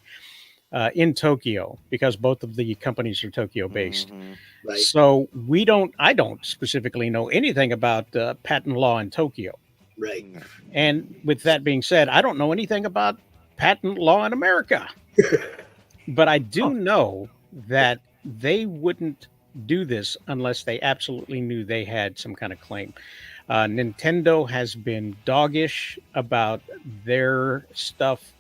in Tokyo because both of the companies are Tokyo based. Mm-hmm. So I don't specifically know anything about patent law in Tokyo. Right. And with that being said, I don't know anything about patent law in America. But I do know that they wouldn't do this unless they absolutely knew they had some kind of claim. Nintendo has been doggish about their stuff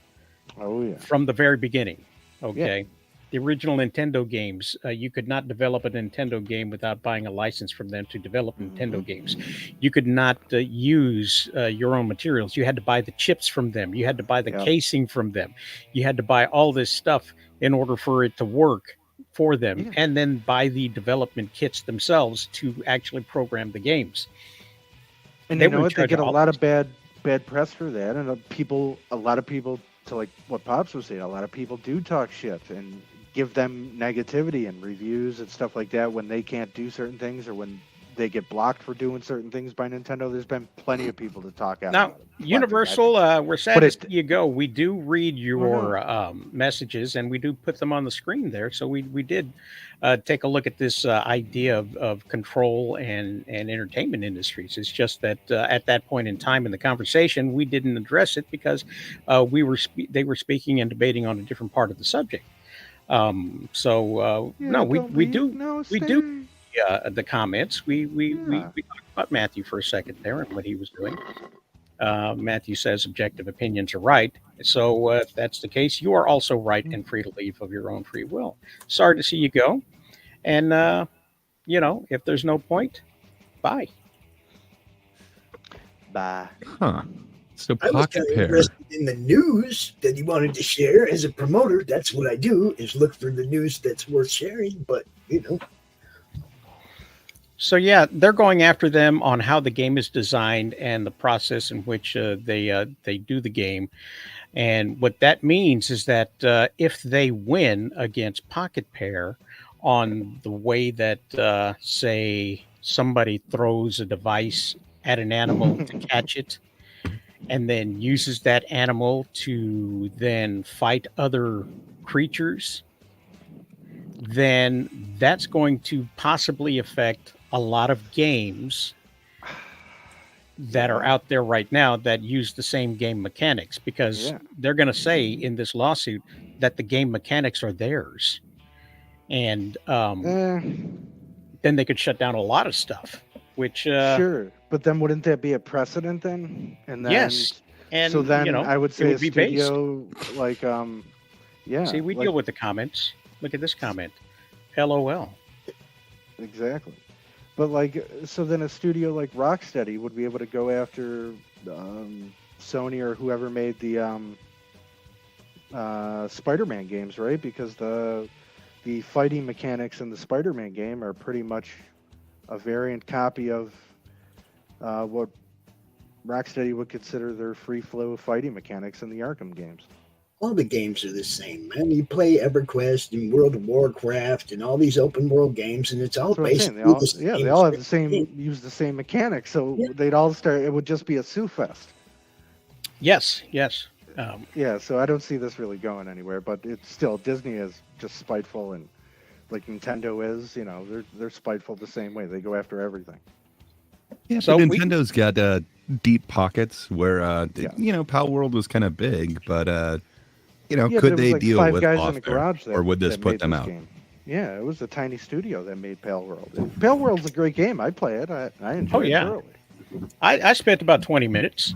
from the very beginning. Okay. The original Nintendo games, you could not develop a Nintendo game without buying a license from them to develop Nintendo games. You could not use your own materials. You had to buy the chips from them. You had to buy the casing from them. You had to buy all this stuff in order for it to work for them, and then buy the development kits themselves to actually program the games. And they get a lot of bad press for that, and a lot of people, to like what Pops was saying, a lot of people do talk shit and give them negativity and reviews and stuff like that when they can't do certain things or when they get blocked for doing certain things by Nintendo. There's been plenty of people to talk out. Now, Universal, we're sad to see you go. We do read your messages, and we do put them on the screen there. So we did take a look at this idea of control and entertainment industries. It's just that at that point in time in the conversation, we didn't address it because they were speaking and debating on a different part of the subject. We do the comments. We talked about Matthew for a second there and what he was doing. Matthew says objective opinions are right. So if that's the case, you are also right and free to leave of your own free will. Sorry to see you go. And, if there's no point, bye. Bye. Huh. So I was Pocket kind of Pair. interested in the news that you wanted to share. As a promoter, that's what I do, is look for the news that's worth sharing. But, So yeah, they're going after them on how the game is designed and the process in which they do the game. And what that means is that if they win against Pocket Pair on the way that, say, somebody throws a device at an animal to catch it, and then uses that animal to then fight other creatures, then that's going to possibly affect a lot of games that are out there right now that use the same game mechanics, because they're going to say in this lawsuit that the game mechanics are theirs. And then they could shut down a lot of stuff, which sure, but then wouldn't that be a precedent then? And then, yes, and so then you know, I would it say a would be based. studio like yeah. See, we like, deal with the comments. Look at this comment. LOL. Exactly. But like, so then a studio like Rocksteady would be able to go after Sony or whoever made the Spider-Man games, right? Because the fighting mechanics in the Spider-Man game are pretty much a variant copy of what Rocksteady would consider their free flow fighting mechanics in the Arkham games. All the games are the same, man. You play EverQuest and World of Warcraft and all these open world games, and it's all That's what I'm saying. basically They all, the same. yeah, they all have the same, use the same mechanics, so they'd all start. It would just be a Sue Fest. Yes, yes. Yeah, so I don't see this really going anywhere. But it's still, Disney is just spiteful, and like Nintendo is, you know, they're spiteful the same way. They go after everything. Yeah, so Nintendo's got deep pockets where you know, Pal World was kind of big, but you know, Yeah, could but it was they like deal 5 with guys in a Author, garage that, or would this that put made them this out? game. Yeah, it was a tiny studio that made Pale World. Pale World's a great game. I play it. I enjoy it thoroughly. I spent about 20 minutes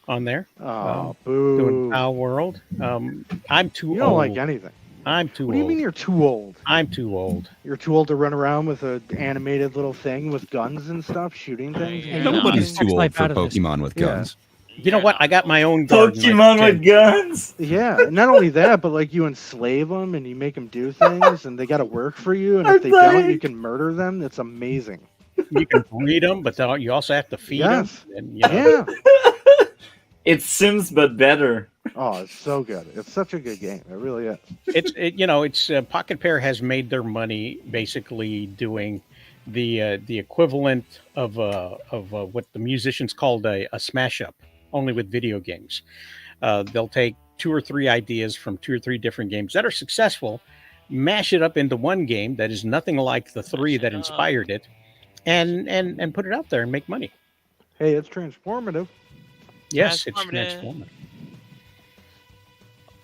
on there. Oh, boo. Doing Pal World. I'm too old. You don't like anything. I'm too old. What do you mean you're too old? I'm too old. You're too old to run around with an animated little thing with guns and stuff, shooting things? Nobody's too old for Pokemon with guns. You know what? I got my own garden. Pokemon with guns. Yeah, not only that, but like you enslave them and you make them do things, and they got to work for you. And if they don't, you can murder them. It's amazing. You can breed them, but you also have to feed them. And, you know, Yeah. It's Sims, but better. Oh, it's so good. It's such a good game. It really is. It's Pocket Pair has made their money basically doing the equivalent of what the musicians called a smash up, only with video games. They'll take 2 or 3 ideas from 2 or 3 different games that are successful, mash it up into one game that is nothing like the 3 that inspired it, and put it out there and make money. Hey, it's transformative. Yes, it's transformative.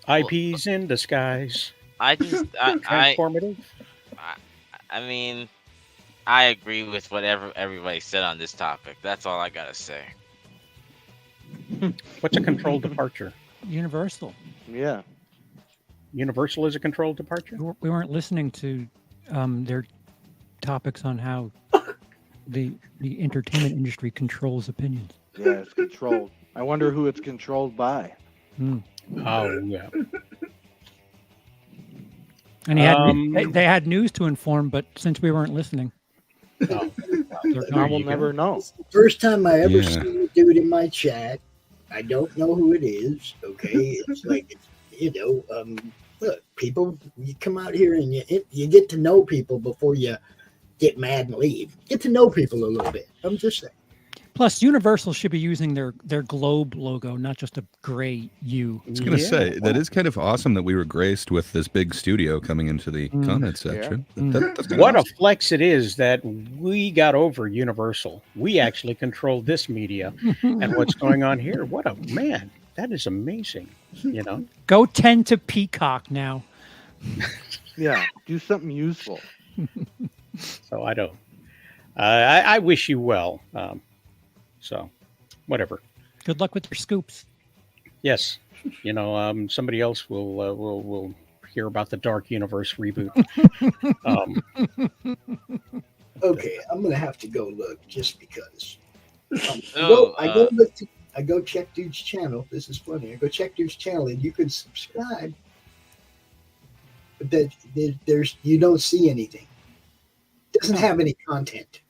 IPs in disguise. I just transformative. I mean, I agree with whatever everybody said on this topic. That's all I gotta say. What's a controlled departure? Universal. Yeah. Universal is a controlled departure? We weren't listening to their topics on how the entertainment industry controls opinions. Yeah, it's controlled. I wonder who it's controlled by. Oh, yeah. And they had news to inform, but since we weren't listening, I will never know. First time I ever seen a dude in my chat. I don't know who it is. Okay, it's like, look, people, you come out here and you get to know people before you get mad and leave. Get to know people a little bit. I'm just saying. Plus, Universal should be using their globe logo, not just a gray U. I was going to say, that is kind of awesome that we were graced with this big studio coming into the comment section. That's what a flex it is that we got over Universal. We actually control this media and what's going on here. What a man. That is amazing. You know, go tend to Peacock now. Yeah, do something useful. So I don't. I wish you well. So, whatever. Good luck with your scoops. Yes, you know, somebody else will hear about the Dark Universe reboot. Okay, I'm gonna have to go look just because. I go check dude's channel. This is funny. I go check dude's channel, and you can subscribe, but there's you don't see anything. It doesn't have any content.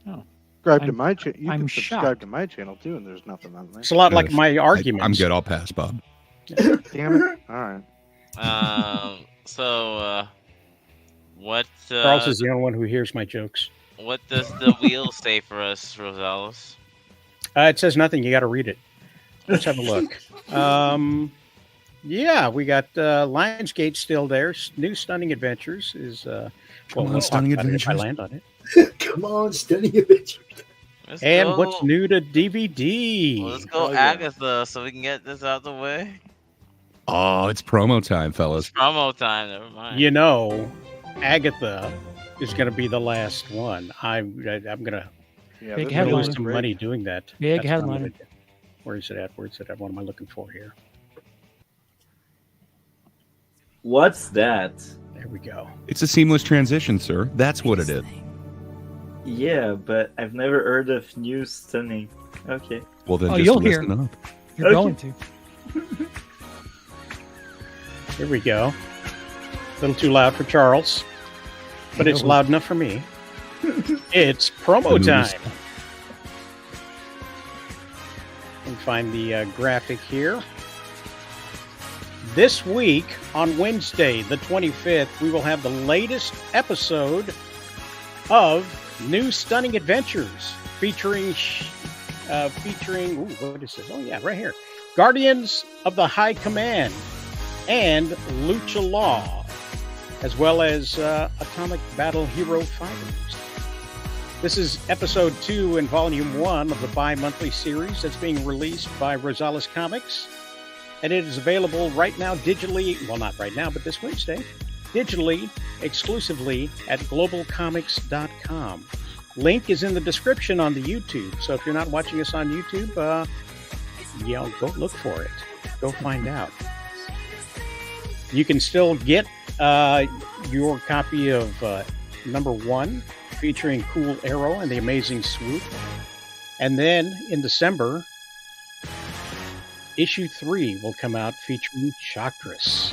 Oh. Subscribe to my channel. You I'm can subscribe shocked. to my channel too, and there's nothing on there. It's a lot like my arguments. I'm good. I'll pass, Bob. Damn it! All right. So, what? Charles is the only one who hears my jokes. What does the wheel say for us, Rosales? It says nothing. You got to read it. Let's have a look. Yeah, we got Lionsgate still there. New Stunning Adventures is. Come on, Stunning If I Adventures. land on it. Come on, Stunning Adventures. And what's new to DVD? Let's go Agatha so we can get this out the way. Oh, it's promo time, fellas. Promo time, never mind. You know, Agatha is going to be the last one. I'm going to lose some money doing that. Big That's what I'm headline. gonna do. Where is it at? Where is it at? What am I looking for here? What's that? There we go. It's a seamless transition, sir. That's what it is. Yeah, but I've never heard of new stunning. Okay. Well, then Oh, just you'll hear. listen up. You're Okay. going to. Here we go. A little too loud for Charles, but it's loud enough for me. It's promo time. And find the graphic here. This week, on Wednesday, the 25th, we will have the latest episode of New Stunning Adventures featuring what is this? Oh, yeah, right here. Guardians of the High Command and Lucha Law, as well as Atomic Battle Hero Fighters. This is episode 2 in volume 1 of the bi-monthly series that's being released by Rosales Comics. And it is available right now digitally, well, not right now, but this Wednesday, digitally, exclusively at globalcomics.com. Link is in the description on the YouTube. So if you're not watching us on YouTube, go look for it. Go find out. You can still get your copy of number 1, featuring Cool Arrow and the Amazing Swoop. And then in December, issue 3 will come out featuring Chakras.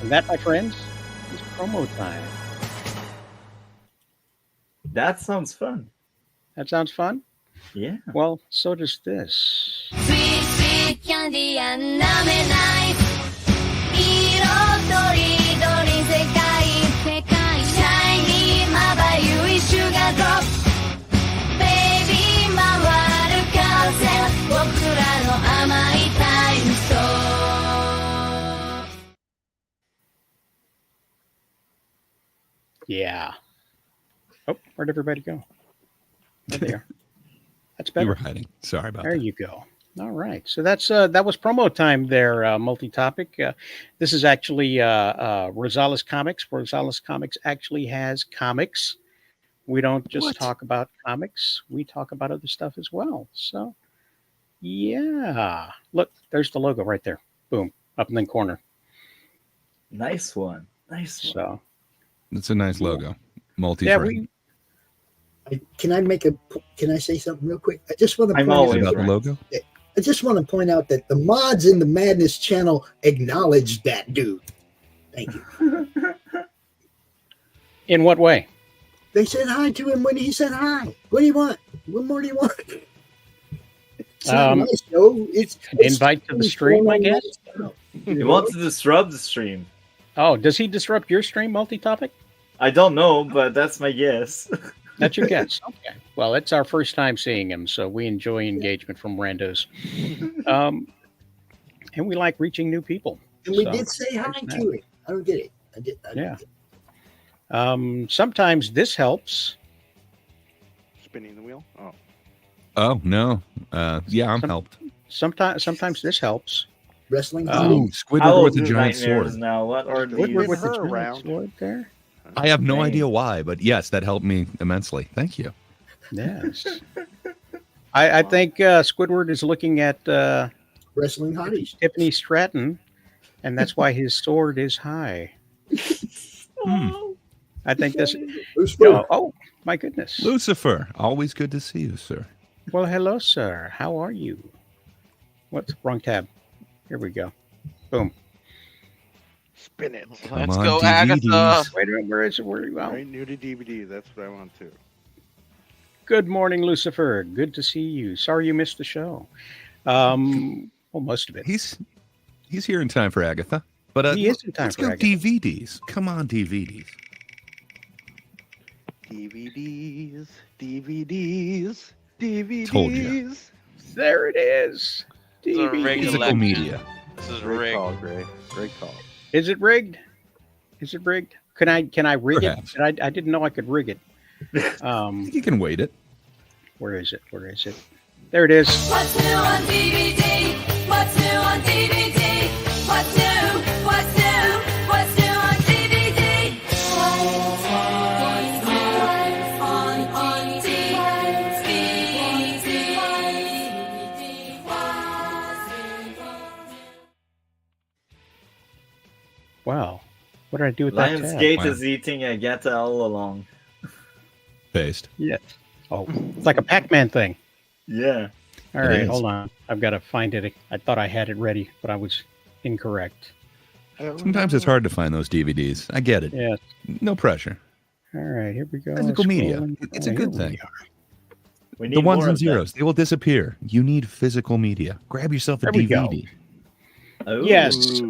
And that, my friends, is promo time. That sounds fun. That sounds fun? Yeah. Well, so does this. Sweet, sweet candy and 舐めない色とりどり世界シャイニーまばゆいシュガードロップベイビー回る風僕らの甘いタイムソー Yeah. Oh, where'd everybody go? There they are. That's You better. were hiding. Sorry about There that. you go. All right. So that's that was promo time there, multi-topic. This is actually Rosales Comics. Rosales Comics actually has comics. We don't just talk about comics. We talk about other stuff as well. So, yeah. Look, there's the logo right there. Boom. Up in the corner. Nice one. Nice one. So, It's a nice logo. Multi. yeah, we Can I say something real quick? I just want to I'm point always out, about the logo. I just want to point out that the mods in the Madness channel acknowledged that dude. Thank you. in what way? They said hi to him when he said hi. What do you want? What more do you want? It's not my show. It's invite to the stream, I guess. He wants to disrupt the stream. Oh, does he disrupt your stream, multi-topic? I don't know, but that's my guess. That's your guess. Okay. Well, it's our first time seeing him, so we enjoy engagement from randos. And we like reaching new people. And we So, did say hi there's to him. I don't get it. I did Yeah. get it. Sometimes this helps. Spinning the wheel? Oh. Oh no. Yeah, I'm helped. Sometimes this helps. Wrestling. Oh, Squidward I'll with a do giant nightmares sword. now. What are these? Woodward with the her giant around. sword there. I have no Dang. idea why, but yes, that helped me immensely. Thank you. Yes. I think Squidward is looking at Wrestling hotties. Tiffany Stratton, and that's why his sword is high. I think this. Oh, my goodness. Lucifer, always good to see you, sir. Well, hello, sir. How are you? What's wrong tab? Here we go. Boom. Spin it. Let's on, go, DVDs. Agatha. Wait a minute. Where is it? Where are you? Right, new to DVD. That's what I want to. Good morning, Lucifer. Good to see you. Sorry you missed the show. Well, most of it. He's here in time for Agatha. But He is in time let's for go Agatha. DVDs. Come on, DVDs. DVDs, DVDs, DVDs. Told ya. There it is. It's a DVD. rigged Physical election. media. This is Great rigged. call, Gray. Great call. Is it rigged? Is it rigged? Can I rig Perhaps. it? I didn't know I could rig it. I think you can wait it. Where is it? Where is it? There it is. What's new on DVD? What's new on DVD? What's new? What's new? What's new on DVD? What's on DVD? Wow. What did I do with that tab? Lionsgate is eating Agatha all along. Paste. Yes. Oh, it's like a Pac-Man thing. Yeah. All It right, is. hold on. I've got to find it. I thought I had it ready, but I was incorrect. Sometimes it's hard to find those DVDs. I get it. Yes. No pressure. All right, here we go. Physical media. Scrolling. It's a Oh, good here we thing. are. We The need ones more and of that. zeros, they will disappear. You need physical media. Grab yourself a There we go. DVD. Yes.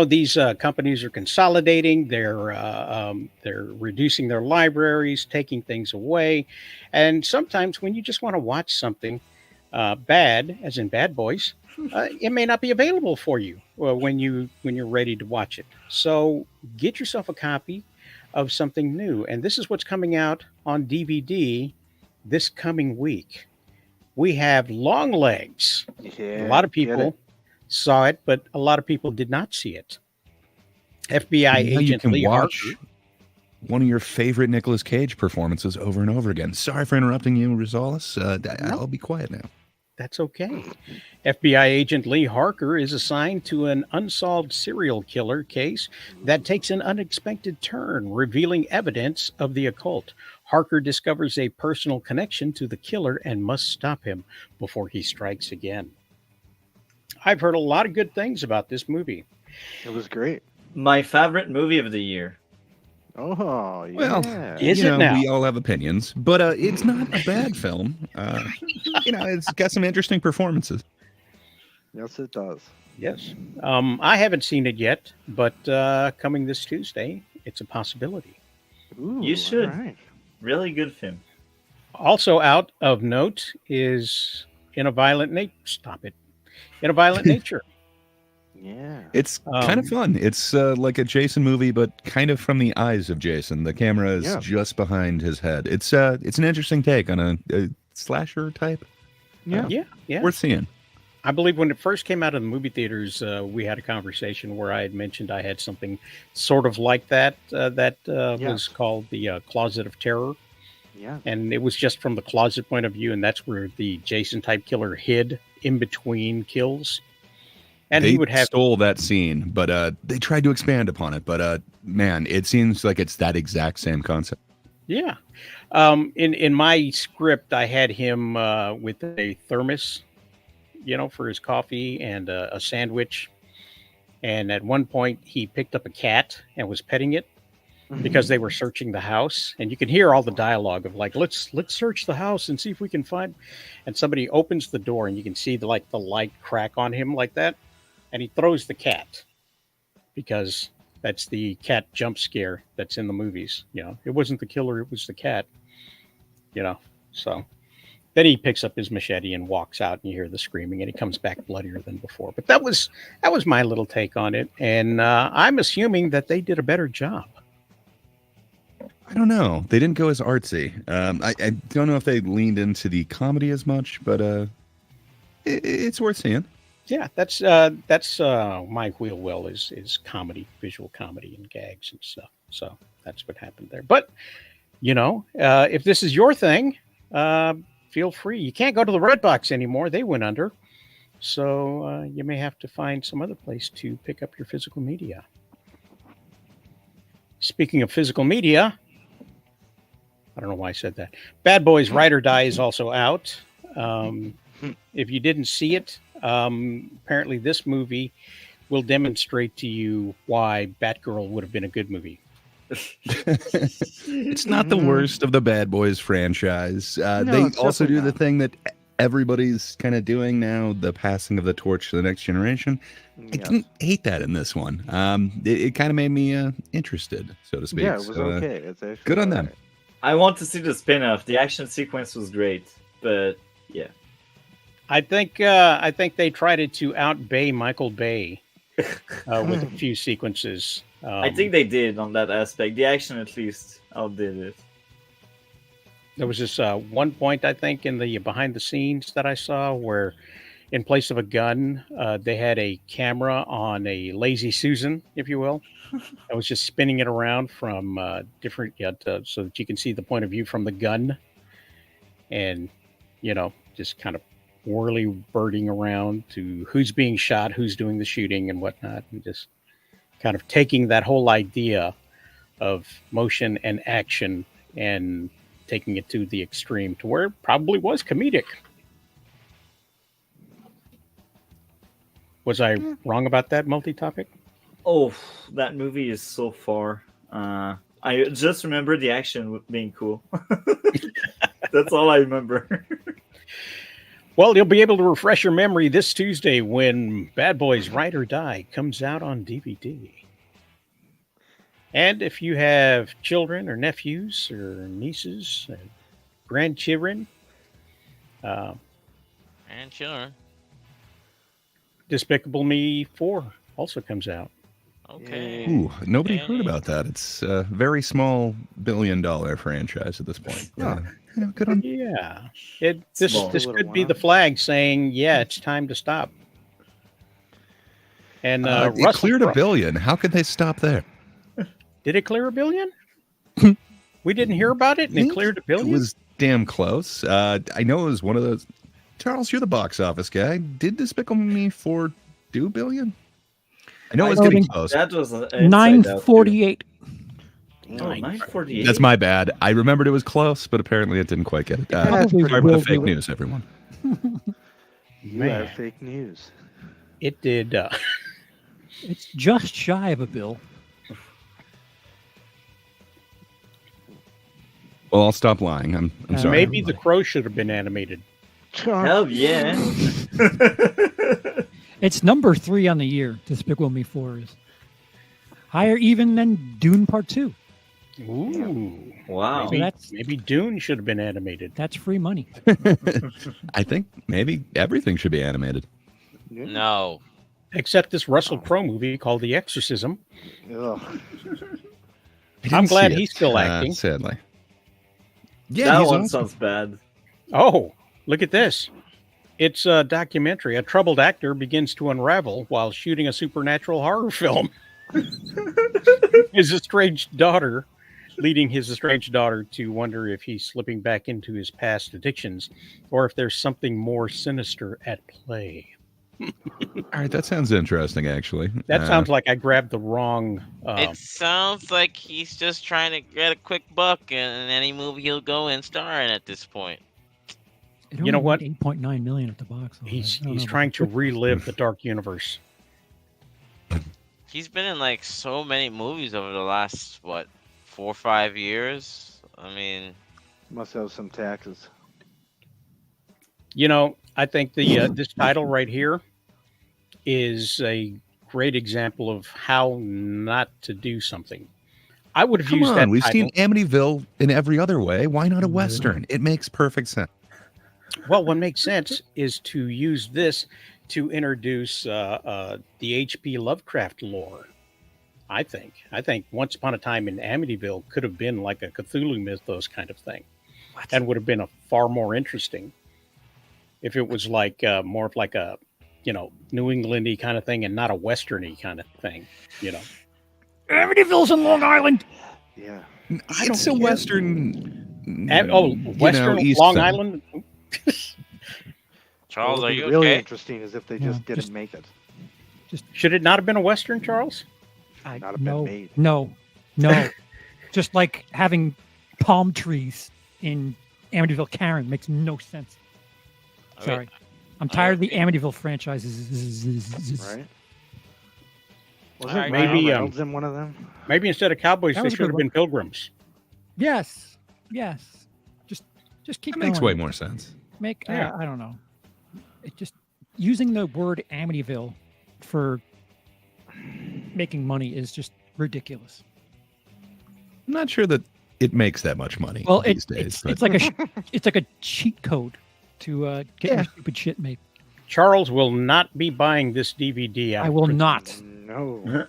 These companies are consolidating. They're reducing their libraries, taking things away, and sometimes when you just want to watch something bad, as in Bad Boys, it may not be available for you when you're ready to watch it. So get yourself a copy of something new, and this is what's coming out on DVD this coming week. We have Long Legs. Yeah, A lot of get people it. saw it, but a lot of people did not see it. FBI Now you agent can Lee watch Harker. one of your favorite Nicolas Cage performances over and over again. Sorry for interrupting you, Rosales. I'll be quiet now. That's okay. FBI agent Lee Harker is assigned to an unsolved serial killer case that takes an unexpected turn, revealing evidence of the occult. Harker discovers a personal connection to the killer and must stop him before he strikes again. I've heard a lot of good things about this movie. It was great. My favorite movie of the year. Oh, yeah. Well, Is it now? we all have opinions, but it's not a bad film. It's got some interesting performances. Yes, it does. Yes. I haven't seen it yet, but coming this Tuesday, it's a possibility. Ooh, You should. all right. Really good film. Also out of note is In a Violent Nature. Stop it. In a Violent Nature. Yeah. It's kind of fun. It's like a Jason movie, but kind of from the eyes of Jason. The camera is Yeah. just behind his head. It's an interesting take on a slasher type. Yeah. Worth seeing. I believe when it first came out of the movie theaters, we had a conversation where I had mentioned I had something sort of like that was called the Closet of Terror. Yeah. And it was just from the closet point of view, and that's where the Jason type killer hid in between kills. And they he would have stole that scene, but they tried to expand upon it. But man, it seems like it's that exact same concept. Yeah. In my script, I had him with a thermos, for his coffee and a sandwich. And at one point, he picked up a cat and was petting it because they were searching the house. And you can hear all the dialogue of like, let's search the house and see if we can find. And somebody opens the door and you can see the light crack on him like that. And he throws the cat because that's the cat jump scare that's in the movies. It wasn't the killer, it was the cat. So then he picks up his machete and walks out, and you hear the screaming, and he comes back bloodier than before. But that was my little take on it, and I'm assuming that they did a better job. I don't know. They didn't go as artsy. I don't know if they leaned into the comedy as much, but it's worth seeing. Yeah, that's my wheel well is comedy, visual comedy, and gags and stuff. So that's what happened there. But if this is your thing, feel free. You can't go to the Redbox anymore; they went under. So you may have to find some other place to pick up your physical media. Speaking of physical media, I don't know why I said that. Bad Boys Ride or Die is also out. If you didn't see it, apparently this movie will demonstrate to you why Batgirl would have been a good movie. It's not the worst of the Bad Boys franchise. They it's also do definitely the thing that everybody's kind of doing now, the passing of the torch to the next generation. I didn't hate that in this one. It kind of made me interested, so to speak. Yeah, it was So, okay. It's actually good on them. alright. I want to see the spin-off. The action sequence was great, but yeah. I think they tried to out-bay Michael Bay with a few sequences. I think they did on that aspect. The action, at least, outdid it. There was this one point, I think, in the behind the scenes that I saw where, in place of a gun, they had a camera on a Lazy Susan, if you will. I was just spinning it around from different, so that you can see the point of view from the gun, and just kind of whirly birding around to who's being shot, who's doing the shooting, and whatnot, and just kind of taking that whole idea of motion and action and taking it to the extreme to where it probably was comedic. Was I wrong about that multi-topic? Oh, that movie is so far. I just remember the action being cool. That's all I remember. Well, you'll be able to refresh your memory this Tuesday when Bad Boys Ride or Die comes out on DVD. And if you have children or nephews or nieces or grandchildren, Despicable Me 4 also comes out. Okay. Ooh, nobody heard about that. It's a very small billion-dollar franchise at this point. Good on. Yeah. This could be the flag saying, yeah, it's time to stop. And it cleared $1 billion. How could they stop there? Did it clear $1 billion? We didn't hear about it, and it cleared $1 billion? It was damn close. I know it was one of those. Charles, you're the box office guy. Did Despicable Me 4 do $1 billion? I know it was getting close. That was 948. Oh, 948. That's my bad. I remembered it was close, but apparently it didn't quite get it. Sorry about the fake news, everyone. You have fake news. It did. It's just shy of $1 billion. Well, I'll stop lying. I'm sorry. Maybe The Crow should have been animated. Hell yeah. It's number 3 on the year. Despicable Me 4 is higher even than Dune Part 2. Ooh. Wow. Maybe Dune should have been animated. That's free money. I think maybe everything should be animated. No. Except this Russell Crowe movie called The Exorcism. Ugh. I'm glad he's still acting. Sadly. Yeah, that one sounds bad. Oh, look at this. It's a documentary. A troubled actor begins to unravel while shooting a supernatural horror film. His estranged daughter, leading his estranged daughter to wonder if he's slipping back into his past addictions or if there's something more sinister at play. All right, that sounds interesting, actually. That sounds like I grabbed the wrong... it sounds like he's just trying to get a quick buck in any movie he'll go and star in at this point. You know what? 8.9 million at the box office. He's trying to relive the Dark Universe. He's been in like so many movies over the last 4 or 5 years. I mean, Must have some taxes. You know, I think the this title right here is a great example of how not to do something. I would have used that. We've title. seen Amityville in every other way. Why not a Western? It makes perfect sense. Well, what makes sense is to use this to introduce the H.P. Lovecraft lore. I think Once Upon a Time in Amityville could have been like a Cthulhu mythos kind of thing, and would have been a far more interesting if it was like more of like a New England-y kind of thing and not a Western-y kind of thing. Amityville's in Long Island. Yeah, It's a Western. Western East Long thing. Island. Charles, are you really okay? interesting is if they just didn't make it. Should it not have been a Western, Charles? Not have been made. No. Just like having palm trees in Amityville Karen makes no sense. Sorry. I'm tired of the Amityville franchises. Right? Wasn't Maybe maybe in one of them. maybe instead of cowboys That they was a should good have been pilgrims. Yes. Just keep That going. makes way more sense. Yeah. I don't know. It just using the word Amityville for making money is just ridiculous. I'm not sure that it makes that much money Well, these days. it's like a cheat code to get your stupid shit made. Charles will not be buying this DVD out. I will not. No.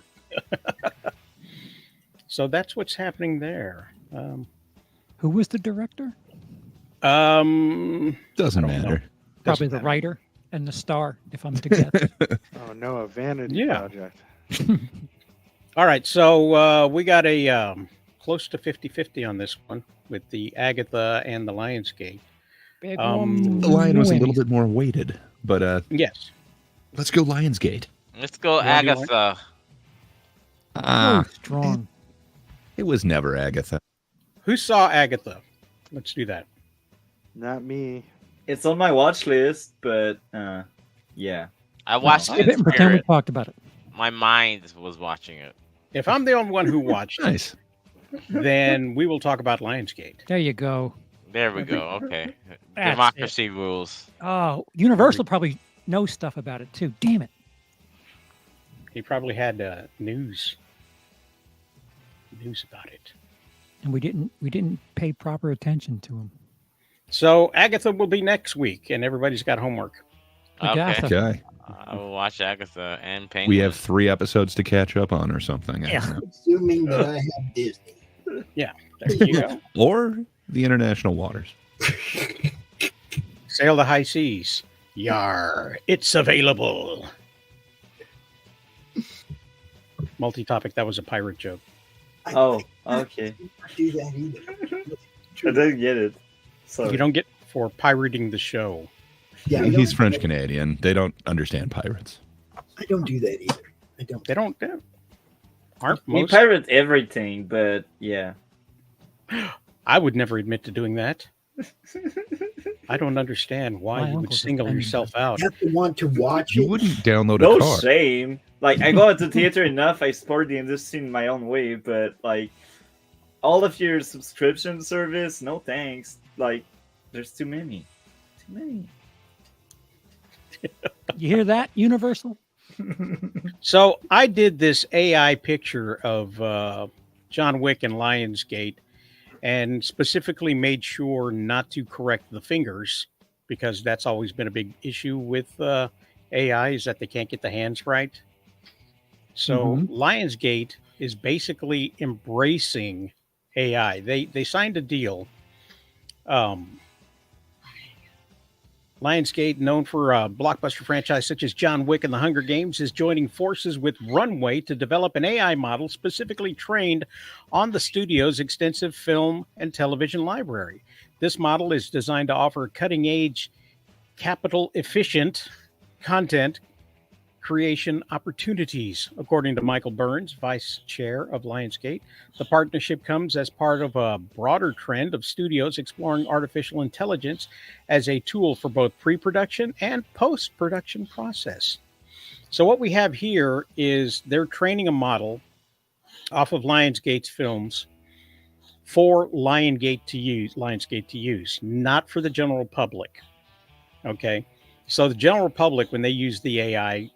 So that's what's happening there. Who was the director? Doesn't I don't know. matter. Probably Doesn't the writer and the star, if I'm to guess. Oh no, a vanity Yeah. project. All right, so we got a close to 50-50 on this one with the Agatha and the Lionsgate. Big The Lion was a little bit more weighted, but yes. Let's go Lionsgate. Let's go Yeah, do you Agatha. Ah, strong. it was never Agatha. Who saw Agatha? Let's do that. Not me. It's on my watch list, but yeah. I watched Skip it it in and pretend we spirit. talked about it. My mind was watching it. If I'm the only one who watched it, Nice. then we will talk about Lionsgate. There you go. There we go. Okay. That's Democracy rules. Oh, Universal probably knows stuff about it too. Damn it. He probably had news about it. And we didn't pay proper attention to him. So Agatha will be next week, and everybody's got homework. Agatha. Okay. I will watch Agatha and Penguin. We have 3 episodes to catch up on or something. I don't know. Assuming that I have Disney. Yeah, there you go. Or the international waters. Sail the high seas. Yar, it's available. Multi-topic, that was a pirate joke. Oh, okay. Do that either. I didn't get it. Sorry. You don't get for pirating the show. Yeah, He's French Canadian. They don't understand pirates. I don't do that either. I don't. They don't. Aren't We most? pirate everything, but yeah. I would never admit to doing that. I don't understand why My you would uncle's single offended. yourself out. You have to want to watch You it. wouldn't download No a car. shame. Like, I go to theater enough, I support the industry in my own way, but like, all of your subscription service, no thanks. Like, there's too many. Too many. You hear that, Universal? So I did this AI picture of John Wick and Lionsgate, and specifically made sure not to correct the fingers, because that's always been a big issue with AI, is that they can't get the hands right. So Lionsgate is basically embracing AI. They signed a deal. Lionsgate, known for a blockbuster franchise such as John Wick and The Hunger Games, is joining forces with Runway to develop an AI model specifically trained on the studio's extensive film and television library. This model is designed to offer cutting-edge, capital-efficient content creation opportunities, according to Michael Burns, vice chair of Lionsgate. The partnership comes as part of a broader trend of studios exploring artificial intelligence as a tool for both pre-production and post-production process. So what we have here is they're training a model off of Lionsgate's films for Lionsgate to use, not for the general public. Okay. So the general public, when they use the AI,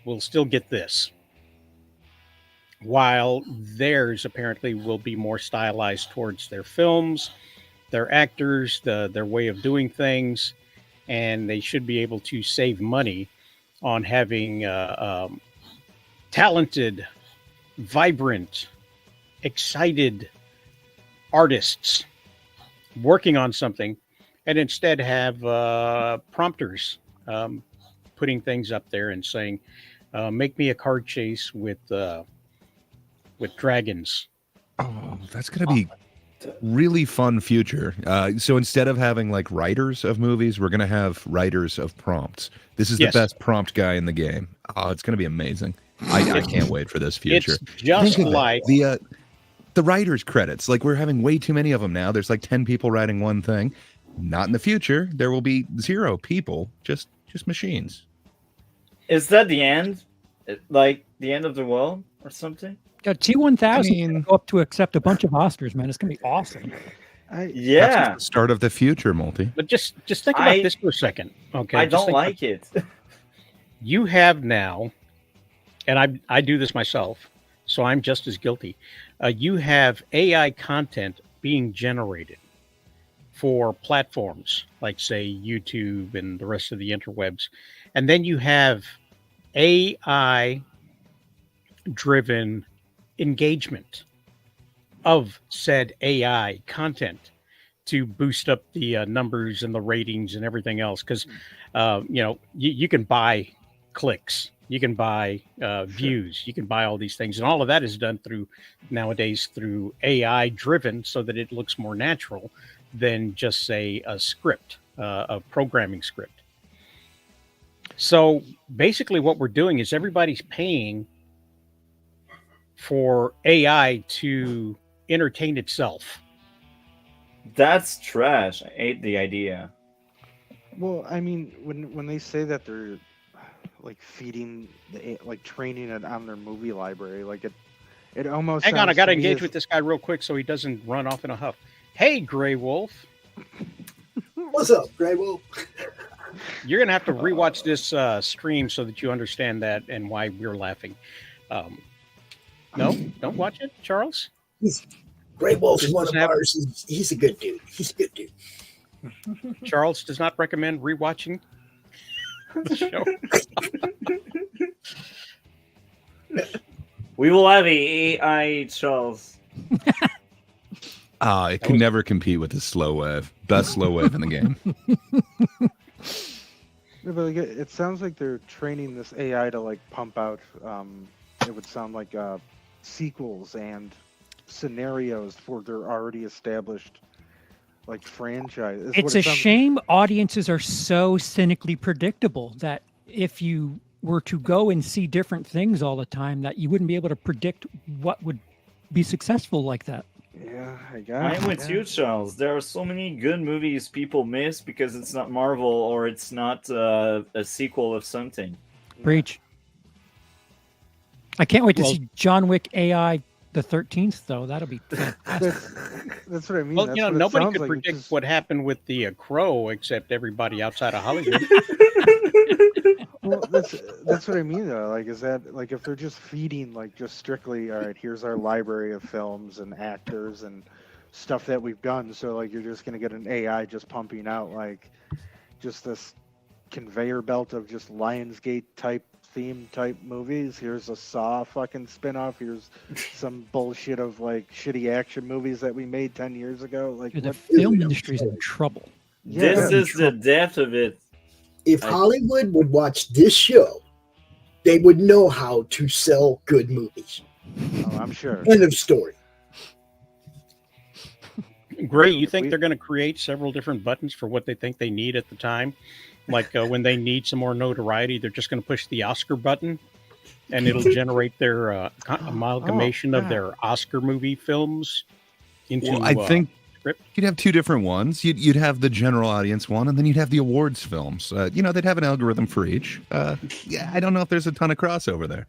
will still get this, while theirs apparently will be more stylized towards their films, their actors, their way of doing things, and they should be able to save money on having talented, vibrant, excited artists working on something, and instead have prompters putting things up there and saying, make me a card chase with dragons. Oh, that's going to be really fun future. So instead of having like writers of movies, we're going to have writers of prompts. This is the best prompt guy in the game. Oh, it's going to be amazing. I can't wait for this future. It's just Think of like the writer's credits. Like, we're having way too many of them now. There's like 10 people writing one thing. Not in the future. There will be 0 people, just machines. Is that the end? Like the end of the world or something? T1000 go up to accept a bunch of Oscars, man. It's gonna be awesome. Yeah. That's the start of the future, Multi. But just think about this for a second. Okay. I Just don't think like it. You have now, and I do this myself, so I'm just as guilty. You have AI content being generated for platforms like, say, YouTube and the rest of the interwebs. And then you have AI-driven engagement of said AI content to boost up the numbers and the ratings and everything else. Because, you can buy clicks, you can buy views, you can buy all these things. And all of that is done nowadays through AI driven, so that it looks more natural than just, say, a script, a programming script. So basically what we're doing is everybody's paying for AI to entertain itself. That's trash. I hate the idea. Well, I mean, when they say that they're like feeding, like training it on their movie library, like it almost. Hang on, I got to me engage as- with this guy real quick so he doesn't run off in a huff. Hey, Gray Wolf. What's up, Gray Wolf? You're gonna have to rewatch this stream so that you understand that and why we're laughing. No, don't watch it, Charles. Gray Wolf's Just one of have- ours. He's a good dude. He's a good dude. Charles does not recommend rewatching the show. We will have a AI Charles. It can never compete with the slow wave. Best slow wave in the game. Yeah, but like, it sounds like they're training this AI to like pump out. It would sound like sequels and scenarios for their already established like franchise. is It's what a it sounds- shame audiences are so cynically predictable that if you were to go and see different things all the time, that you wouldn't be able to predict what would be successful like that. Yeah, I guess. I'm with you, Charles. There are so many good movies people miss because it's not Marvel or it's not a sequel of something. Breach. I can't wait to Well- see John Wick AI the 13th, though. That'll be fantastic. That's what I mean. Well, That's what it nobody sounds could like. It predict just- what happened with the Crow except everybody outside of Hollywood. Well, that's what I mean though. Like, is that like if they're just feeding like just strictly, all right, here's our library of films and actors and stuff that we've done. So like you're just gonna get an AI just pumping out like just this conveyor belt of just Lionsgate type movies. Here's a Saw fucking spinoff. Here's some bullshit of like shitty action movies that we made 10 years ago. Like The what- film industry's in trouble. Yeah. This is the depth of it. If Hollywood would watch this show, they would know how to sell good movies. Oh, I'm sure. End of story. Gray, you think they're going to create several different buttons for what they think they need at the time? Like when they need some more notoriety, they're just going to push the Oscar button and it'll generate their amalgamation of God. their Oscar movie films into Well, I think script. you'd have two different ones. You'd have the general audience one, and then you'd have the awards films. They'd have an algorithm for each. I don't know if there's a ton of crossover there.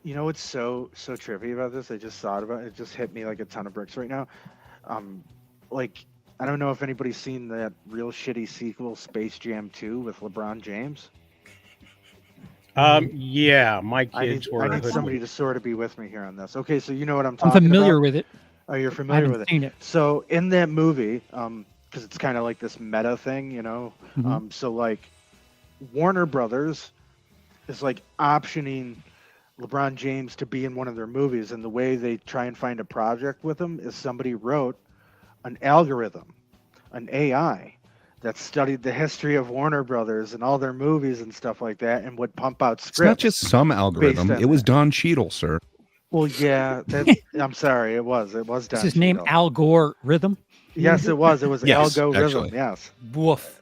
You know what's so trippy about this? I just thought about it. It just hit me like a ton of bricks right now. Like I don't know if anybody's seen that real shitty sequel, Space Jam 2, with LeBron James. Yeah, my I kids need, were. I need somebody to sort of be with me here on this. Okay, so you know what I'm I'm talking familiar about. with it. Oh, you're I familiar haven't with it. seen it. So in that movie, because it's kind of like this meta thing, you know. Mhm. So like Warner Brothers is like optioning LeBron James to be in one of their movies, and the way they try and find a project with him is somebody wrote an algorithm, an AI that studied the history of Warner Brothers and all their movies and stuff like that, and would pump out scripts. It's not just some algorithm. based on It was Don Cheadle, sir. Well, yeah, I'm sorry, it was Is Don his name Cheadle. Al Gore Rhythm? Yes, it was. It was Yes, algorithm. actually. Yes. Woof.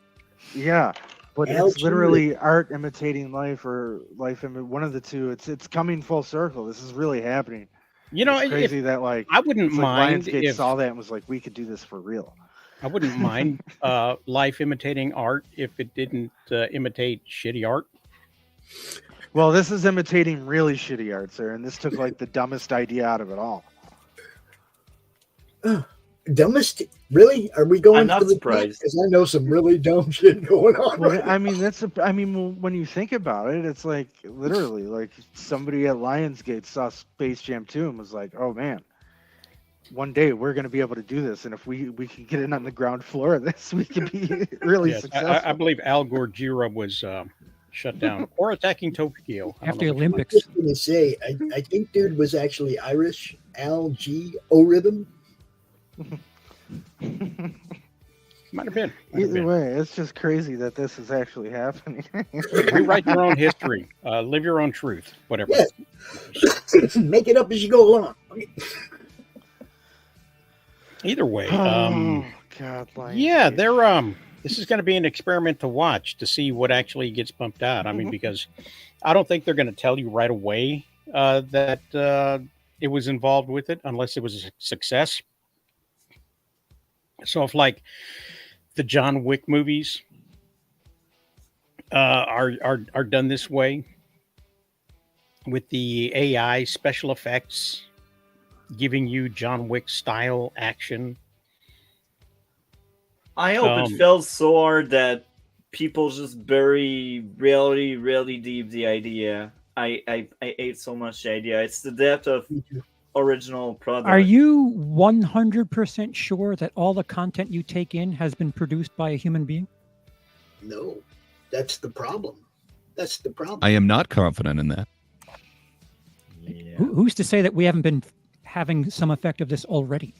Yeah, but it's Algorithm. literally art imitating life, or life one of the two. It's coming full circle. This is really happening. You know, It's if, crazy that like I wouldn't it's like mind Lionsgate if saw that and was like, we could do this for real. I wouldn't mind life imitating art if it didn't imitate shitty art. Well, this is imitating really shitty art, sir, and this took like the dumbest idea out of it all. Dumbest? Really? Are we going I'm not for the surprised. Because I know some really dumb shit going on. Well, Right I mean, when you think about it, it's like literally like somebody at Lionsgate saw Space Jam 2 and was like, "Oh man, one day we're going to be able to do this, and if we can get in on the ground floor of this, we can be really Yes, successful." I believe Al Gore Jira was shut down or attacking Tokyo. I don't After know the which one. Olympics. I was going to say, I think dude was actually Irish. Al G. O Rhythm. Might have been. Either way, it's just crazy that this is actually happening. Rewrite your own history. Live your own truth. Whatever. Yeah. Make it up as you go along. Either way. Oh, God. Yeah, they're this is going to be an experiment to watch to see what actually gets pumped out. I mean, because I don't think they're going to tell you right away that it was involved with it unless it was a success. So if like the John Wick movies are done this way with the AI special effects giving you John Wick style action. I hope it fell so hard that people just bury really, really deep the idea. I ate so much the idea. It's the depth of original product. Are you 100% sure that all the content you take in has been produced by a human being? No, that's the problem. That's the problem. I am not confident in that. Who's to say that we haven't been having some effect of this already?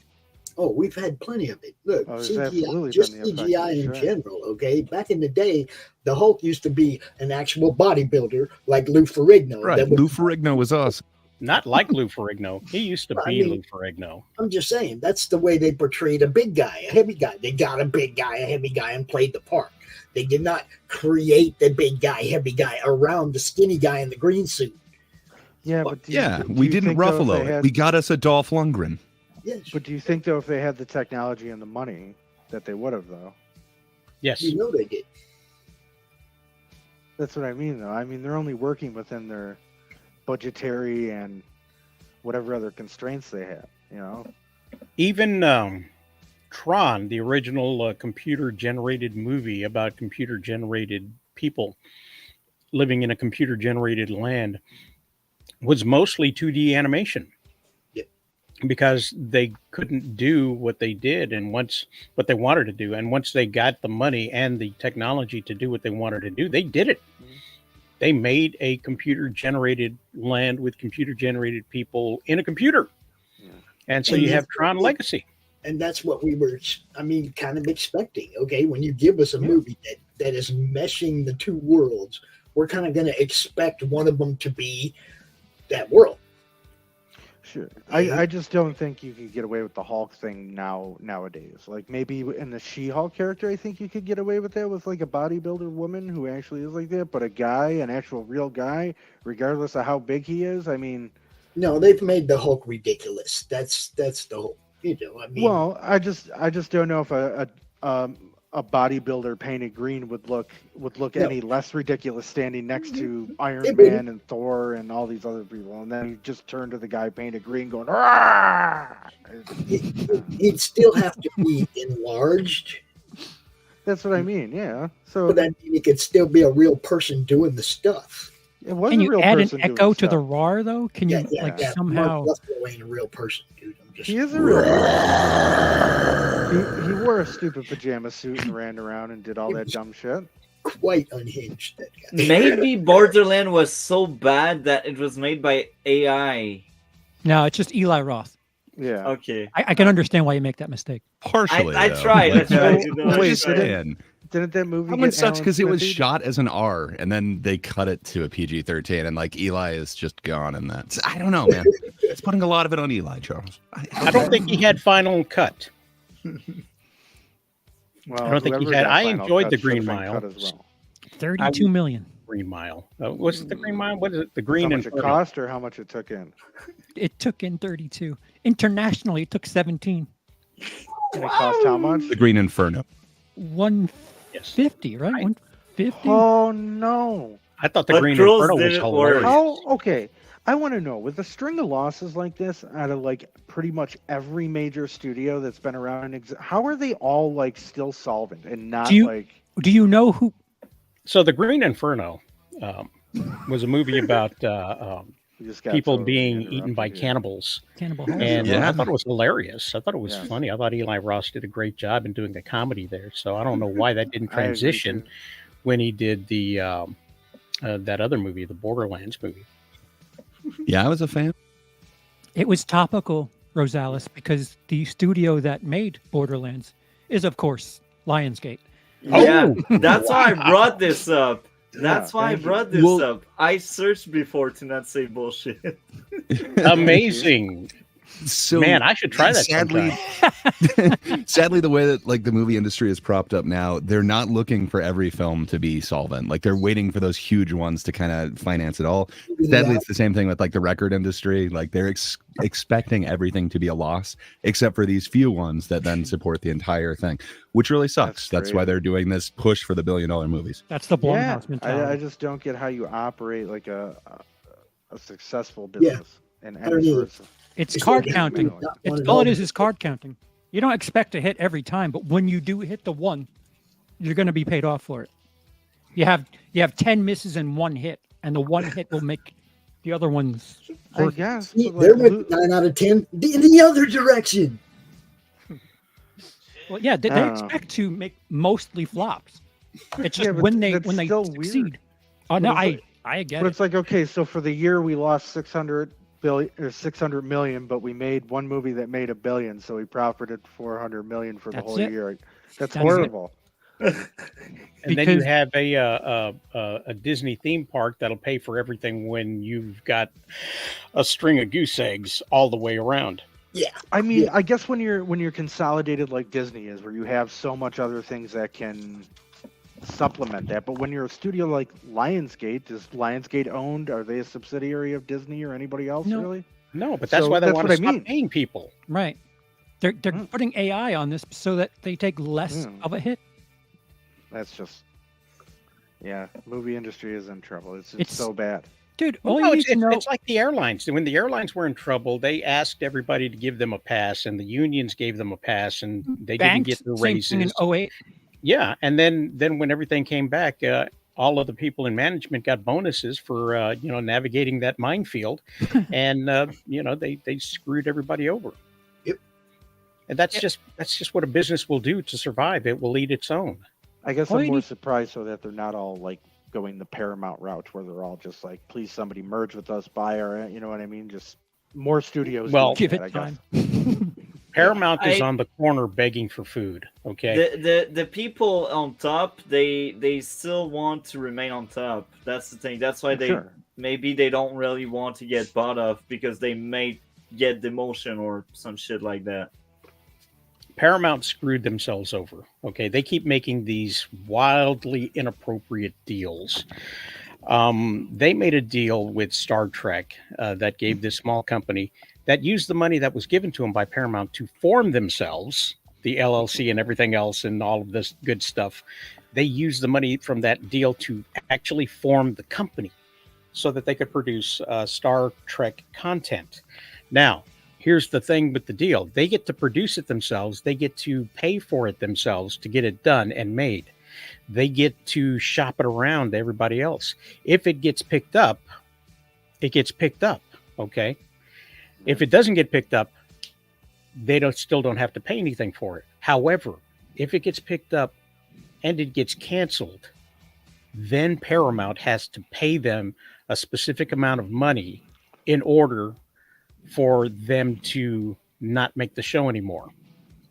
Oh, we've had plenty of it. Look, there's absolutely CGI, just been the effect, CGI in sure. general, okay? Back in the day, the Hulk used to be an actual bodybuilder like Lou Ferrigno. Right, Lou Ferrigno was awesome. Not like Lou Ferrigno. He used to be Lou Ferrigno. I'm just saying, that's the way they portrayed a big guy, a heavy guy. They got a big guy, a heavy guy, and played the part. They did not create the big guy, heavy guy around the skinny guy in the green suit. Yeah, but we didn't ruffalo it. We got us a Dolph Lundgren. Yes. But do you think, though, if they had the technology and the money, that they would have, though? Yes. You know they did. That's what I mean, though. I mean, they're only working within their budgetary and whatever other constraints they have, you know? Even Tron, the original computer-generated movie about computer-generated people living in a computer-generated land, was mostly 2D animation. Because they couldn't do what they did and what they wanted to do. And once they got the money and the technology to do what they wanted to do, they did it. They made a computer-generated land with computer-generated people in a computer. And so you have Tron Legacy. And that's what we were, kind of expecting, okay? When you give us a movie that is meshing the two worlds, we're kind of going to expect one of them to be that world. Sure. I just don't think you could get away with the Hulk thing nowadays. Like maybe in the She-Hulk character, I think you could get away with that with like a bodybuilder woman who actually is like that. But a guy, an actual real guy, regardless of how big he is, I mean. No, they've made the Hulk ridiculous. That's the whole. Well, I just don't know if a bodybuilder painted green would look any less ridiculous standing next to Iron Man and Thor and all these other people, and then you just turn to the guy painted green going, he'd still have to be enlarged. That's what I mean, yeah. So but that mean he could still be a real person doing the stuff. It was Can a you real add an person doing echo to stuff. the roar though? Can you somehow? Mark Ruffalo ain't a real person, dude. He is a real person. He wore a stupid pajama suit and ran around and did all that dumb shit. Quite unhinged, that guy. Maybe Borderland was so bad that it was made by AI. No, it's just Eli Roth. Yeah. Okay. I can understand why you make that mistake. Partially. I tried. Didn't that movie? That one sucks because it was shot as an R, and then they cut it to a PG-13, and like Eli is just gone in that. I don't know, man. It's putting a lot of it on Eli, Charles. I don't think he had final cut. Well, I don't think he had. I enjoyed the Green Mile. Well. 32 million. Green Mile. What's it the Green Mile? What is it? The Green How much and it cost or how much it took in? It took in 32. Internationally, it took 17. And it cost how much? The Green Inferno. 150, right? 150. Oh no! I thought the Green Inferno was hilarious. Okay. I want to know, with a string of losses like this out of like pretty much every major studio that's been around, how are they all like still solvent and not Do you know who? So the Green Inferno was a movie about people being eaten by cannibals. And I thought it was hilarious. I thought it was funny. I thought Eli Roth did a great job in doing the comedy there. So I don't know why that didn't transition when he did the that other movie, the Borderlands movie. Yeah, I was a fan. It was topical Rosales, because the studio that made Borderlands is, of course, Lionsgate. Yeah, Oh, that's why I wow. brought this up. That's why I thank you. brought this Well- up. I searched before to not say bullshit. Amazing. So Man, I should try that sadly, sadly, the way that like the movie industry is propped up now, they're not looking for every film to be solvent. Like they're waiting for those huge ones to kind of finance it all. Sadly, it's the same thing with like the record industry. Like they're expecting everything to be a loss, except for these few ones that then support the entire thing, which really sucks. That's why they're doing this push for the $1 billion movies. That's the Yeah, Blumhouse mentality. I just don't get how you operate like a successful business. And I don't either. It's It's card like- counting. not one It's at all all. it is card counting. You don't expect to hit every time, but when you do hit the one, you're going to be paid off for it. You have 10 misses and 1 hit, and the 1 hit will make the other ones. I guess. See, but, there like, went 9 out of 10 in the other direction. Well, yeah, they I don't know. expect to make mostly flops. It's just Yeah, but when they that's still weird. succeed. Oh But no, it's I get But it. it's like, okay, so for the year we lost 600 million, but we made one movie that made $1 billion, so we profited 400 million for the That's whole it. year. That's That's it. horrible. And then you have a Disney theme park that'll pay for everything when you've got a string of goose eggs all the way around. Yeah. I mean, I guess when you're consolidated like Disney is, where you have so much other things that can supplement that. But when you're a studio like Lionsgate, is Lionsgate owned? Are they a subsidiary of Disney or anybody else? No. Really? No, but that's So why they that's want what to I stop mean. paying people. Right. They're putting AI on this so that they take less of a hit. That's just, yeah. Movie industry is in trouble. It's It's- so bad. Dude, Well, all no, you need it's, to know. it's like the airlines. When the airlines were in trouble, they asked everybody to give them a pass, and the unions gave them a pass, and they didn't get the Same thing raises. in 08. Yeah, and then when everything came back, all of the people in management got bonuses for navigating that minefield, and they screwed everybody over. Yep. And that's just what a business will do to survive. It will eat its own. I guess All I'm you more need- surprised so that they're not all like going the Paramount route, where they're all just like, please somebody merge with us, buy our, you know what I mean? Just more studios. Well, doing Give that, it I guess. time. Paramount is I- on the corner begging for food. Okay. The people on top, they still want to remain on top. That's the thing. That's why Sure. maybe they don't really want to get bought off, because they may get demotion or some shit like that. Paramount screwed themselves over. Okay, they keep making these wildly inappropriate deals. They made a deal with Star Trek that gave this small company that used the money that was given to them by Paramount to form themselves, the LLC and everything else and all of this good stuff. They used the money from that deal to actually form the company so that they could produce Star Trek content. Now, here's the thing with the deal. They get to produce it themselves. They get to pay for it themselves to get it done and made. They get to shop it around to everybody else. If it gets picked up, it gets picked up. Okay. If it doesn't get picked up, they still don't have to pay anything for it. However, if it gets picked up and it gets canceled, then Paramount has to pay them a specific amount of money in order for them to not make the show anymore.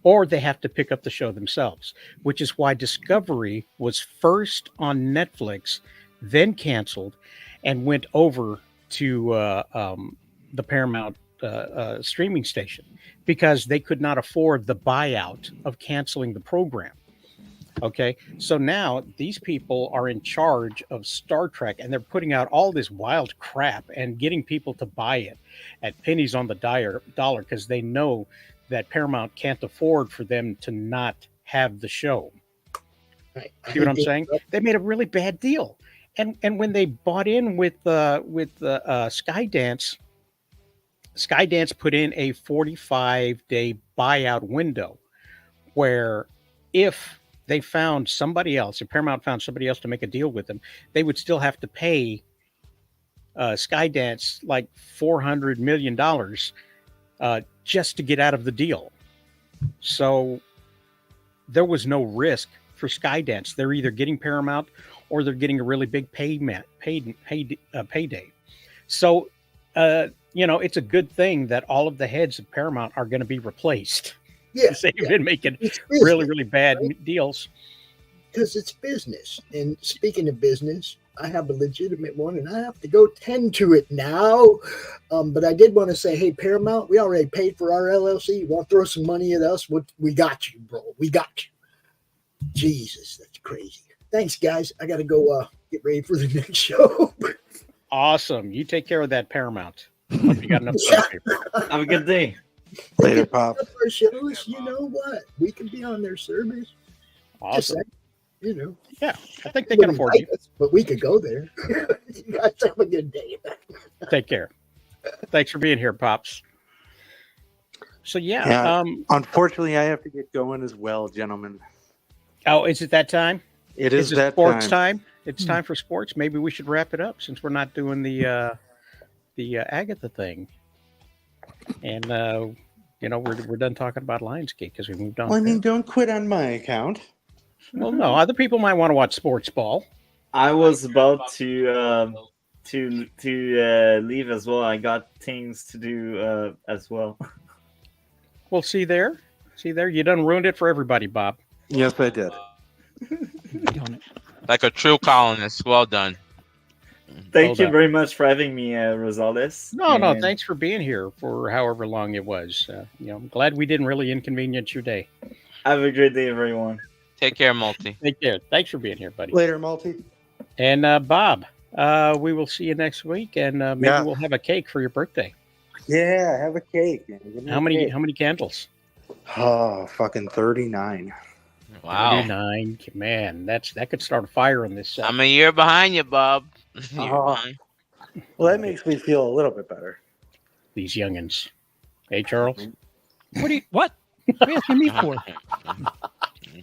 Or they have to pick up the show themselves, which is why Discovery was first on Netflix, then canceled, and went over to the Paramount streaming station because they could not afford the buyout of canceling the program. Okay, so now these people are in charge of Star Trek, and they're putting out all this wild crap and getting people to buy it at pennies on the dollar because they know that Paramount can't afford for them to not have the show. Right. See what I'm saying? They made a really bad deal, and when they bought in with Skydance, Skydance put in a 45-day buyout window where if they found somebody else, if Paramount found somebody else to make a deal with them, they would still have to pay Skydance like $400 million just to get out of the deal. So there was no risk for Skydance. They're either getting Paramount or they're getting a really big payday. So it's a good thing that all of the heads of Paramount are going to be replaced. Yeah, They've been making really, really bad deals. Because it's business. And speaking of business, I have a legitimate one, and I have to go tend to it now. But I did want to say, hey, Paramount, we already paid for our LLC. You want to throw some money at us? We got you, bro. We got you. Jesus, that's crazy. Thanks, guys. I got to go get ready for the next show. Awesome. You take care of that Paramount. Hope you got enough paper. Have a good day. Later, Pop. Our shows, you know what? We can be on their service. Awesome. Just, you know. Yeah, I think they can afford you. But we could go there. You guys have a good day. Take care. Thanks for being here, Pops. So, yeah. Unfortunately, I have to get going as well, gentlemen. Oh, is it that time? It is that sports time. It's time for sports. Maybe we should wrap it up since we're not doing the Agatha thing. And we're done talking about Lionsgate because we moved on. Well, I mean, don't quit on my account. Well, no, other people might want to watch sports ball. I was about to leave as well. I got things to do as well. Well, see there, you done ruined it for everybody, Bob. Yes, I did. Like a true colonist. Well done. Thank you very much for having me, Rosales. No, thanks for being here for however long it was. I'm glad we didn't really inconvenience your day. Have a great day, everyone. Take care, Multi. Take care. Thanks for being here, buddy. Later, Multi. And Bob, we will see you next week, and maybe we'll have a cake for your birthday. Yeah, have a cake. How many candles? Oh, fucking 39. Wow. 39. Man, that could start a fire in this. I'm a year behind you, Bob. Well, that makes me feel a little bit better. These youngins. Hey, Charles. What? What are you asking me for?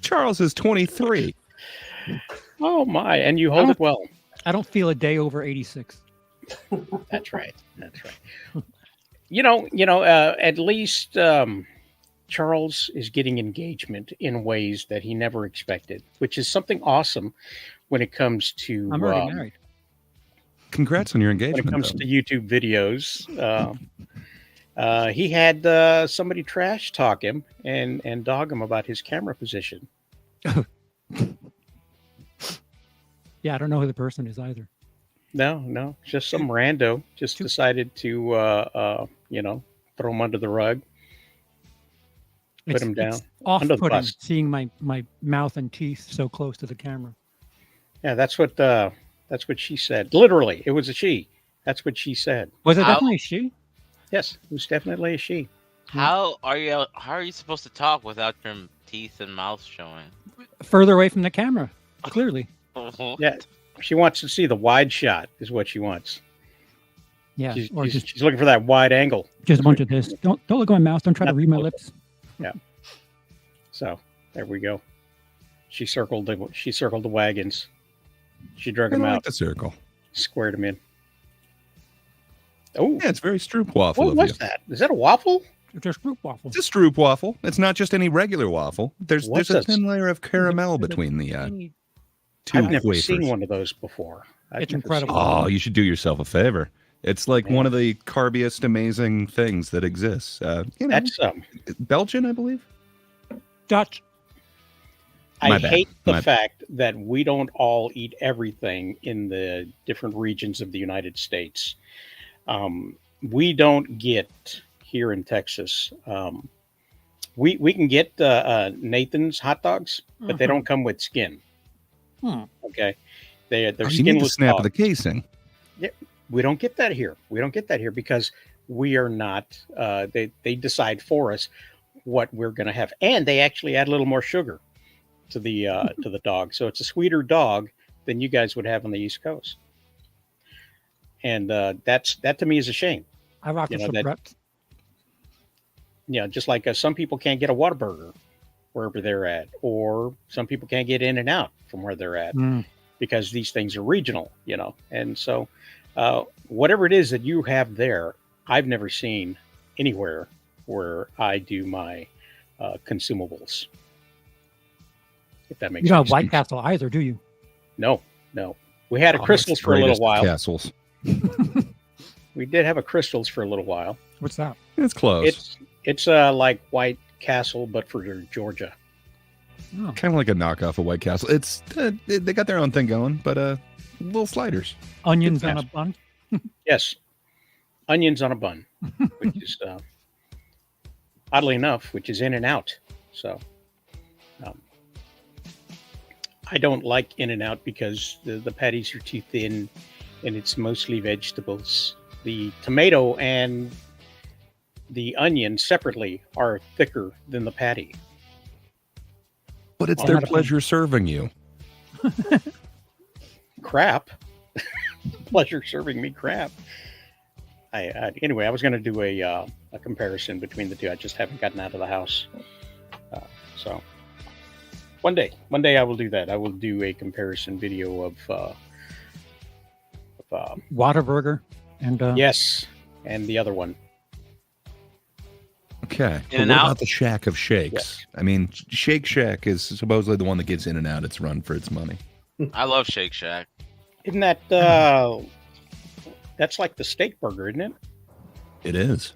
Charles is 23. Oh my! And you hold it well. I don't feel a day over 86. That's right. At least Charles is getting engagement in ways that he never expected, which is something awesome when it comes to. I'm already married. Congrats on your engagement. When it comes to YouTube videos, he had somebody trash talk him and dog him about his camera position. Yeah, I don't know who the person is either. No, just some rando just decided to, throw him under the rug, put him down. It's under the off-putting bus. seeing my mouth and teeth so close to the camera. Yeah, that's what she said. Literally, it was a she. That's what she said. Was it definitely a she? Yes, it was definitely a she. How are you supposed to talk without your teeth and mouth showing? Further away from the camera, clearly. Yeah, she wants to see the wide shot. Is what she wants. Yeah, she's looking for that wide angle. Just a bunch of this. Don't look at my mouth. Don't try to read my lips. Yeah. So there we go. She circled the wagons. She drug him out. The circle. Squared him in. Oh, yeah, it's very stroopwafel. What was that? Is that a waffle? It's a stroop waffle. It's a stroop waffle. It's not just any regular waffle. There's a thin layer of caramel between the two I've never wafers. seen one of those before. It's incredible. Oh, you should do yourself a favor. It's like one of the carbiest, amazing things that exists. That's Belgian, I believe. Dutch. I hate the fact that we don't all eat everything in the different regions of the United States. We don't get here in Texas. We can get Nathan's hot dogs, but they don't come with skin. Okay, they're You need the skinless snap of dogs. the casing. Yeah, we don't get that here. We don't get that here because we are not. They decide for us what we're going to have, and they actually add a little more sugar to the dog, so it's a sweeter dog than you guys would have on the East Coast. And that to me is a shame. I rock with some reps. Yeah, just like some people can't get a Whataburger wherever they're at, or some people can't get In and Out from where they're at because these things are regional, And so, whatever it is that you have there, I've never seen anywhere where I do my consumables. If that makes You sense. don't have White Castle either, do you? No. We had a Crystals for a little while. Castles. We did have a Crystals for a little while. What's that? It's close. It's like White Castle, but for Georgia. Oh. Kind of like a knockoff of White Castle. It's they got their own thing going, but little sliders. Onions on a bun? Yes. Onions on a bun, which is, oddly enough, which is In and Out. So I don't like In and Out because the patties are too thin and it's mostly vegetables. The tomato and the onion separately are thicker than the patty. But it's their pleasure serving you. Crap. Pleasure serving me crap. Anyway, I was going to do a comparison between the two. I just haven't gotten out of the house. So one day I will do that. I will do a comparison video of Whataburger and yes, and the other one. Okay. In and what Out? about the Shack of Shakes? Yes. I mean, Shake Shack is supposedly the one that gives In and Out its run for its money. I love Shake Shack. Isn't that that's like the steak burger, isn't it? It is.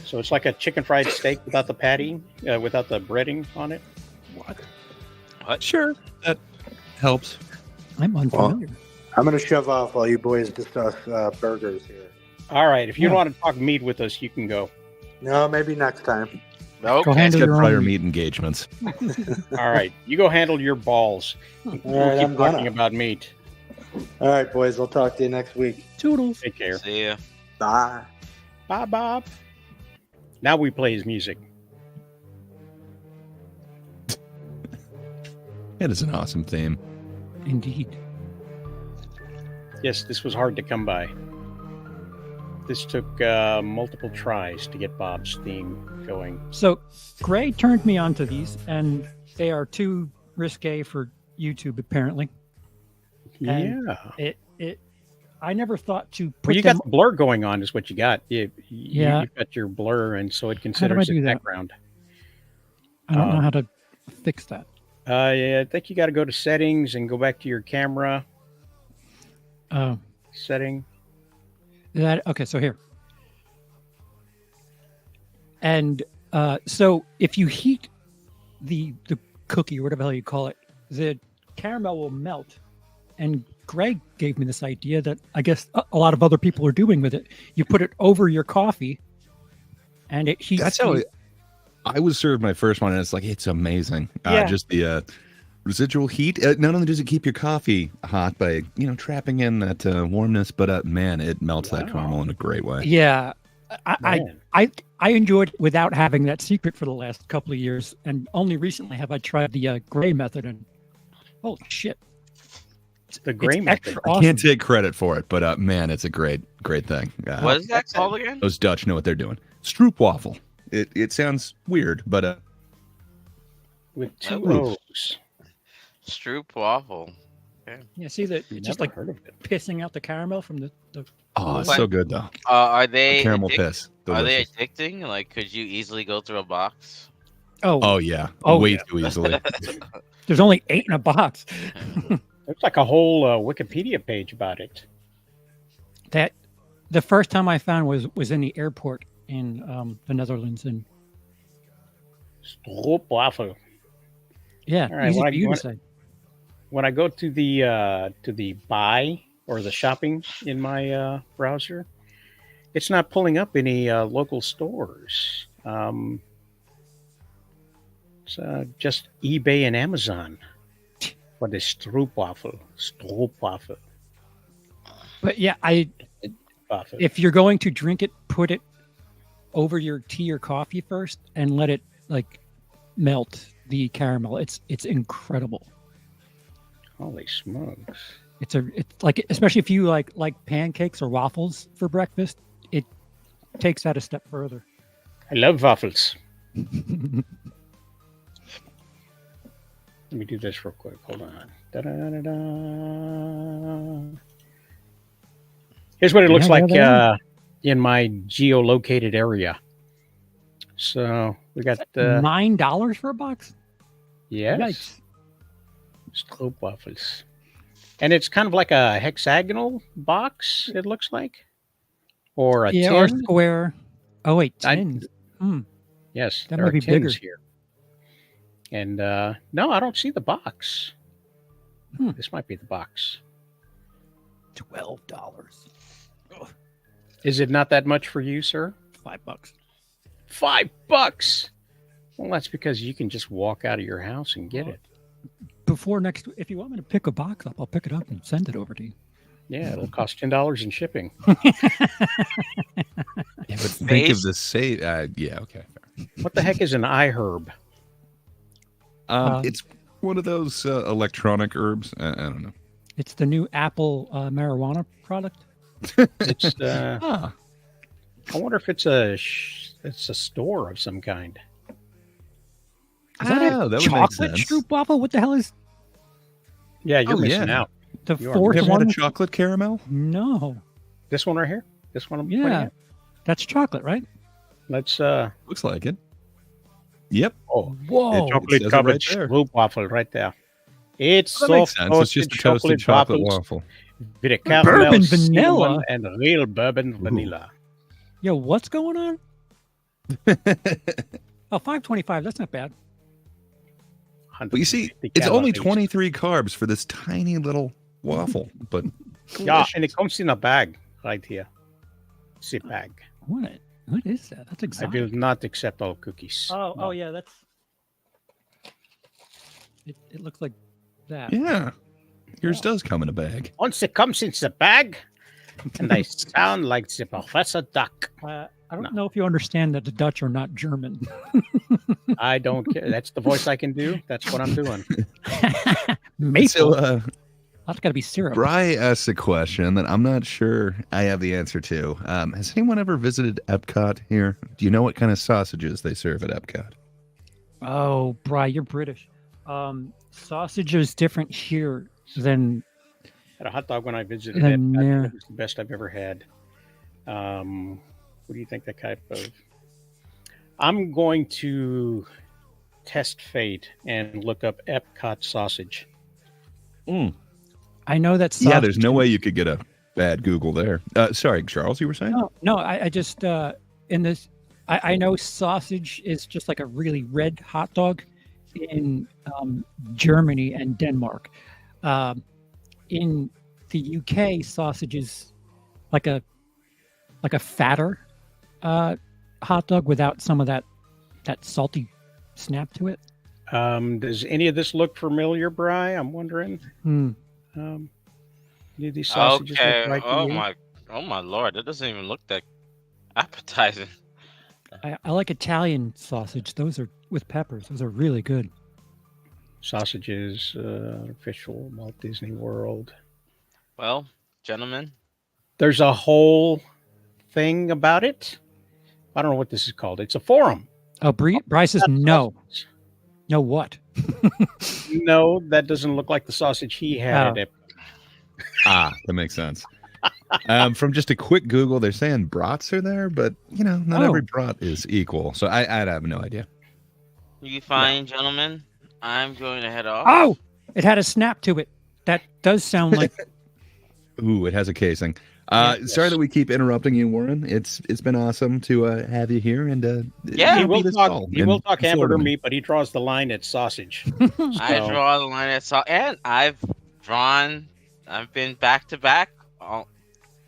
So it's like a chicken fried steak without the patty, without the breading on it. What? Sure, that helps. I'm unfamiliar. I'm going to shove off while you boys discuss burgers here. All right, if you want to talk meat with us, you can go. No, maybe next time. Nope. Go handle Got your prior own. meat engagements. All right, you go handle your balls. We'll right, keep I'm talking gonna. about meat. All right, boys. I'll talk to you next week. Toodles. Take care. See ya. Bye. Bye, Bob. Now we play his music. It is an awesome theme. Indeed. Yes, this was hard to come by. This took multiple tries to get Bob's theme going. So Gray turned me onto these, and they are too risque for YouTube, apparently. And Yeah. I never thought to put Well, you them. got the blur going on, is what you got. Yeah. You've got your blur, and so it considers do it that? background. I don't know how to fix that. Yeah, I think you got to go to settings and go back to your camera setting. Okay, so here. And so if you heat the cookie, or whatever the hell you call it, the caramel will melt. And Greg gave me this idea that I guess a lot of other people are doing with it. You put it over your coffee, and it heats. That's how I was served my first one, and it's like, it's amazing. Yeah. Just the residual heat. Not only does it keep your coffee hot by, trapping in that warmness, but man, it melts that caramel in a great way. Yeah, I Man. enjoyed it without having that secret for the last couple of years, and only recently have I tried the Gray method, and holy shit, The Gray it's method. extra I awesome. can't take credit for it, but man, it's a great thing. What is that called again? Those Dutch know what they're doing. Stroopwafel. It sounds weird, but With two Ooh. O's. Stroop waffle. Yeah, see that You just never like heard of it. pissing out the caramel from the oh, it's What? so good though. Are they Caramel addic- piss. Are they Delicious. addicting? Like, could you easily go through a box? Oh yeah, Oh, way yeah. too easily. There's only 8 in a box. There's like a whole Wikipedia page about it. That the first time I found was in the airport in the Netherlands, and Stroopwafel. yeah, All right, easy when I- for you to when- say. When I go to the buy or the shopping in my browser, it's not pulling up any local stores. It's just eBay and Amazon for the Stroopwafel. Stroopwafel. But yeah, Wafel. if you're going to drink it, put it over your tea or coffee first, and let it like melt the caramel. It's incredible. Holy smokes! It's like, especially if you like pancakes or waffles for breakfast, it takes that a step further. I love waffles. Let me do this real quick. Hold on. Da-da-da-da. Here's what it looks like in my geolocated area. So we got $9 for a box. yes, Yikes. Stroopwafels, and it's kind of like a hexagonal box. It looks like. or a Yeah, tin. or square. Oh wait, I- tins. Yes, That there might are be tins bigger. here. And no, I don't see the box. Hmm. This might be the box. $12. Is it not that much for you, sir? $5. $5. Well, that's because you can just walk out of your house and get it. Before next, if you want me to pick a box up, I'll pick it up and send it over to you. Yeah, it'll cost $10 in shipping. Yeah, but think of the save. Yeah, okay. Fair. What the heck is an iHerb? It's one of those electronic herbs. I don't know. It's the new Apple marijuana product. It's Ah. I wonder if it's a store of some kind. Is that Oh, a that would make chocolate sense. stroopwafel? What the hell is Yeah, you're Oh, missing yeah. out. the You are. fourth You ever had one? a chocolate caramel? No. This one right here. This one I'm pointing Yeah. at? That's chocolate, right? Let's Looks like it. Yep. oh, Whoa. It chocolate says it covered right there. stroop waffle right there. It's Well, that makes soft sense. It's just a toasted chocolate waffles waffle. with a caramel, Bourbon cinnamon, vanilla? and real bourbon vanilla. Yo, what's going on? Oh, $5.25. That's not bad. But you see, 150 it's only calories. 23 carbs for this tiny little waffle, but Yeah, and it comes in a bag right here. Zip bag. What is that? That's I exotic. will not accept all cookies. Oh, yeah, that's. It looks like that. yeah, yours does come in a bag. Once it comes in the bag, and I sound like the Professor Duck. I don't know if you understand that the Dutch are not German. I don't care. That's the voice I can do. That's what I'm doing. Maple. So, That's got to be syrup. Bry asked a question that I'm not sure I have the answer to. Has anyone ever visited Epcot here? Do you know what kind of sausages they serve at Epcot? Oh, Bri, you're British. Sausage is different here than. Had a hot dog when I visited it. Then, I think yeah. it was the best I've ever had. What do you think that type of? I'm going to test fate and look up Epcot sausage. I know that. Yeah, there's no way you could get a bad Google there. Sorry, Charles, you were saying? No, I just in this. I know sausage is just like a really red hot dog in Germany and Denmark. In the UK, sausage is like a fatter hot dog without some of that salty snap to it. Does any of this look familiar, Bry? I'm wondering. Any of these sausages Okay. look right to Oh you? my lord, that doesn't even look that appetizing. I like Italian sausage. Those are with peppers. Those are really good. Sausages, official Walt Disney World. Well, gentlemen, There's a whole thing about it. I don't know what this is called. It's a forum. Oh, Bryce says no. No what? No, that doesn't look like the sausage he had at it. That makes sense. From just a quick Google, they're saying brats are there, but not Oh. every brat is equal. So I'd have no idea. you fine, gentlemen. I'm going to head off. Oh, it had a snap to it. That does sound like. Ooh, it has a casing. Sorry that we keep interrupting you, Warren. It's been awesome to have you here, and Yeah. He will this talk. call He and will talk forward hamburger me. meat, but he draws the line at sausage. I So- draw the line at sausage, and I've been back to back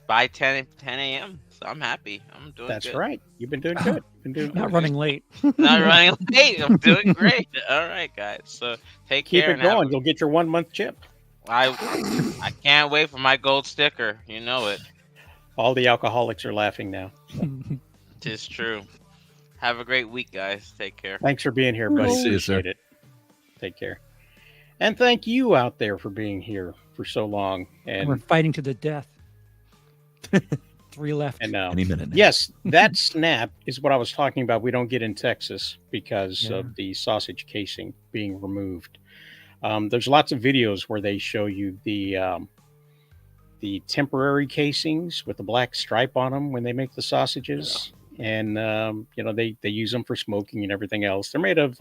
by 10 a.m. So I'm happy. I'm doing That's good. right. You've been doing good. You've been doing Not good. running late. Not running late. I'm doing great. All right, guys. So take Keep care. it and have going. a- You'll get your 1 month chip. I can't wait for my gold sticker. You know it. All the alcoholics are laughing now. Tis true. Have a great week, guys. Take care. Thanks for being here, buddy. See you, sir. Appreciate it. Take care. And thank you out there for being here for so long. We're And fighting to the death. 3 left. and now, Any minute now. yes, that snap is what I was talking about. We don't get in Texas because Yeah. of the sausage casing being removed. There's lots of videos where they show you the temporary casings with the black stripe on them when they make the sausages, and they use them for smoking and everything else. They're made of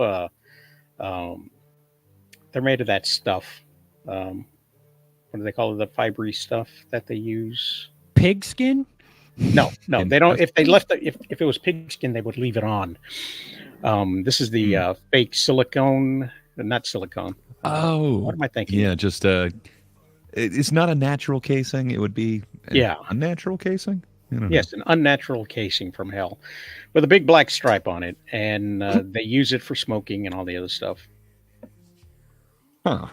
that stuff. What do they call it? The fibery stuff that they use. Pig skin? No, they don't. If they left, if it was pigskin, they would leave it on. This is the fake silicone, not silicone. What am I thinking? Yeah, just it's not a natural casing. It would be an unnatural casing. Yes, an unnatural casing from hell, with a big black stripe on it, and they use it for smoking and all the other stuff. Huh.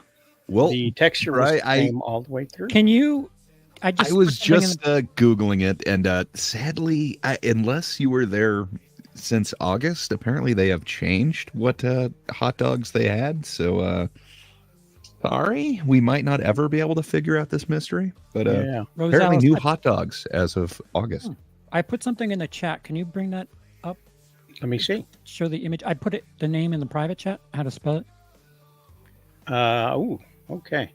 Well, the texture was the same all the way through. Can you? I was just Googling it, and sadly, unless you were there since August, apparently they have changed what hot dogs they had. So, sorry, we might not ever be able to figure out this mystery. But apparently new hot dogs as of August. I put something in the chat. Can you bring that up? Let me see. Show the image. I put the name in the private chat. How to spell it? Okay.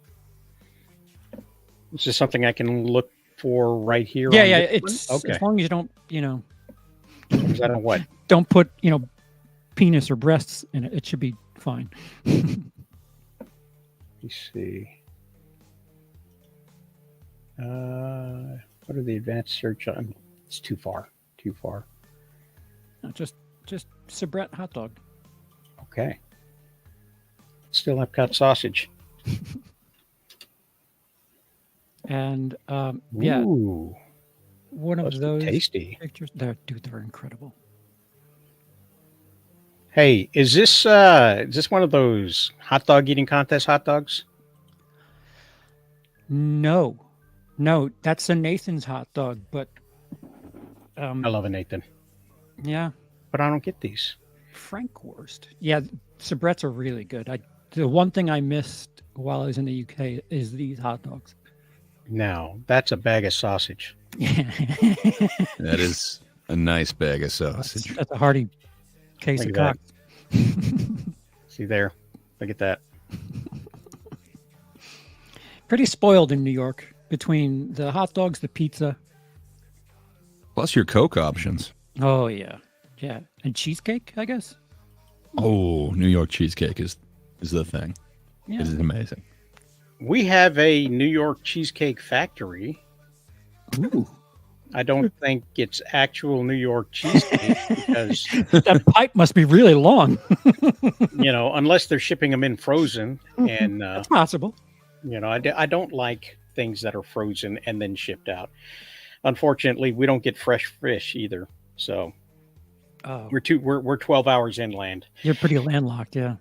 This is something I can look for right here. Yeah, on yeah. this It's one? Okay. as long as you don't, Is that on what? Don't put, penis or breasts in it. It should be fine. Let me see. What are the advanced search on? It's too far. Too far. No, just Sabret hot dog. Okay. Still Epcot sausage. And Ooh, one of must be those tasty. pictures. They're incredible. Hey, is this one of those hot dog eating contest hot dogs? No, that's a Nathan's hot dog. But I love a Nathan. Yeah, but I don't get these. Frankwurst. Yeah, Sabrets are really good. The one thing I missed while I was in the UK is these hot dogs. Now, that's a bag of sausage. That is a nice bag of sausage. That's a hearty case Look of at cock. See there? Look at that. Pretty spoiled in New York between the hot dogs, the pizza. Plus your Coke options. Oh, yeah. Yeah. And cheesecake, I guess. Oh, New York cheesecake is the thing. Yeah. It is amazing. We have a New York cheesecake factory. Ooh. I don't think it's actual New York cheesecake because that pipe must be really long. Unless they're shipping them in frozen, and that's possible. I don't like things that are frozen and then shipped out. Unfortunately, we don't get fresh fish either. So we're 12 hours inland. You're pretty landlocked, yeah.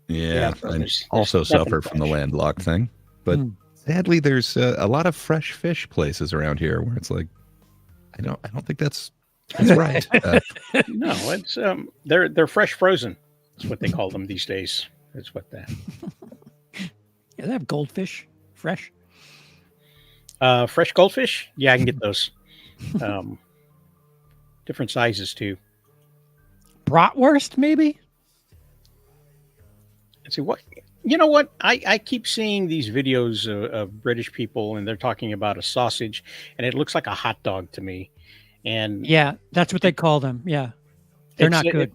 Yeah, I there's also nothing suffer from the landlocked thing. But sadly, there's a lot of fresh fish places around here where it's like, I don't think that's right. No, it's they're fresh frozen. That's what they call them these days. That's what that. Yeah, they have goldfish, fresh. Fresh goldfish? Yeah, I can get those. Different sizes too. Bratwurst, maybe? Let's see what. You know what? I keep seeing these videos of British people, and they're talking about a sausage, and it looks like a hot dog to me. And yeah, that's what they call them. Yeah, they're not good.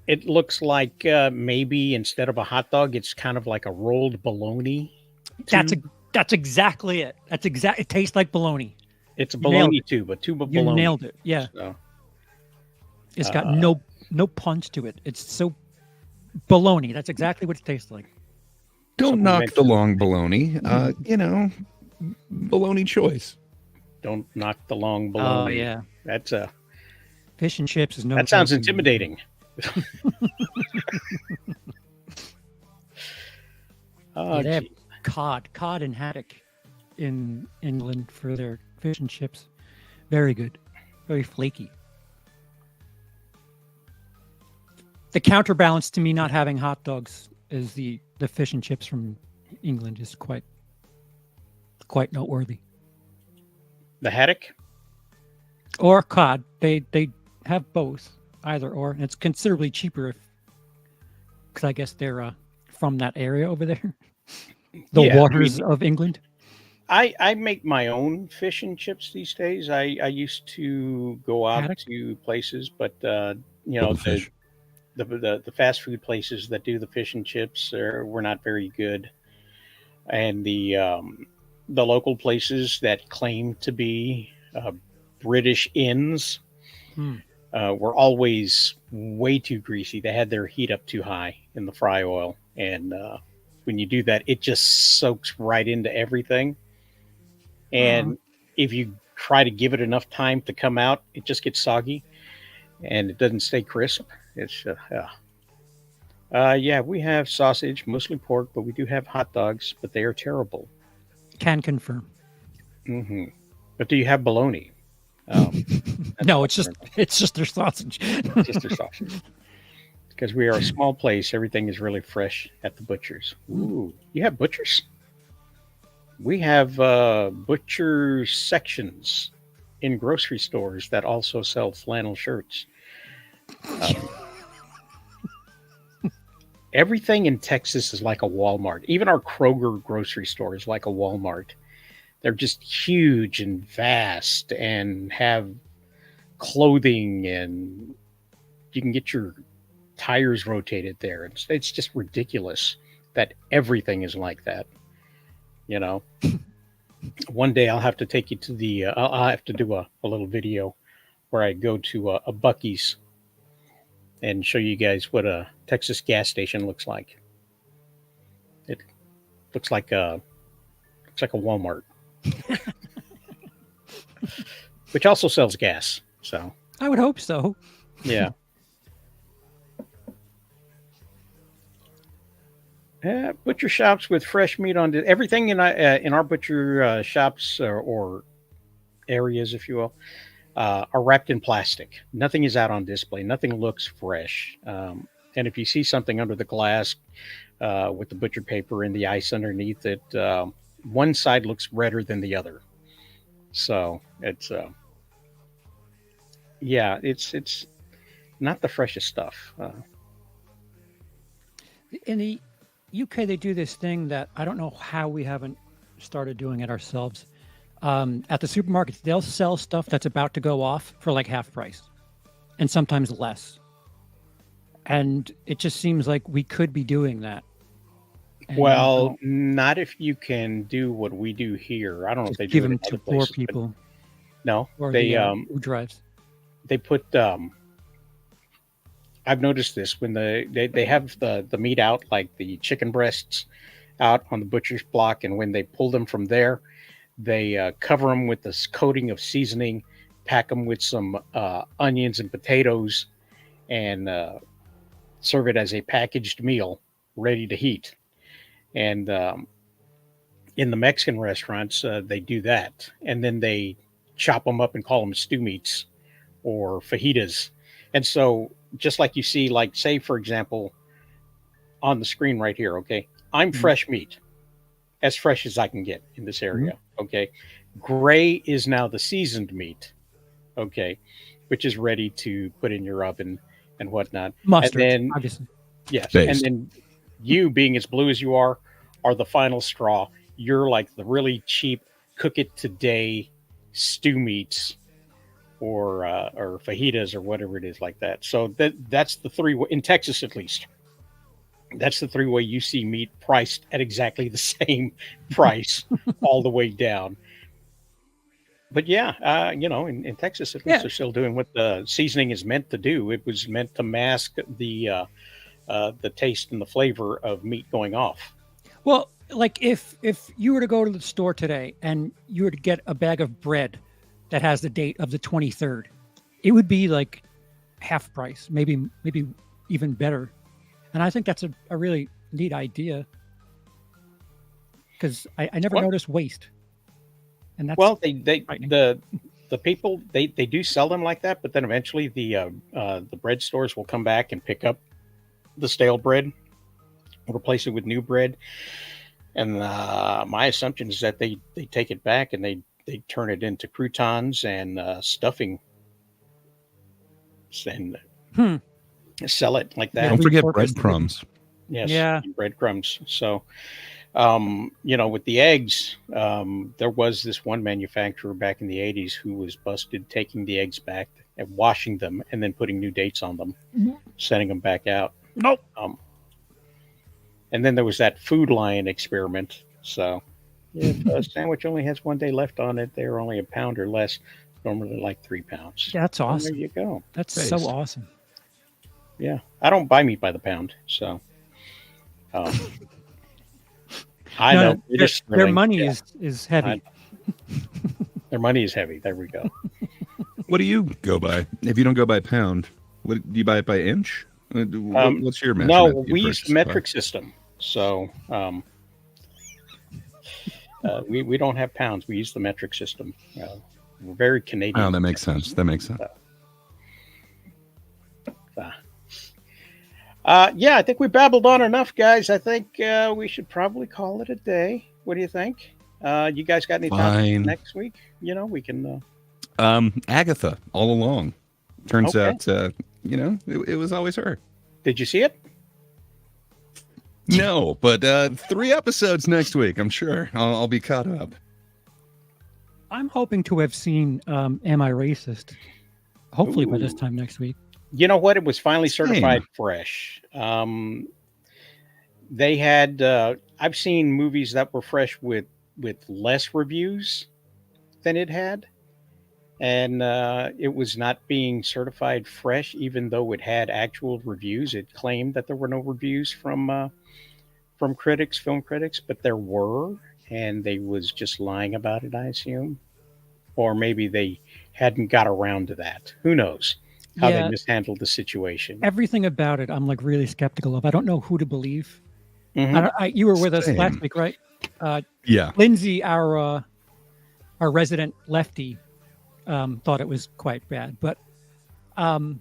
It looks like maybe instead of a hot dog, it's kind of like a rolled bologna. That's exactly it. It tastes like bologna. It's a bologna tube, a tube of bologna. You nailed it. Yeah. So, it's got no punch to it. It's so bologna. That's exactly what it tastes like. Don't knock the long bologna. Bologna choice. Don't knock the long bologna. Oh yeah. That's a fish and chips is no. That sounds intimidating. They have cod and haddock in England for their fish and chips. Very good, very flaky. The counterbalance to me not having hot dogs is the fish and chips from England is quite noteworthy. The haddock or cod, they have both, either or, and it's considerably cheaper because I guess they're from that area over there, waters of England. I make my own fish and chips these days. I used to go out to places, but the fast food places that do the fish and chips were not very good, and the local places that claim to be British inns were always way too greasy. They had their heat up too high in the fry oil. And when you do that, it just soaks right into everything. And if you try to give it enough time to come out, it just gets soggy and it doesn't stay crisp. It's yeah, we have sausage, mostly pork, but we do have hot dogs, but they are terrible. Can confirm. But do you have bologna? No, it's just their sausage. Just their sausage. Because we are a small place, everything is really fresh at the butchers. Ooh, you have butchers? We have butcher sections in grocery stores that also sell flannel shirts. Everything in Texas is like a Walmart. Even our Kroger grocery store is like a Walmart. They're just huge and vast and have clothing, and you can get your tires rotated there. It's just ridiculous that everything is like that. You know, one day I'll have to take you to the, I'll have to do a little video where I go to a Buc-ee's and show you guys what a Texas gas station looks like. It looks like a Walmart, which also sells gas. So I would hope so. Yeah. Butcher shops with fresh meat on everything in our butcher shops or areas, if you will, are wrapped in plastic. Nothing is out on display. Nothing looks fresh. And if you see something under the glass with the butcher paper and the ice underneath it, one side looks redder than the other. So it's yeah, it's not the freshest stuff. In the UK, they do this thing that I don't know how we haven't started doing it ourselves. At the supermarkets, they'll sell stuff that's about to go off for like half price and sometimes less. And it just seems like we could be doing that. And well, not if you can do what we do here. I don't know if they give do them it in to other poor places, but people. no, Or they who drives. They put I've noticed this when they have the meat out, like the chicken breasts out on the butcher's block, and when they pull them from there, they cover them with this coating of seasoning, pack them with some onions and potatoes, and serve it as a packaged meal ready to heat. And in the Mexican restaurants, they do that, and then they chop them up and call them stew meats or fajitas. And so just like you see, like say, for example, on the screen right here, okay, I'm fresh meat, as fresh as I can get in this area. Okay. Gray is now the seasoned meat. Okay. Which is ready to put in your oven and whatnot. Mustard, and then, obviously. Yes. Based. And then you, being as blue as you are the final straw. You're like the really cheap cook it today stew meats or fajitas or whatever it is like that. So that's the three in Texas, at least. That's the three way you see meat priced at exactly the same price all the way down. But yeah, in Texas, at least they're still doing what the seasoning is meant to do. It was meant to mask the taste and the flavor of meat going off. Well, like if you were to go to the store today and you were to get a bag of bread that has the date of the 23rd, it would be like half price, maybe even better. And I think that's a really neat idea because I never noticed waste. And that's the people they do sell them like that, but then eventually the bread stores will come back and pick up the stale bread, replace it with new bread. And my assumption is that they take it back and they turn it into croutons and stuffing and sell it like that. Don't forget breadcrumbs. Yes, yeah, breadcrumbs. So, with the eggs, there was this one manufacturer back in the 80s who was busted taking the eggs back and washing them and then putting new dates on them, sending them back out. Nope. And then there was that Food Lion experiment. So if a sandwich only has 1 day left on it, they're only £1 or less. Normally like 3 pounds. That's And awesome. there you go. That's so awesome. Yeah, I don't buy meat by the pound, so. I No, know their money is heavy. Their money is heavy. There we go. What do you go by? If you don't go by pound, what do you buy it by inch? What's your measurement? No, we use the metric system. So we don't have pounds. We use the metric system. We're very Canadian. Oh, that makes sense. That makes sense. Yeah, I think we babbled on enough, guys. I think we should probably call it a day. What do you think? You guys got any topics next week? You know, we can. Agatha, all along. Turns Okay. out, it was always her. Did you see it? No, but 3 episodes next week. I'm sure I'll be caught up. I'm hoping to have seen Am I Racist? Hopefully by this time next week. You know what? It was finally Same. certified fresh. They had. I've seen movies that were fresh with less reviews than it had, and it was not being certified fresh, even though it had actual reviews. It claimed that there were no reviews from critics, film critics, but there were, and they was just lying about it, I assume, or maybe they hadn't got around to that. Who knows how Yeah. they mishandled the situation? Everything about it, I'm like really skeptical of. I don't know who to believe. Mhm. You were with us Same. last week, right? Yeah. Lindsay, our resident lefty, thought it was quite bad, but I'd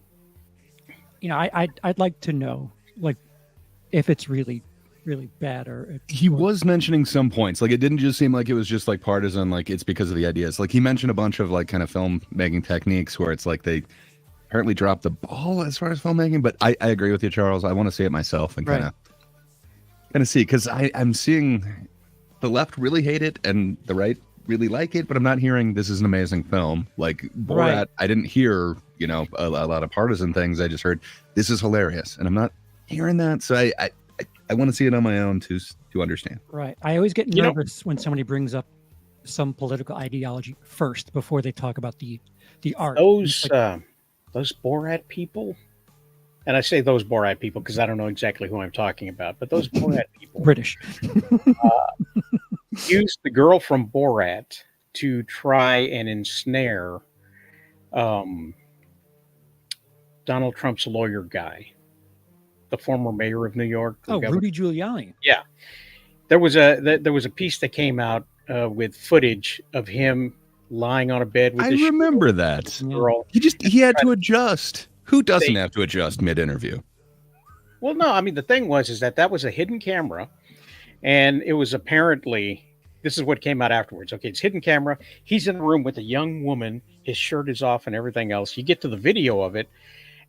like to know, like, if it's really bad or He was mentioning some points. Like, it didn't just seem like it was just like partisan, like it's because of the ideas. Like, he mentioned a bunch of like kind of filmmaking techniques where it's like they apparently dropped the ball as far as filmmaking. But I agree with you, Charles. I want to see it myself and kind of see, because I'm seeing the left really hate it and the right really like it, but I'm not hearing this is an amazing film. Like Borat, Right. I didn't hear a lot of partisan things. I just heard this is hilarious, and I'm not hearing that. So I want to see it on my own to understand. Right. I always get You know- nervous when somebody brings up some political ideology first before they talk about the art. Those It's like, those Borat people, and I say those Borat people because I don't know exactly who I'm talking about, but those Borat people British. used the girl from Borat to try and ensnare Donald Trump's lawyer guy, the former mayor of New York. the Oh, governor. Rudy Giuliani. Yeah, there was a piece that came out with footage of him lying on a bed with I his remember that. girl. He had to adjust. Who doesn't have to adjust mid-interview? Well, no, I mean the thing was that was a hidden camera, and it was apparently this is what came out afterwards. Okay, it's hidden camera. He's in the room with a young woman. His shirt is off and everything else. You get to the video of it,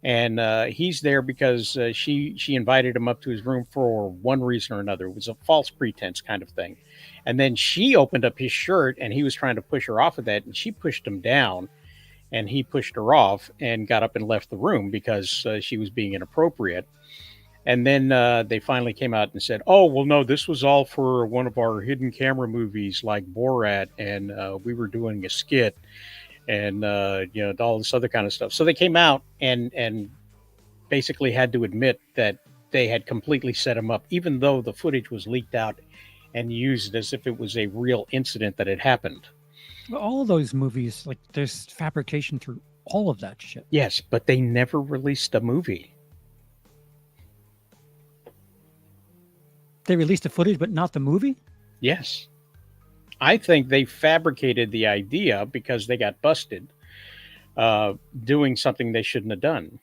and he's there because she invited him up to his room for one reason or another. It was a false pretense kind of thing. And then she opened up his shirt, and he was trying to push her off of that, and she pushed him down, and he pushed her off and got up and left the room because she was being inappropriate. And then they finally came out and said, "Oh, well, no, this was all for one of our hidden camera movies like Borat, and we were doing a skit, and all this other kind of stuff." So they came out and basically had to admit that they had completely set him up, even though the footage was leaked out and used as if it was a real incident that had happened. Well, all of those movies, like there's fabrication through all of that shit. Yes, but they never released a movie. They released the footage, but not the movie? Yes. I think they fabricated the idea because they got busted doing something they shouldn't have done.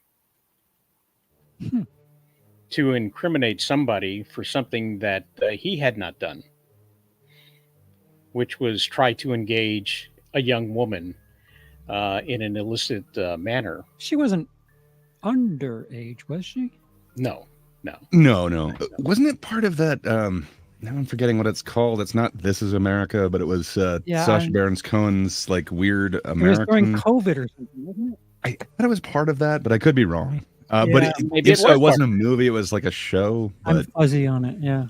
To incriminate somebody for something that he had not done, which was try to engage a young woman in an illicit manner. She wasn't underage, was she? No. No. Wasn't it part of that? Now I'm forgetting what it's called. It's not This Is America, but it was Sacha Baron Cohen's like weird American. It was during COVID or something, wasn't it? I thought it was part of that, but I could be wrong. But maybe it wasn't a movie. It was like a show. But I'm fuzzy on it. Yeah.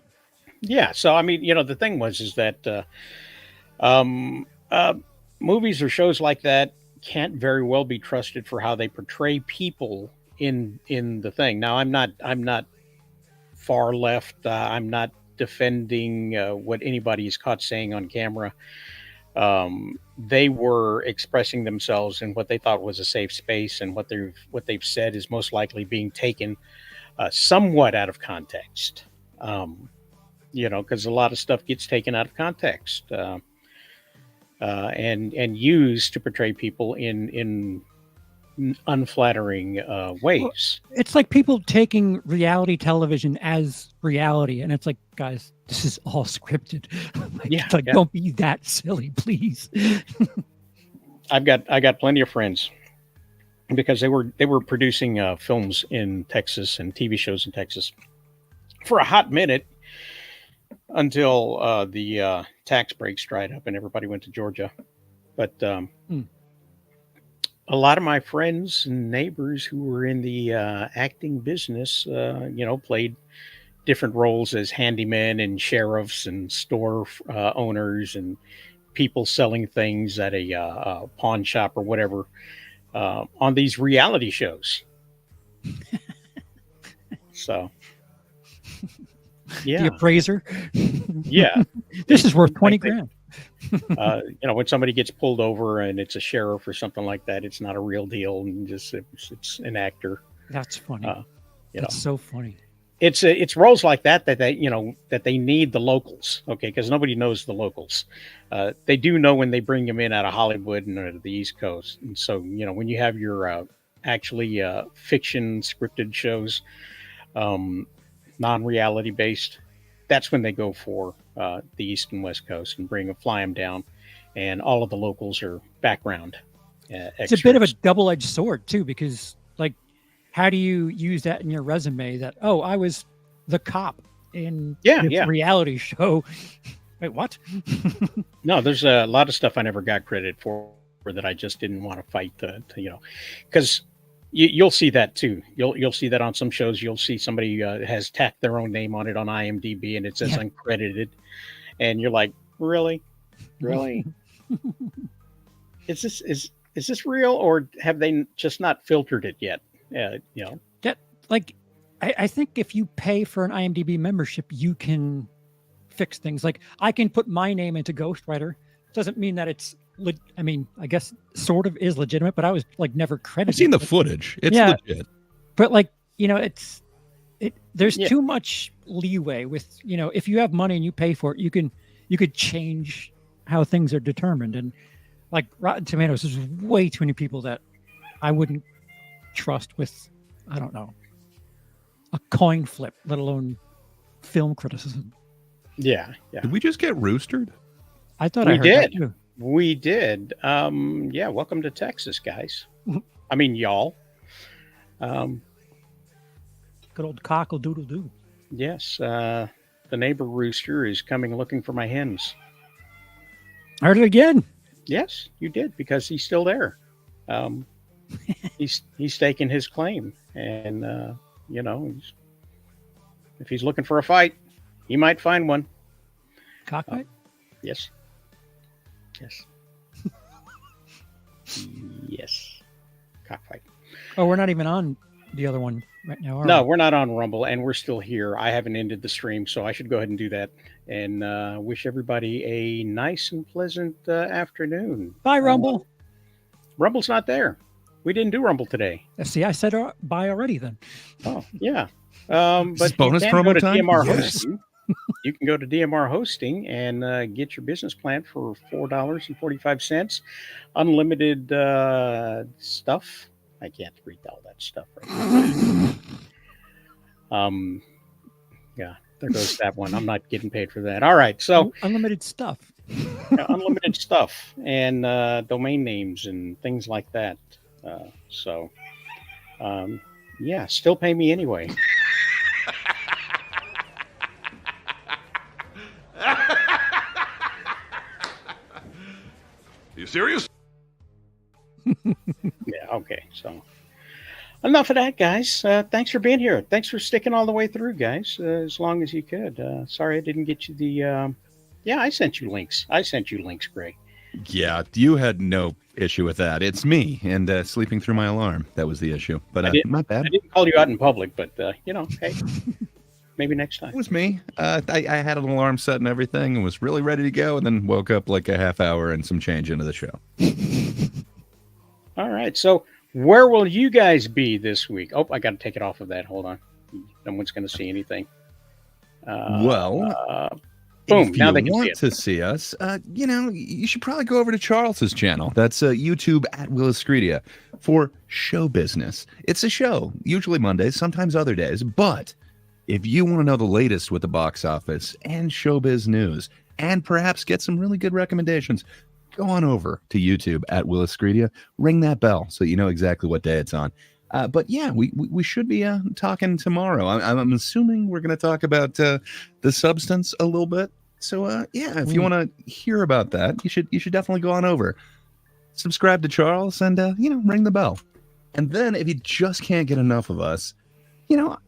Yeah. So I mean, the thing was that movies or shows like that, can't very well be trusted for how they portray people in the thing. Now, I'm not far left. I'm not defending what anybody is caught saying on camera. They were expressing themselves in what they thought was a safe space, and what they've said is most likely being taken somewhat out of context. Because a lot of stuff gets taken out of context and used to portray people in unflattering ways. It's like people taking reality television as reality, and it's like, guys, this is all scripted. Don't be that silly, please. I got plenty of friends, because they were producing films in Texas and TV shows in Texas for a hot minute, until the tax breaks dried up and everybody went to Georgia. But a lot of my friends and neighbors who were in the acting business, played different roles as handymen and sheriffs and store owners and people selling things at a pawn shop or whatever, on these reality shows. So, yeah. The appraiser. Yeah. This is worth 20 grand. When somebody gets pulled over and it's a sheriff or something like that, it's not a real deal, and it's an actor. That's funny. That's so funny. It's roles like that they need the locals, okay? Because nobody knows the locals. They do know when they bring them in out of Hollywood and the East Coast, and so when you have your actually fiction scripted shows, non-reality based, that's when they go for the East and West Coast and fly them down, and all of the locals are background It's a bit of a double-edged sword too, because how do you use that in your resume that, oh, I was the cop in this reality show? Wait, what? No, there's a lot of stuff I never got credit for that I just didn't want to fight because you'll see that too. You'll see that on some shows. You'll see somebody has tacked their own name on it on IMDb and it says uncredited, and you're like, really? Is this real, or have they just not filtered it yet? I think if you pay for an IMDb membership, you can fix things. Like, I can put my name into Ghostwriter. Doesn't mean that it's I guess sort of is legitimate, but I was never credited. I've seen the footage. It's legit. But there's too much leeway with, if you have money and you pay for it, you could change how things are determined. And Rotten Tomatoes, there's way too many people that I wouldn't trust with, I don't know, a coin flip, let alone film criticism. Yeah. Did we just get roostered? I thought I heard that too. We did. Welcome to Texas, guys. I mean, y'all. Good old cockle-doodle-doo. Yes. The neighbor rooster is coming looking for my hens. I heard it again. Yes, you did, because he's still there. He's staking his claim, and if he's looking for a fight, he might find one. Cockfight? Yes. Yes. Cockfight. Oh, we're not even on the other one right now, are No, we? we're not on Rumble, and we're still here. I haven't ended the stream, so I should go ahead and do that, and wish everybody a nice and pleasant afternoon. Bye, Rumble. Rumble's not there. We didn't do Rumble today. See, I said bye already then. Oh, yeah. But bonus you can go promo to time? DMR Yes. Hosting. You can go to DMR Hosting and get your business plan for $4.45. Unlimited stuff. I can't read all that stuff right now. Yeah, there goes that one. I'm not getting paid for that. All right, so unlimited stuff. Unlimited stuff and domain names and things like that. Still pay me anyway. You serious? Yeah, okay. So enough of that, guys. Thanks for being here. Thanks for sticking all the way through, guys, as long as you could. Sorry I didn't get you the... I sent you links. Gray. Yeah, you had no issue with that. It's me and sleeping through my alarm. That was the issue. But not bad. I didn't call you out in public, but hey, maybe next time. It was me. I had an alarm set and everything and was really ready to go, and then woke up like a half hour and some change into the show. All right. So where will you guys be this week? Oh, I got to take it off of that. Hold on. No one's going to see anything. Boom. If now they you can want to see us, you should probably go over to Charles's channel. That's YouTube at Williscredia for show business. It's a show, usually Mondays, sometimes other days. But if you want to know the latest with the box office and showbiz news, and perhaps get some really good recommendations, go on over to YouTube at Williscredia. Ring that bell so you know exactly what day it's on. But yeah, we should be talking tomorrow. I'm assuming we're going to talk about the substance a little bit. So yeah, if you want to hear about that, you should definitely go on over, subscribe to Charles, and ring the bell. And then if you just can't get enough of us,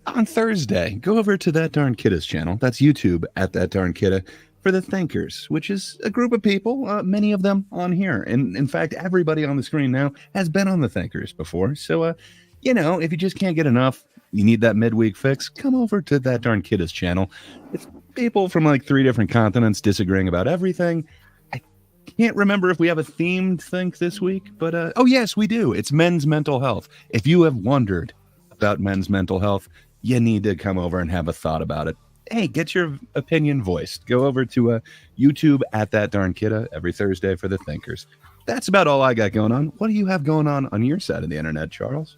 on Thursday, go over to That Darn Kidda's channel. That's YouTube at That Darn Kidda for The Thinkers, which is a group of people, many of them on here. And in fact, everybody on the screen now has been on The Thinkers before. So, if you just can't get enough, you need that midweek fix, come over to That Darn Kidda's channel. It's people from like 3 different continents disagreeing about everything. I can't remember if we have a themed think this week, but oh yes, we do. It's men's mental health. If you have wondered about men's mental health, you need to come over and have a thought about it. Hey, get your opinion voiced. Go over to YouTube at That Darn Kidda every Thursday for The Thinkers. That's about all I got going on. What do you have going on your side of the internet, Charles?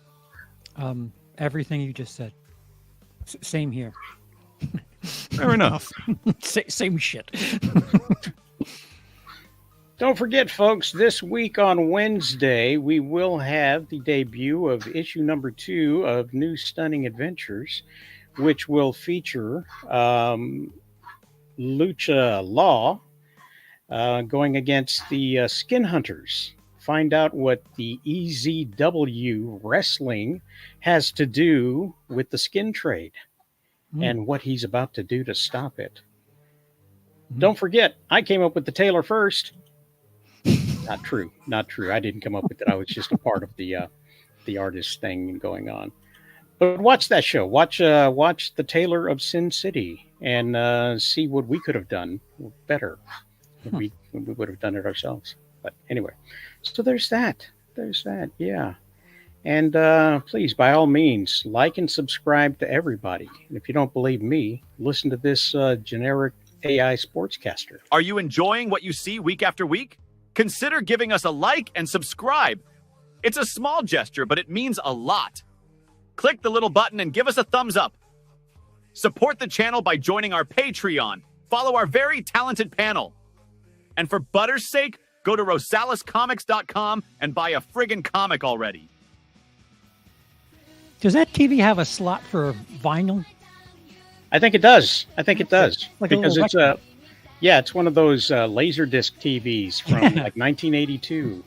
Everything you just said. Same here. Fair enough. Same shit. Don't forget, folks, this week on Wednesday, we will have the debut of issue number 2 of New Stunning Adventures, which will feature Lucha Law going against the Skin Hunters. Find out what the EZW wrestling has to do with the skin trade and what he's about to do to stop it. Don't forget, I came up with the Taylor first. Not true. I didn't come up with it. I was just a part of the artist thing going on. But watch that show. Watch the Taylor of Sin City and see what we could have done better. We would have done it ourselves. But anyway, so there's that. Yeah. And please, by all means, like and subscribe to everybody. And if you don't believe me, listen to this generic AI sportscaster. Are you enjoying what you see week after week? Consider giving us a like and subscribe. It's a small gesture, but it means a lot. Click the little button and give us a thumbs up. Support the channel by joining our Patreon. Follow our very talented panel. And for butter's sake, go to rosalescomics.com and buy a friggin' comic already. Does that TV have a slot for vinyl? I think it does. Like because it's it's one of those Laserdisc TVs from like 1982.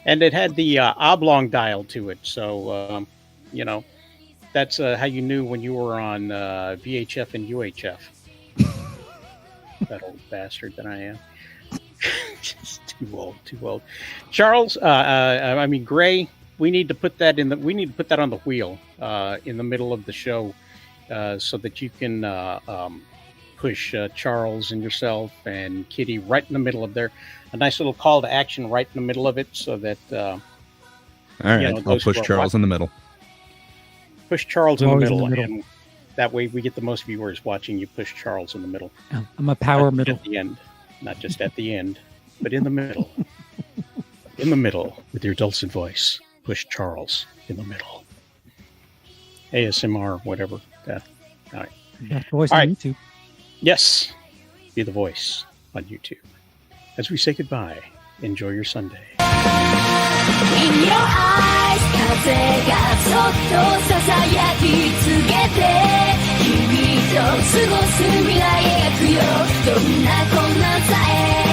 And it had the oblong dial to it. So, that's how you knew when you were on VHF and UHF. That old bastard that I am. Just too old. Charles, Gray, we need to put that on the wheel in the middle of the show so that you can push Charles and yourself and Kitty right in the middle of there. A nice little call to action right in the middle of it so that all right, I'll push Charles in the middle. Push Charles in the middle. And that way we get the most viewers watching you push Charles in the middle. I'm a power middle. At the end. Not just at the end, but in the middle. In the middle with your dulcet voice. Push Charles in the middle. ASMR, whatever. All right. Yeah, voice on YouTube. Yes. Be the voice on YouTube. As we say goodbye, enjoy your Sunday. In your eyes 風がそっと囁きつけて君と過ごす未来描くよどんな困難さえ